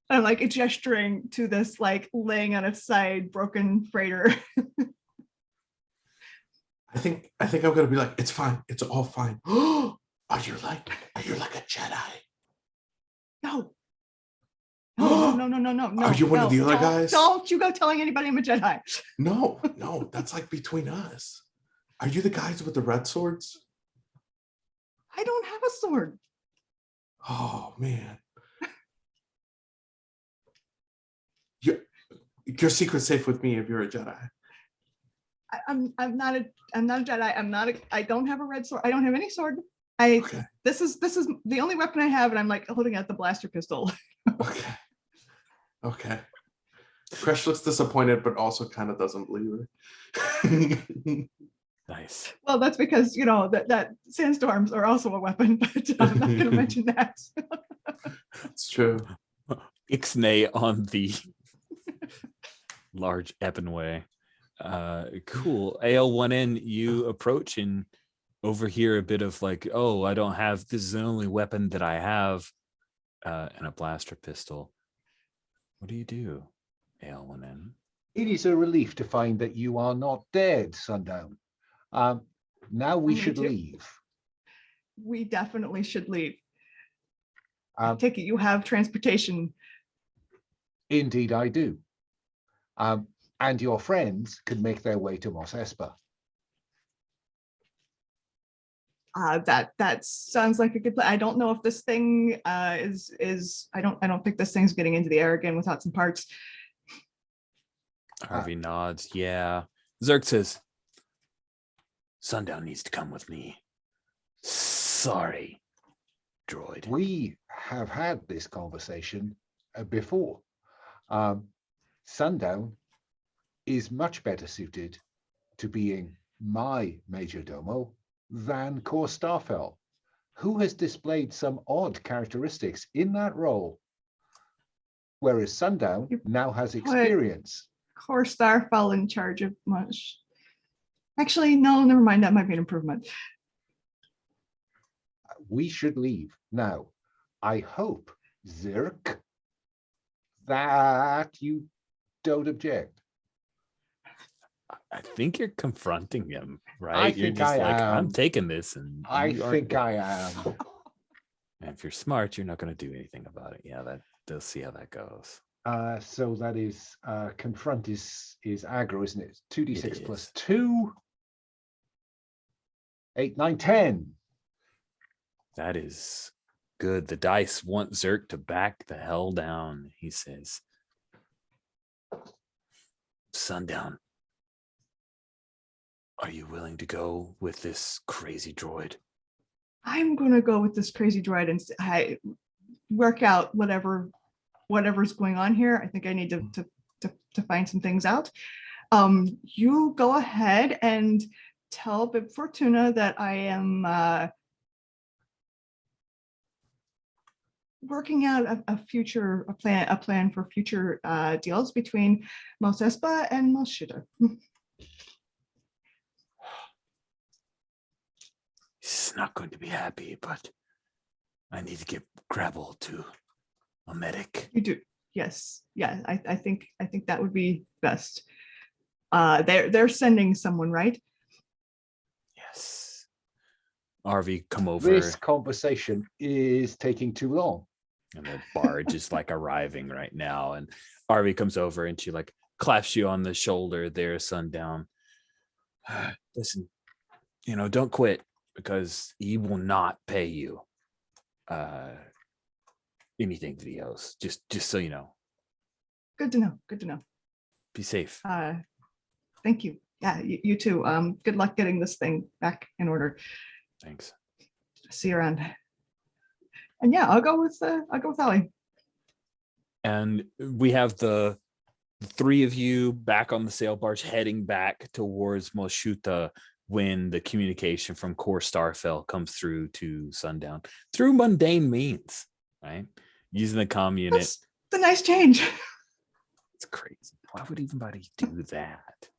Speaker 4: like gesturing to this like laying on its side broken freighter.
Speaker 5: I think I'm gonna be like, it's fine, it's all fine. Are you like a Jedi?
Speaker 4: No. No.
Speaker 5: Are you one of the other guys?
Speaker 4: Don't you go telling anybody I'm a Jedi.
Speaker 5: No, that's like between us. Are you the guys with the red swords?
Speaker 4: I don't have a sword.
Speaker 5: Oh man. Your secret's safe with me if you're a Jedi.
Speaker 4: I'm not a Jedi. I don't have a red sword. I don't have any sword. This is the only weapon I have, and I'm like holding out the blaster pistol.
Speaker 5: Okay. Crush looks disappointed, but also kind of doesn't believe it.
Speaker 1: Nice.
Speaker 4: Well, that's because that sandstorms are also a weapon, but I'm not going to mention that.
Speaker 5: It's true.
Speaker 1: Ixnay on the large Eppenway. Cool. AL1N, you approach and overhear a bit of like, oh, I don't have, this is the only weapon that I have, and a blaster pistol. What do you do, AL1N?
Speaker 2: It is a relief to find that you are not dead, Sundown. Now we should leave.
Speaker 4: We definitely should leave. I
Speaker 2: Um,
Speaker 4: take it you have transportation.
Speaker 2: Indeed, I do. And your friends can make their way to Mos Espa.
Speaker 4: That sounds like a good plan. I don't know if this thing is I don't think this thing's getting into the air again without some parts.
Speaker 1: Harvey nods. Yeah. Zerk says, Sundown needs to come with me. Sorry, droid.
Speaker 2: We have had this conversation before. Sundown is much better suited to being my major domo than Core Starfell, who has displayed some odd characteristics in that role, whereas Sundown now has experience.
Speaker 4: Core Starfell in charge of much. Actually, no, never mind. That might be an improvement.
Speaker 2: We should leave now. I hope, Zerk, that you don't object.
Speaker 1: I think you're confronting him, right?
Speaker 2: I
Speaker 1: You're
Speaker 2: think
Speaker 1: just
Speaker 2: I
Speaker 1: like,
Speaker 2: am.
Speaker 1: I'm taking this, and
Speaker 2: I
Speaker 1: you
Speaker 2: think
Speaker 1: aren't.
Speaker 2: I am.
Speaker 1: And if you're smart, you're not going to do anything about it. Yeah, they'll see how that goes.
Speaker 2: So that is confront is aggro, isn't it? 2d6
Speaker 1: It
Speaker 2: plus
Speaker 1: is.
Speaker 2: 2. 8, 9, 10.
Speaker 1: That is good. The dice want Zerk to back the hell down, he says. Sundown. Are you willing to go with this crazy droid?
Speaker 4: I'm gonna go with this crazy droid and I work out whatever's going on here. I think I need to find some things out. You go ahead and tell Bib Fortuna that I am working out a plan for future deals between Mos Espa and Mos Shida.
Speaker 1: He's not going to be happy, but I need to get Grabble to a medic.
Speaker 4: You do, yes, yeah. I think that would be best. They're sending someone, right?
Speaker 1: Yes. RV, come over.
Speaker 2: This conversation is taking too long.
Speaker 1: And the barge is like arriving right now. And RV comes over and she like claps you on the shoulder there, Sundown. Listen, don't quit, because he will not pay you anything that he owes. Just so you know.
Speaker 4: Good to know. Good to know.
Speaker 1: Be safe.
Speaker 4: Thank you. Yeah, you too. Good luck getting this thing back in order.
Speaker 1: Thanks.
Speaker 4: See you around. And yeah, I'll go with Ellie.
Speaker 1: And we have the three of you back on the sail barge heading back towards Moshuta when the communication from Core Starfell comes through to Sundown through mundane means, right? Using the comm unit.
Speaker 4: That's the nice change.
Speaker 1: It's crazy. Why would anybody do that?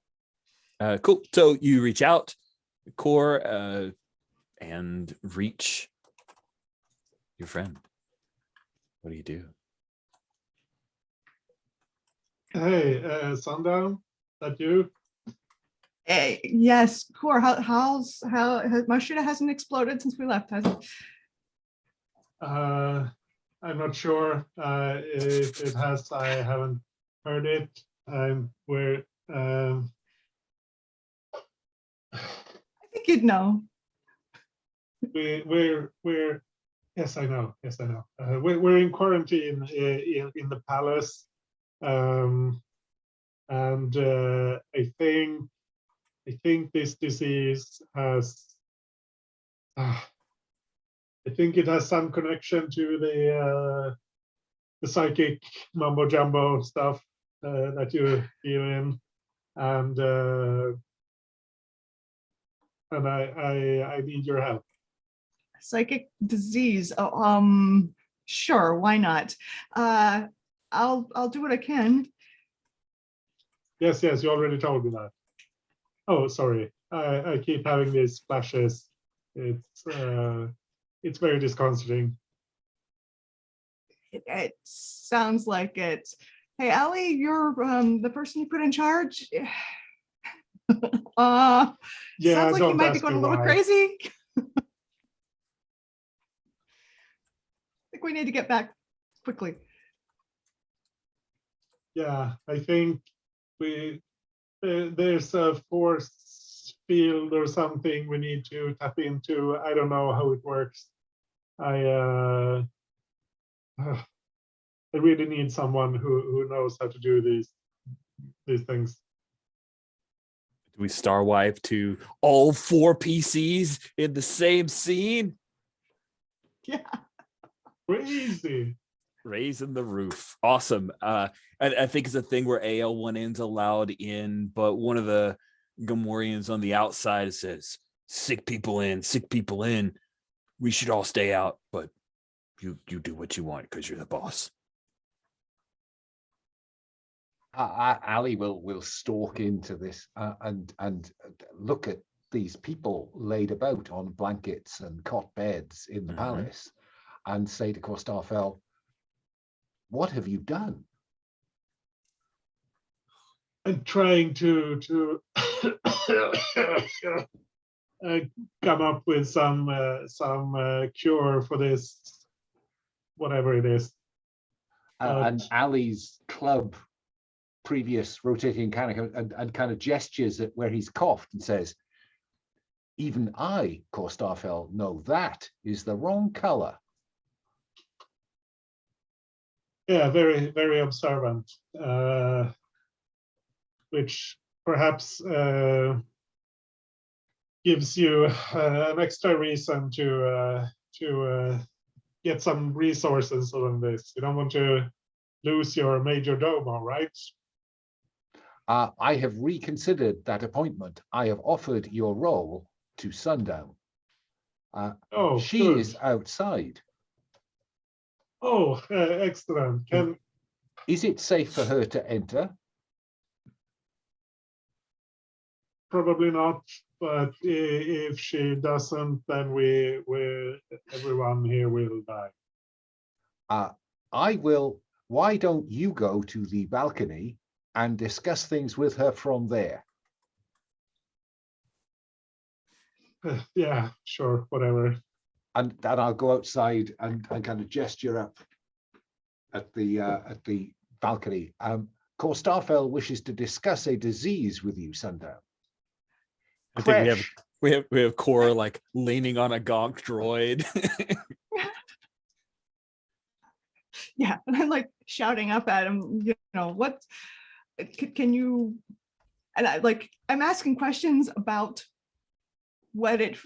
Speaker 1: Cool. So you reach out, Core, and reach your friend. What do you do?
Speaker 3: Hey, Sundown, that you?
Speaker 4: Yes, Core. How Moshuta hasn't exploded since we left, has it?
Speaker 3: I'm not sure if it has. I haven't heard it. We're.
Speaker 4: I think you'd know.
Speaker 3: We're. Yes, I know. Yes, I know. We're in quarantine in the palace, and I think this disease has. I think it has some connection to the psychic mumbo jumbo stuff that you feel in, and I need your help.
Speaker 4: Psychic disease. Oh, sure, why not? I'll do what I can.
Speaker 3: Yes, you already told me that. Oh, sorry. I keep having these flashes. It's very disconcerting.
Speaker 4: It sounds like it. Hey, Allie, you're the person you put in charge.
Speaker 3: Yeah,
Speaker 4: Sounds like you
Speaker 3: don't
Speaker 4: might be
Speaker 3: ask
Speaker 4: going a
Speaker 3: me
Speaker 4: little
Speaker 3: why.
Speaker 4: crazy. I think we need to get back quickly.
Speaker 3: Yeah, I think there's a force field or something we need to tap into. I don't know how it works. I really need someone who knows how to do these things.
Speaker 1: Do we star wipe to all 4 PCs in the same scene?
Speaker 4: Yeah.
Speaker 3: Crazy.
Speaker 1: Raising the roof. Awesome. I think it's a thing where AL1N's allowed in, but one of the Gamorreans on the outside says, sick people in. We should all stay out, but you do what you want because you're the boss.
Speaker 2: Ali will stalk into this and look at these people laid about on blankets and cot beds in the palace and say to Kostarfel, what have you done?
Speaker 3: I'm trying to come up with some cure for this, whatever it is.
Speaker 2: And Ali's club, previous rotating kind of gestures at where he's coughed and says, even I, Kostarfel, know that is the wrong color.
Speaker 3: Yeah, very, very observant, which perhaps gives you an extra reason to get some resources on this. You don't want to lose your major domo, right?
Speaker 2: I have reconsidered that appointment. I have offered your role to Sundown. She
Speaker 3: good.
Speaker 2: is outside.
Speaker 3: Oh, excellent.
Speaker 2: Is it safe for her to enter?
Speaker 3: Probably not, but if she doesn't, then everyone here will die.
Speaker 2: I will. Why don't you go to the balcony and discuss things with her from there?
Speaker 3: Yeah, sure, whatever.
Speaker 2: And I'll go outside and kind of gesture up at the balcony. Core Starfell wishes to discuss a disease with you, Sundown.
Speaker 1: I think
Speaker 2: Crash.
Speaker 1: we have Core like leaning on a gonk droid.
Speaker 4: Yeah, and I'm like shouting up at him, what can you, and I'm asking questions about what it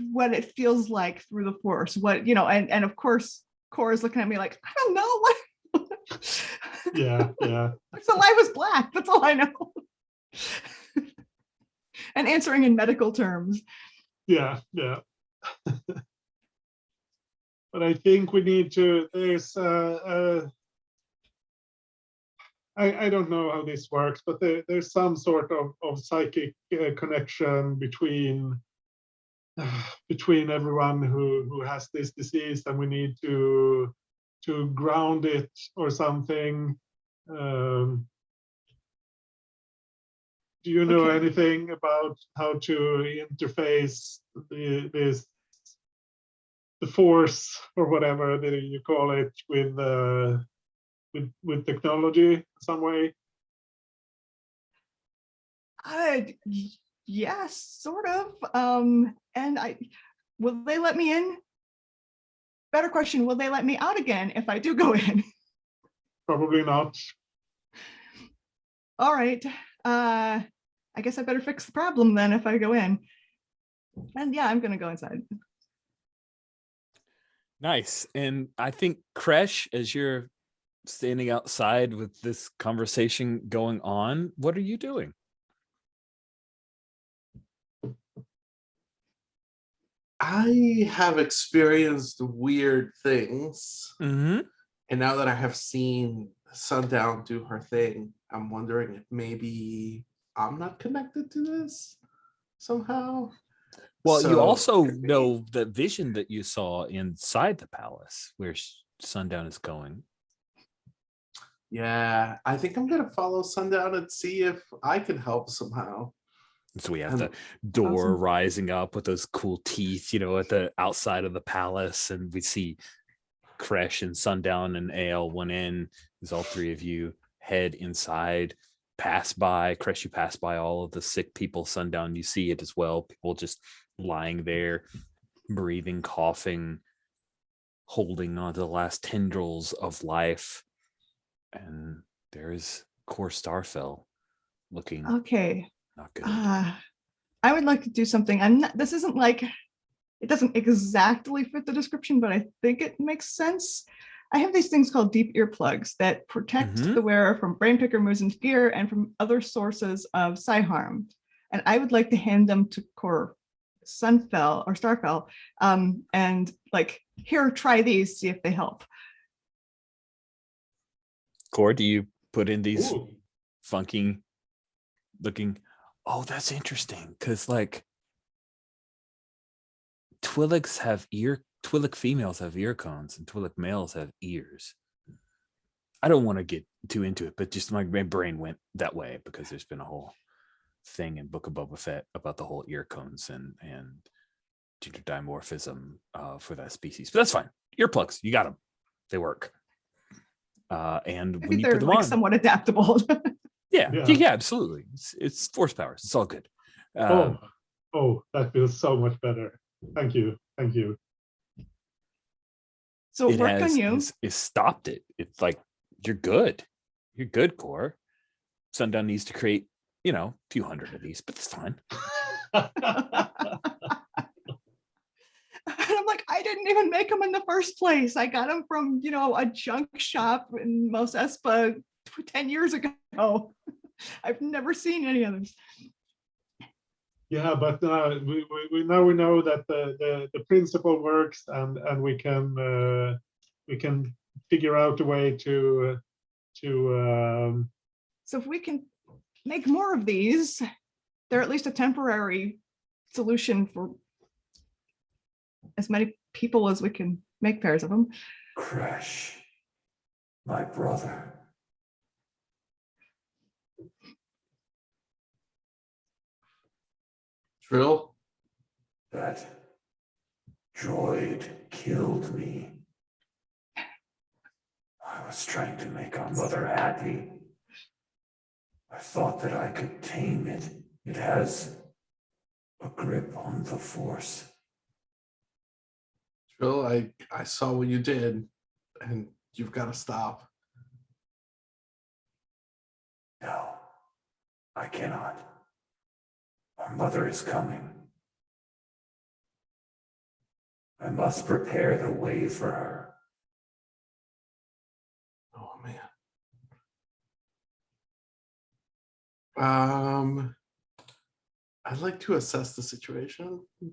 Speaker 4: feels like through the Force, and of course Core is looking at me like, I don't know what.
Speaker 3: Yeah.
Speaker 4: So I was black, that's all I know. And answering in medical terms.
Speaker 3: Yeah. But I think we need to, there's I don't know how this works, but there's some sort of psychic connection between everyone who has this disease, and we need to ground it or something. Do you know
Speaker 4: Okay.
Speaker 3: anything about how to interface the Force or whatever that you call it with technology some way?
Speaker 4: Yes, sort of. And will they let me in? Better question, will they let me out again if I do go in?
Speaker 3: Probably not.
Speaker 4: All right. I guess I better fix the problem then if I go in. And yeah, I'm gonna go inside.
Speaker 1: Nice. And I think Kresh, as you're standing outside with this conversation going on, what are you doing?
Speaker 5: I have experienced weird things.
Speaker 1: Mm-hmm.
Speaker 5: And now that I have seen Sundown do her thing, I'm wondering if maybe I'm not connected to this somehow.
Speaker 1: Well, you
Speaker 5: So,
Speaker 1: also
Speaker 5: could be.
Speaker 1: know that vision that you saw inside the palace where Sundown is going.
Speaker 5: Yeah, I think I'm gonna follow Sundown and see if I can help somehow.
Speaker 1: So we have the
Speaker 5: And-
Speaker 1: door
Speaker 4: Awesome.
Speaker 1: rising up with those cool teeth, at the outside of the palace. And we see Kresh and Sundown and Ale went in as all three of you head inside, pass by. Kresh, you pass by all of the sick people. Sundown, you see it as well. People just lying there, breathing, coughing, holding on to the last tendrils of life. And there's Core Starfell looking
Speaker 4: Okay.
Speaker 1: not good.
Speaker 4: I would like to do something. This isn't like, it doesn't exactly fit the description, but I think it makes sense. I have these things called deep earplugs that protect
Speaker 1: Mhm.
Speaker 4: the wearer from brain picker moves into gear and from other sources of psi harm. And I would like to hand them to Core Sunfell or Starfell, and here, try these, see if they help.
Speaker 1: Core, do you put in these
Speaker 3: Ooh.
Speaker 1: funky looking? Oh, that's interesting, because Twi'lek females have ear cones and Twi'lek males have ears. I don't want to get too into it, but just my brain went that way because there's been a whole thing in Book of Boba Fett about the whole ear cones and gender dimorphism for that species. But that's fine. Earplugs, you got them. They work. And
Speaker 4: Maybe
Speaker 1: when you
Speaker 4: they're
Speaker 1: put them on,
Speaker 4: somewhat adaptable.
Speaker 1: yeah,
Speaker 3: Yeah.
Speaker 1: absolutely. It's force powers. It's all good.
Speaker 3: Oh, that feels so much better. Thank you.
Speaker 4: So it
Speaker 1: it
Speaker 4: worked on you.
Speaker 1: has stopped it. It's like you're good. You're good, Core. Sundown needs to create, a few hundred of these, but it's fine.
Speaker 4: And I'm like, I didn't even make them in the first place. I got them from, a junk shop in Mos Espa 10 years ago. I've never seen any others.
Speaker 3: Yeah, but we know that the principle works, and we can figure out a way to
Speaker 4: So if we can make more of these, they're at least a temporary solution for as many people as we can make pairs of them.
Speaker 7: Crash, my brother.
Speaker 5: Trill,
Speaker 7: That droid killed me. I was trying to make our mother happy. I thought that I could tame it. It has a grip on the Force.
Speaker 5: Trill, I saw what you did, and you've got to stop.
Speaker 7: No, I cannot. Our mother is coming. I must prepare the way for her.
Speaker 5: Oh man. I'd like to assess the situation.
Speaker 1: Do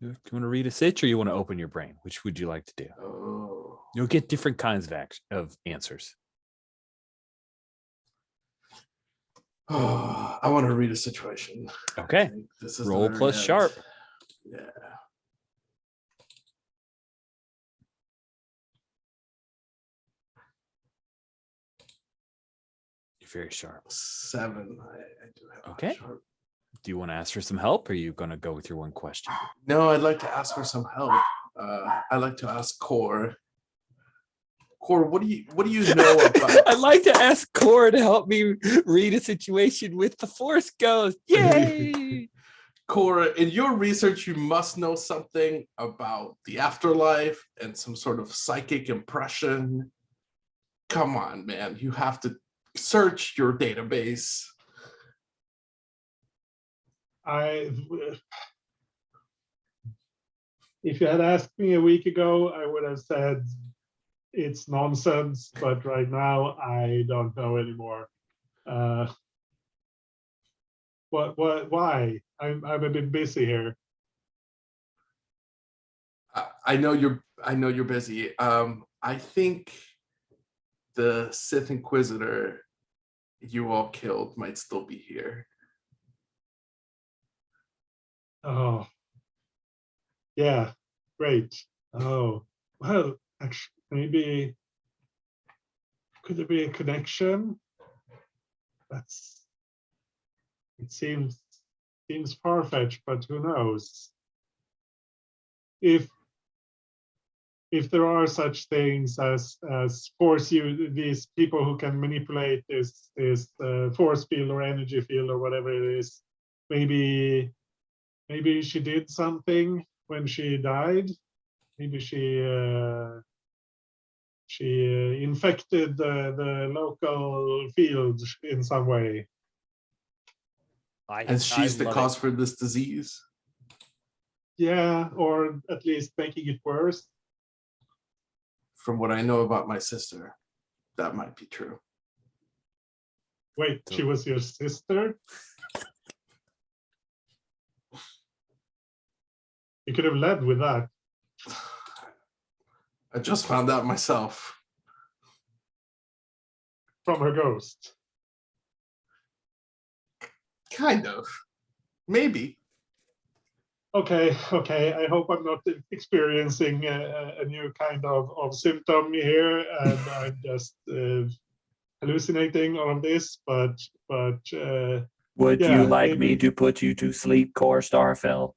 Speaker 1: you want to read a sitch or you want to open your brain? Which would you like to do?
Speaker 5: Oh.
Speaker 1: You'll get different kinds of answers.
Speaker 5: Oh, I want to read a situation.
Speaker 1: Okay.
Speaker 5: This is
Speaker 1: Roll
Speaker 5: the
Speaker 1: plus
Speaker 5: very
Speaker 1: sharp.
Speaker 5: end. Yeah.
Speaker 1: You're very sharp.
Speaker 5: 7. I do have
Speaker 1: Okay.
Speaker 5: sharp.
Speaker 1: Do you want to ask for some help or are you going to go with your one question?
Speaker 5: No, I'd like to ask for some help. I'd like to ask Core. Core, what do you know about?
Speaker 1: I'd like to ask Cora to help me read a situation with the Force Ghost. Yay!
Speaker 5: Core, in your research, you must know something about the afterlife and some sort of psychic impression. Come on, man. You have to search your database.
Speaker 3: If you had asked me a week ago, I would have said it's nonsense, but right now I don't know anymore. Why? I'm a bit busy here.
Speaker 5: I know you're busy. I think the Sith Inquisitor you all killed might still be here.
Speaker 3: Oh, yeah, great. Oh, well, actually, maybe could there be a connection? It seems far-fetched, but who knows? If there are such things as these people who can manipulate this force field or energy field or whatever it is, maybe she did something when she died. Maybe she infected the local field in some way.
Speaker 5: And she's the
Speaker 1: love
Speaker 5: cause
Speaker 1: it.
Speaker 5: for this disease.
Speaker 3: Yeah, or at least making it worse.
Speaker 5: From what I know about my sister, that might be true.
Speaker 3: Wait, she was your sister? You could have led with that.
Speaker 5: I just found out myself.
Speaker 3: From her ghost.
Speaker 5: Kind of. Maybe.
Speaker 3: Okay. I hope I'm not experiencing a new kind of symptom here, and I'm just hallucinating all of this. But
Speaker 6: Would
Speaker 3: yeah,
Speaker 6: you like
Speaker 3: maybe.
Speaker 6: me to put you to sleep, Core Starfell?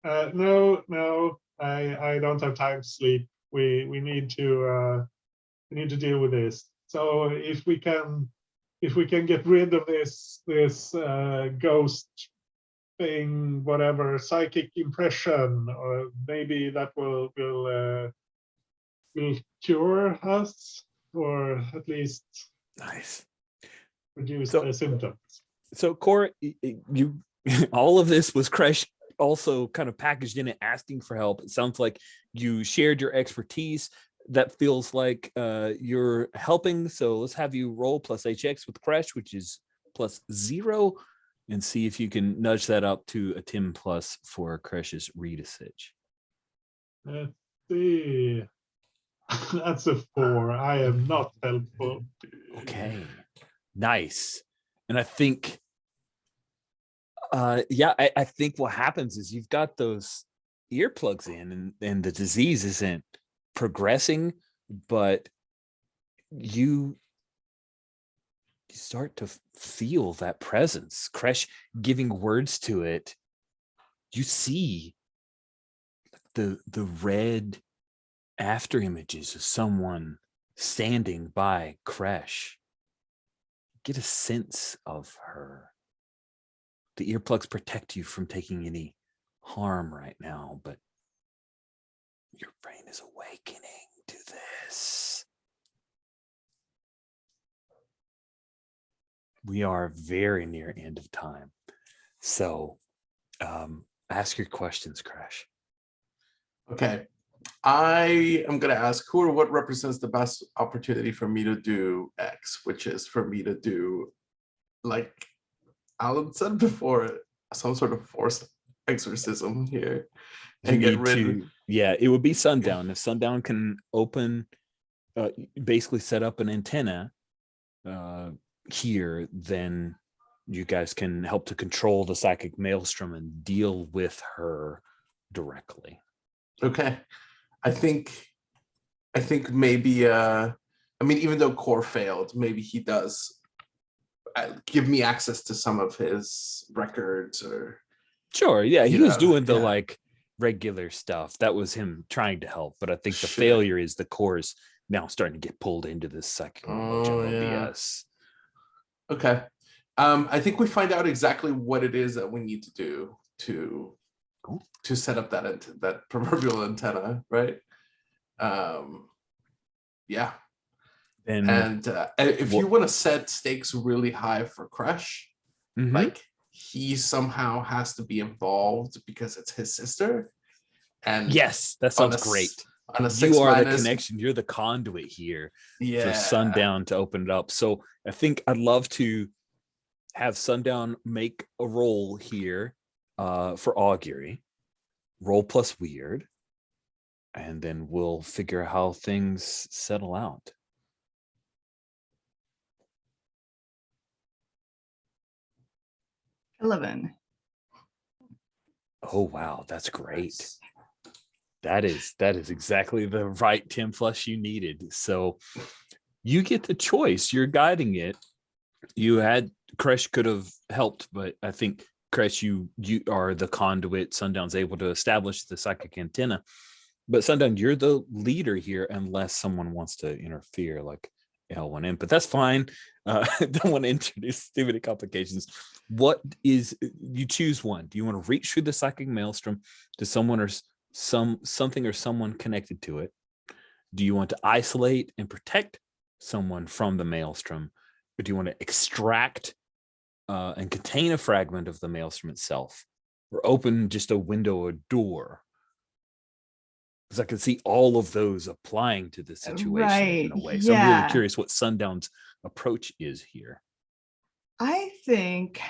Speaker 3: No, I don't have time to sleep. We need to deal with this. So if we can get rid of this ghost thing, whatever, psychic impression, or maybe that will cure us, or at least
Speaker 1: Nice.
Speaker 3: reduce
Speaker 1: So-
Speaker 3: the symptoms.
Speaker 1: So, Cora, you all of this was Kresh also kind of packaged in it, asking for help. It sounds like you shared your expertise. That feels like you're helping. So let's have you roll plus HX with Kresh, which is +0, and see if you can nudge that up to a 10+ for Kresh's read a sitch.
Speaker 3: Let's see. That's a 4. I am not helpful.
Speaker 1: Okay, nice. And I think, I think what happens is you've got those earplugs in, and the disease isn't progressing, but you start to feel that presence. Kresh giving words to it. You see the red after images of someone standing by Kresh. Get a sense of her. The earplugs protect you from taking any harm right now, but your brain is awakening to this. We are very near end of time. So ask your questions, Crash.
Speaker 5: Okay. I am going to ask who or what represents the best opportunity for me to do X, which is for me to do, like Alan said before, some sort of forced exorcism here and get rid.
Speaker 1: Yeah, it would be Sundown. If Sundown can open, basically set up an antenna here, then you guys can help to control the psychic maelstrom and deal with her directly.
Speaker 5: Okay. I think maybe I mean, even though Core failed, maybe he does give me access to some of his records or
Speaker 1: sure. Yeah, he was doing the like regular stuff. That was him trying to help, but I think the failure is the Core's now starting to get pulled into this psychic BS.
Speaker 5: Okay. I think we find out exactly what it is that we need to do to set up that proverbial antenna, right? Yeah. And if you want to set stakes really high for Crush, like he somehow has to be involved because it's his sister. And
Speaker 1: yes, that sounds great.
Speaker 5: On a
Speaker 1: you are the connection. You're the conduit here for Sundown to open it up. So I think I'd love to have Sundown make a roll here for augury. Roll plus weird. And then we'll figure how things settle out.
Speaker 4: $11.
Speaker 1: Oh wow, that's great. That is exactly the right 10 plus you needed. So you get the choice. You're guiding it. You had Kresh could have helped, but I think Kresh, you are the conduit. Sundown's able to establish the psychic antenna. But Sundown, you're the leader here unless someone wants to interfere like L1M, but that's fine. Don't want to introduce too many complications. What is, you choose one. Do you want to reach through the psychic maelstrom to someone or something or someone connected to it? Do you want to isolate and protect someone from the maelstrom? Or do you want to extract and contain a fragment of the maelstrom itself? Or open just a window or door? Because I can see all of those applying to the situation in a way. So I'm really curious what Sundown's approach is here.
Speaker 4: I think,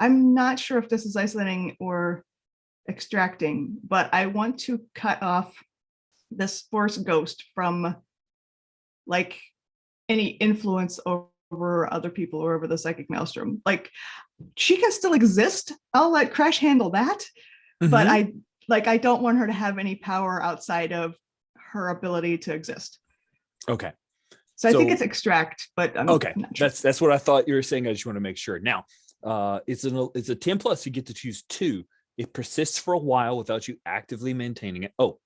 Speaker 4: I'm not sure if this is isolating or extracting, but I want to cut off this Force Ghost from like any influence over other people or over the psychic maelstrom. Like she can still exist. I'll let Crash handle that. But I don't want her to have any power outside of her ability to exist.
Speaker 1: Okay.
Speaker 4: So I think it's extract, but I'm
Speaker 1: okay.
Speaker 4: Not sure.
Speaker 1: That's what I thought you were saying. I just want to make sure. Now, it's a 10 plus. You get to choose 2. It persists for a while without you actively maintaining it. Oh,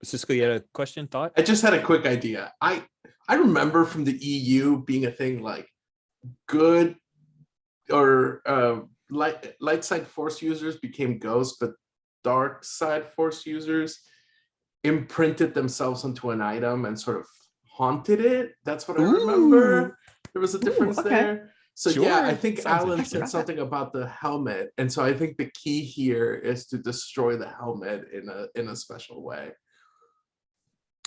Speaker 1: Cisco, you had a question, thought?
Speaker 5: I just had a quick idea. I remember from the EU being a thing like good or light side force users became ghosts, but dark side force users imprinted themselves onto an item and sort of haunted it. That's what I remember. There was a difference there. So yeah, I think Alan said something about the helmet, and so I think the key here is to destroy the helmet in a special way.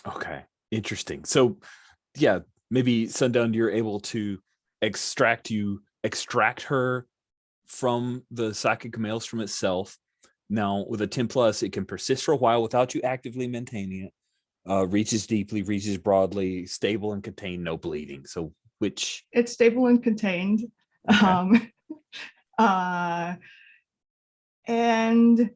Speaker 1: Okay, interesting. So yeah, maybe Sundown, you're able to extract her from the psychic maelstrom itself. Now with a 10 plus, it can persist for a while without you actively maintaining it. Reaches deeply, reaches broadly, stable and contained, no bleeding. So which?
Speaker 4: It's stable and contained.
Speaker 1: Okay.
Speaker 4: And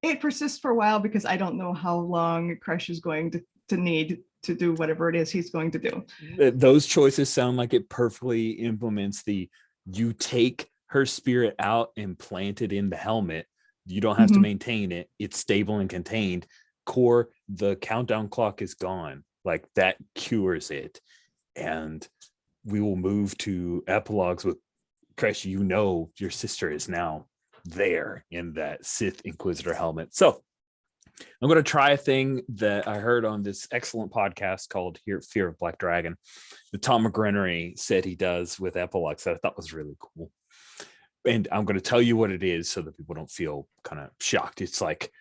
Speaker 4: it persists for a while because I don't know how long Crush is going to need to do whatever it is he's going to do.
Speaker 1: Those choices sound like it perfectly implements you take her spirit out and plant it in the helmet. You don't have to
Speaker 4: Mhm.
Speaker 1: maintain it. It's stable and contained. Core, the countdown clock is gone. Like that cures it. And we will move to epilogues with Kresh. You know your sister is now there in that Sith Inquisitor helmet. So I'm going to try a thing that I heard on this excellent podcast called Fear of Black Dragon that Tom McGrenery said he does with epilogues that I thought was really cool. And I'm going to tell you what it is so that people don't feel kind of shocked. It's like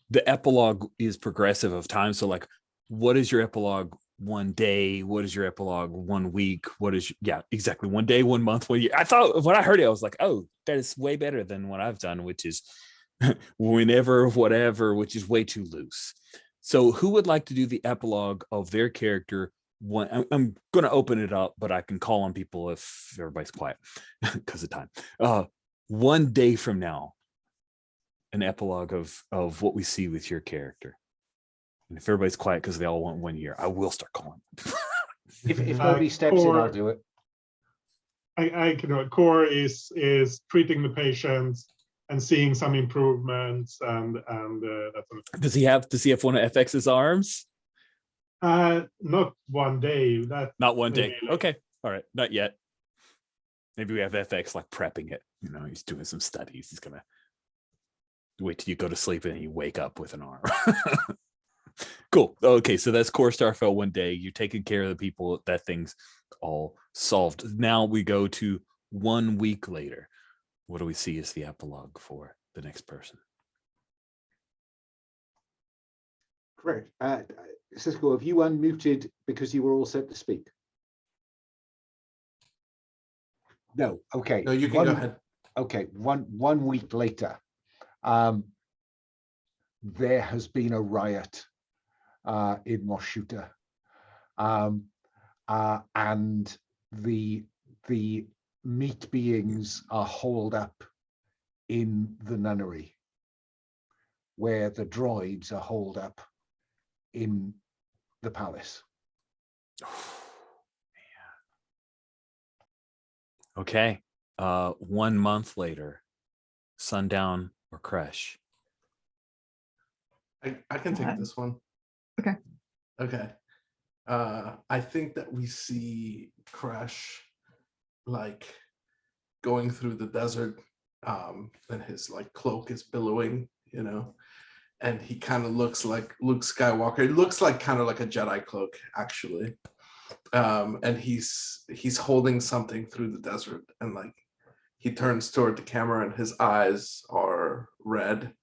Speaker 1: the epilogue is progressive of time. So like, what is your epilogue one day? What is your epilogue 1 week? What is, yeah, exactly. 1 day, 1 month, 1 year. I thought when I heard it, I was like, oh, that is way better than what I've done, which is whenever, whatever, which is way too loose. So who would like to do the epilogue of their character? I'm going to open it up, but I can call on people if everybody's quiet because of time. 1 day from now, an epilogue of what we see with your character. And if everybody's quiet because they all want 1 year, I will start calling.
Speaker 2: If nobody steps in, I'll do it.
Speaker 3: I can do it. Core is treating the patients and seeing some improvements and that sort of thing.
Speaker 1: Does he have one of FX's arms?
Speaker 3: Not 1 day. That
Speaker 1: Not 1 day.
Speaker 3: maybe like-
Speaker 1: Okay. All right. Not yet. Maybe we have FX like prepping it. You know, he's doing some studies. He's gonna wait till you go to sleep and you wake up with an arm. Cool. Okay, so that's Core Starfelt 1 day. You're taking care of the people. That thing's all solved. Now we go to 1 week later. What do we see as the epilogue for the next person?
Speaker 2: Great. Cisco, have you unmuted because you were all set to speak? No. Okay.
Speaker 5: No, you can go ahead.
Speaker 2: Okay. One week later, there has been a riot in Moshuta, and the meat beings are hauled up in the nunnery, where the droids are hauled up in the palace.
Speaker 1: Okay. 1 month later, Sundown or Kresh?
Speaker 5: I can take this one.
Speaker 4: Okay.
Speaker 5: Okay. I think that we see Crash like going through the desert, and his like cloak is billowing, you know, and he kind of looks like Luke Skywalker. It looks like kind of like a Jedi cloak, actually. And he's holding something through the desert, and like he turns toward the camera and his eyes are red.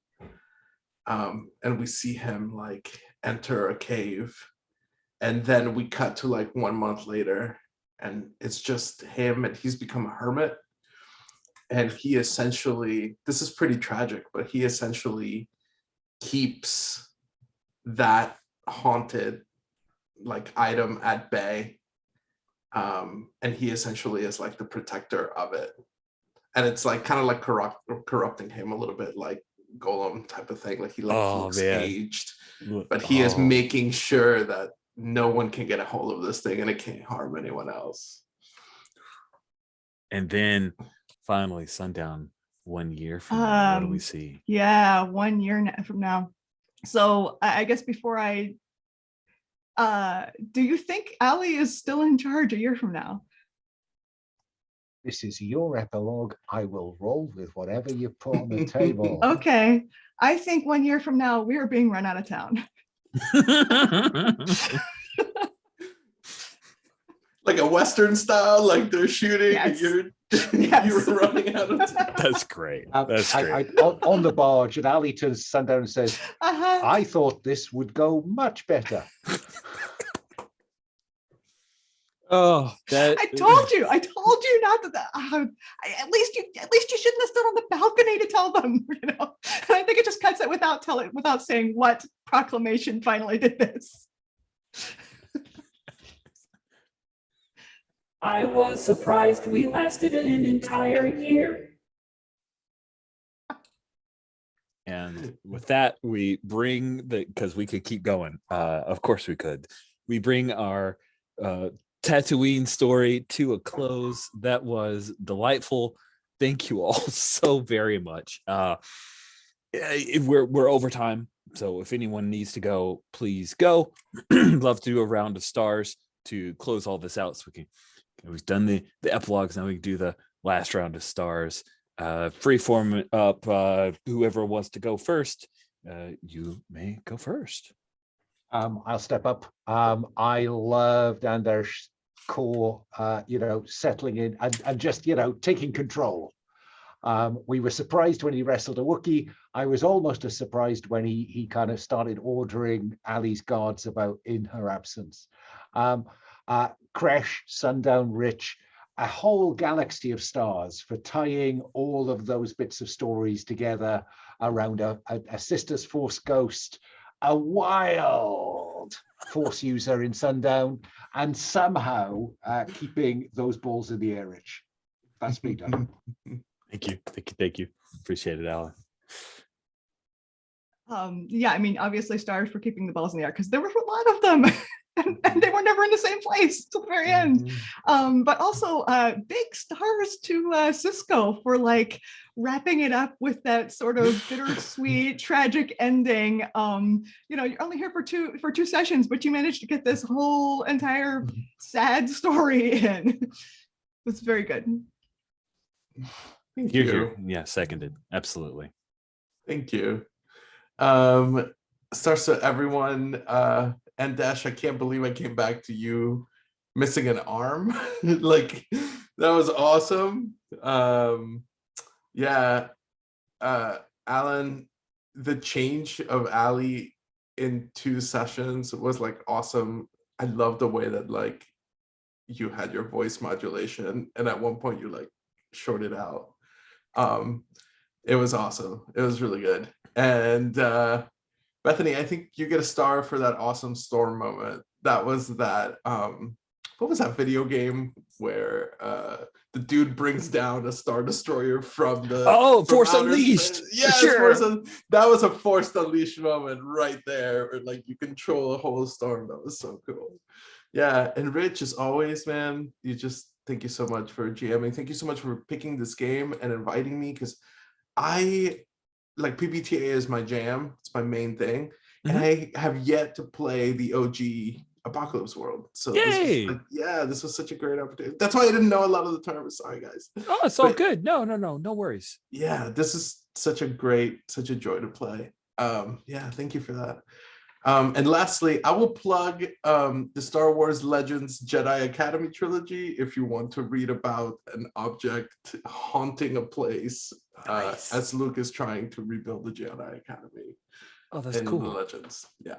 Speaker 5: And we see him like enter a cave, and then we cut to like 1 month later, and it's just him, and he's become a hermit. And he essentially, this is pretty tragic, but he essentially keeps that haunted like item at bay. And he essentially is like the protector of it. And it's like kind of like corrupting him a little bit, like Golem type of thing. Like he like looks aged, but he is making sure that no one can get a hold of this thing and it can't harm anyone else.
Speaker 1: And then finally, Sundown 1 year from now, what do we see?
Speaker 4: Yeah, 1 year from now. So I guess before I, do you think Ali is still in charge a year from now?
Speaker 2: This is your epilogue. I will roll with whatever you put on the table.
Speaker 4: Okay. I think 1 year from now, we are being run out of town.
Speaker 5: Like a Western style, like they're shooting,
Speaker 4: Yes.
Speaker 5: and
Speaker 4: Yes.
Speaker 5: you're running out of time.
Speaker 1: That's great. That's great.
Speaker 2: On the barge, and Ali turns Sundown and says, I thought this would go much better.
Speaker 1: Oh, that
Speaker 4: I told you not to. At least you shouldn't have stood on the balcony to tell them. You know, I think it just cuts it without saying what proclamation finally did this.
Speaker 6: I was surprised we lasted an entire year.
Speaker 1: And with that, we bring because we could keep going. Of course we could. We bring our Tatooine story to a close. That was delightful. Thank you all so very much. we're over time. So if anyone needs to go, please go. Love to do a round of stars to close all this out. So we've done the epilogues. Now we can do the last round of stars. Free form up. Whoever wants to go first, you may go first.
Speaker 2: I'll step up. I loved Anders' core, settling in and just, taking control. We were surprised when he wrestled a Wookiee. I was almost as surprised when he kind of started ordering Ali's guards about in her absence. Crash, Sundown, Rich, a whole galaxy of stars for tying all of those bits of stories together around a sister's Force ghost, a wild Force user in Sundown, and somehow keeping those balls in the air, Rich. That's me done.
Speaker 1: Thank you. Appreciate it, Alan.
Speaker 4: Yeah, I mean, obviously stars for keeping the balls in the air because there were a lot of them. And they were never in the same place till the very end. But also big stars to Cisco for like wrapping it up with that sort of bittersweet, tragic ending. You're only here for two sessions, but you managed to get this whole entire sad story in. It's very good.
Speaker 5: Thank you.
Speaker 1: Here. Yeah, seconded. Absolutely.
Speaker 5: Thank you. Starts to everyone. And Dash, I can't believe I came back to you missing an arm. Like, that was awesome. Alan, the change of Ali in 2 sessions was like awesome. I love the way that like you had your voice modulation and at one point you like shorted out. It was awesome. It was really good. And Bethany, I think you get a star for that awesome storm moment. That was that, what was that video game where the dude brings down a Star Destroyer from the—
Speaker 1: Force Unleashed.
Speaker 5: Yes,
Speaker 1: sure.
Speaker 5: That was a Force Unleashed moment right there, where like you control a whole storm. That was so cool. Yeah, and Rich, as always, man, thank you so much for GMing. Thank you so much for picking this game and inviting me, because PBTA is my jam. It's my main thing. And I have yet to play the OG Apocalypse World. So this was such a great opportunity. That's why I didn't know a lot of the terms. Sorry, guys.
Speaker 1: Oh, it's all good. No worries.
Speaker 5: Yeah, this is such a joy to play. Thank you for that. And lastly, I will plug the Star Wars Legends Jedi Academy trilogy if you want to read about an object haunting a place as Luke is trying to rebuild the Jedi Academy.
Speaker 1: Oh, that's cool.
Speaker 5: The Legends. Yeah.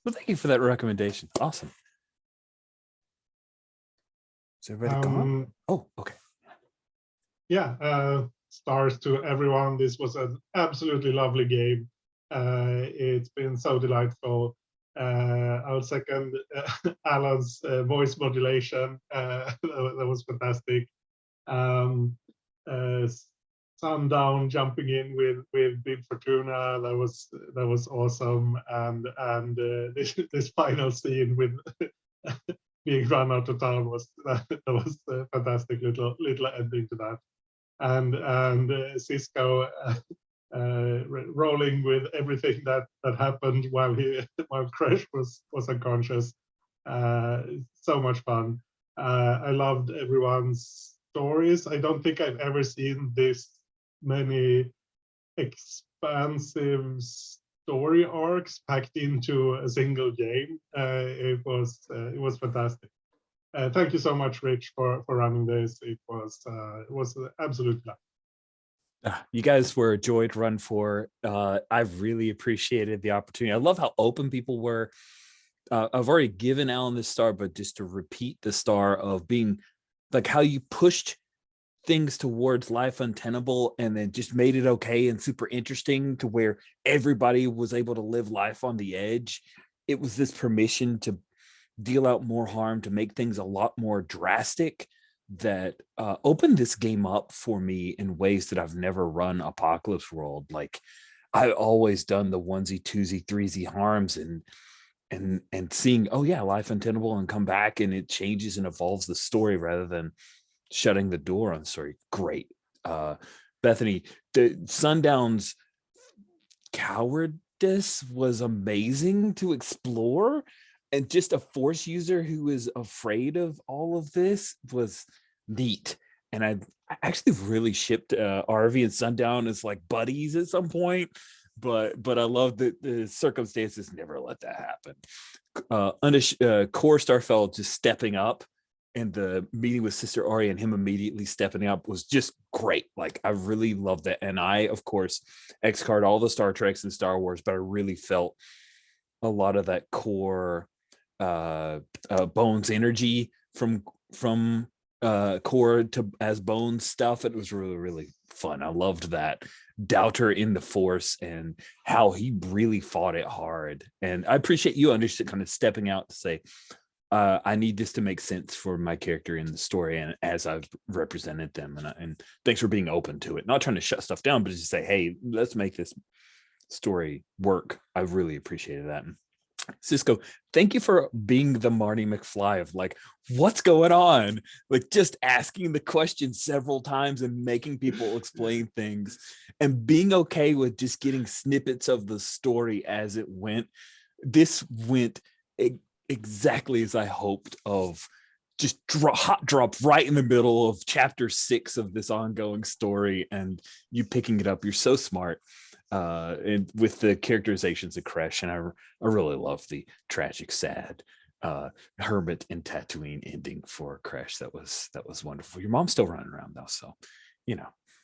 Speaker 1: Well, thank you for that recommendation. Awesome. Is everybody gone? Oh, okay.
Speaker 3: Yeah, stars to everyone. This was an absolutely lovely game. It's been so delightful. I'll second Alan's voice modulation. That was fantastic. Sundown jumping in with Big Fortuna, that was awesome. And this final scene with being run out of town was a fantastic little ending to that. And Cisco rolling with everything that happened while Crash was unconscious. So much fun. I loved everyone's stories. I don't think I've ever seen this many expansive story arcs packed into a single game. It was fantastic. Thank you so much, Rich, for running this. It was absolutely fun.
Speaker 1: You guys were a joy to run for. I've really appreciated the opportunity. I love how open people were. I've already given Alan this star, but just to repeat the star of being like how you pushed things towards life untenable and then just made it okay and super interesting to where everybody was able to live life on the edge. It was this permission to deal out more harm, to make things a lot more drastic, that opened this game up for me in ways that I've never run Apocalypse World. Like I've always done the onesie, twosie, threesie harms and seeing, oh yeah, life untenable, and come back and it changes and evolves the story rather than shutting the door on story. Great. Bethany, the Sundown's cowardice was amazing to explore, and just a force user who is afraid of all of this was neat. And I actually really shipped RV and Sundown as like buddies at some point, but I love that the circumstances never let that happen. Core Starfell just stepping up, and the meeting with Sister Ari and him immediately stepping up was just great. Like, I really loved that. And I, of course, X-card all the Star Treks and Star Wars, but I really felt a lot of that Core Bones energy from Core to as Bones stuff. It was really, really fun. I loved that doubter in the Force and how he really fought it hard. And I appreciate you kind of stepping out to say, I need this to make sense for my character in the story and as I've represented them. And thanks for being open to it. Not trying to shut stuff down, but just say, hey, let's make this story work. I really appreciated that. And Cisco, thank you for being the Marty McFly of like, what's going on? Like, just asking the question several times and making people explain things and being okay with just getting snippets of the story as it went. This went exactly as I hoped, of just hot drop right in the middle of chapter 6 of this ongoing story, and you picking it up. You're so smart. And with the characterizations of Kresh, and I really love the tragic, sad hermit and Tatooine ending for Kresh. That was wonderful. Your mom's still running around though, so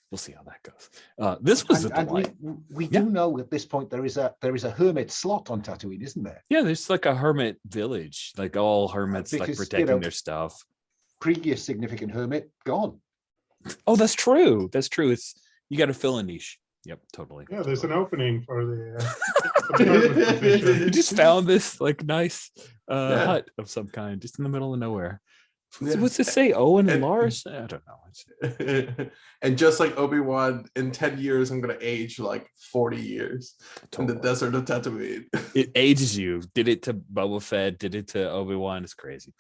Speaker 1: we'll see how that goes. This was a delight.
Speaker 2: We do know at this point there is a hermit slot on Tatooine, isn't there?
Speaker 1: Yeah, there's like a hermit village, like all hermits like protecting their stuff.
Speaker 2: Previous significant hermit gone.
Speaker 1: Oh, that's true. It's you got to fill a niche. Yep, totally.
Speaker 3: Yeah, there's an opening for the.
Speaker 1: You just found this like nice hut of some kind, just in the middle of nowhere. What's it say? Owen and Lars? I don't know.
Speaker 5: And just like Obi-Wan, in 10 years, I'm going to age like 40 years in the desert of Tatooine.
Speaker 1: It ages you. Did it to Boba Fett, did it to Obi-Wan. It's crazy.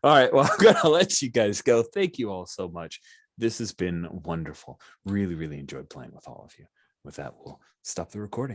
Speaker 1: All right, well, I'm going to let you guys go. Thank you all so much. This has been wonderful. Really, really enjoyed playing with all of you. With that, we'll stop the recording.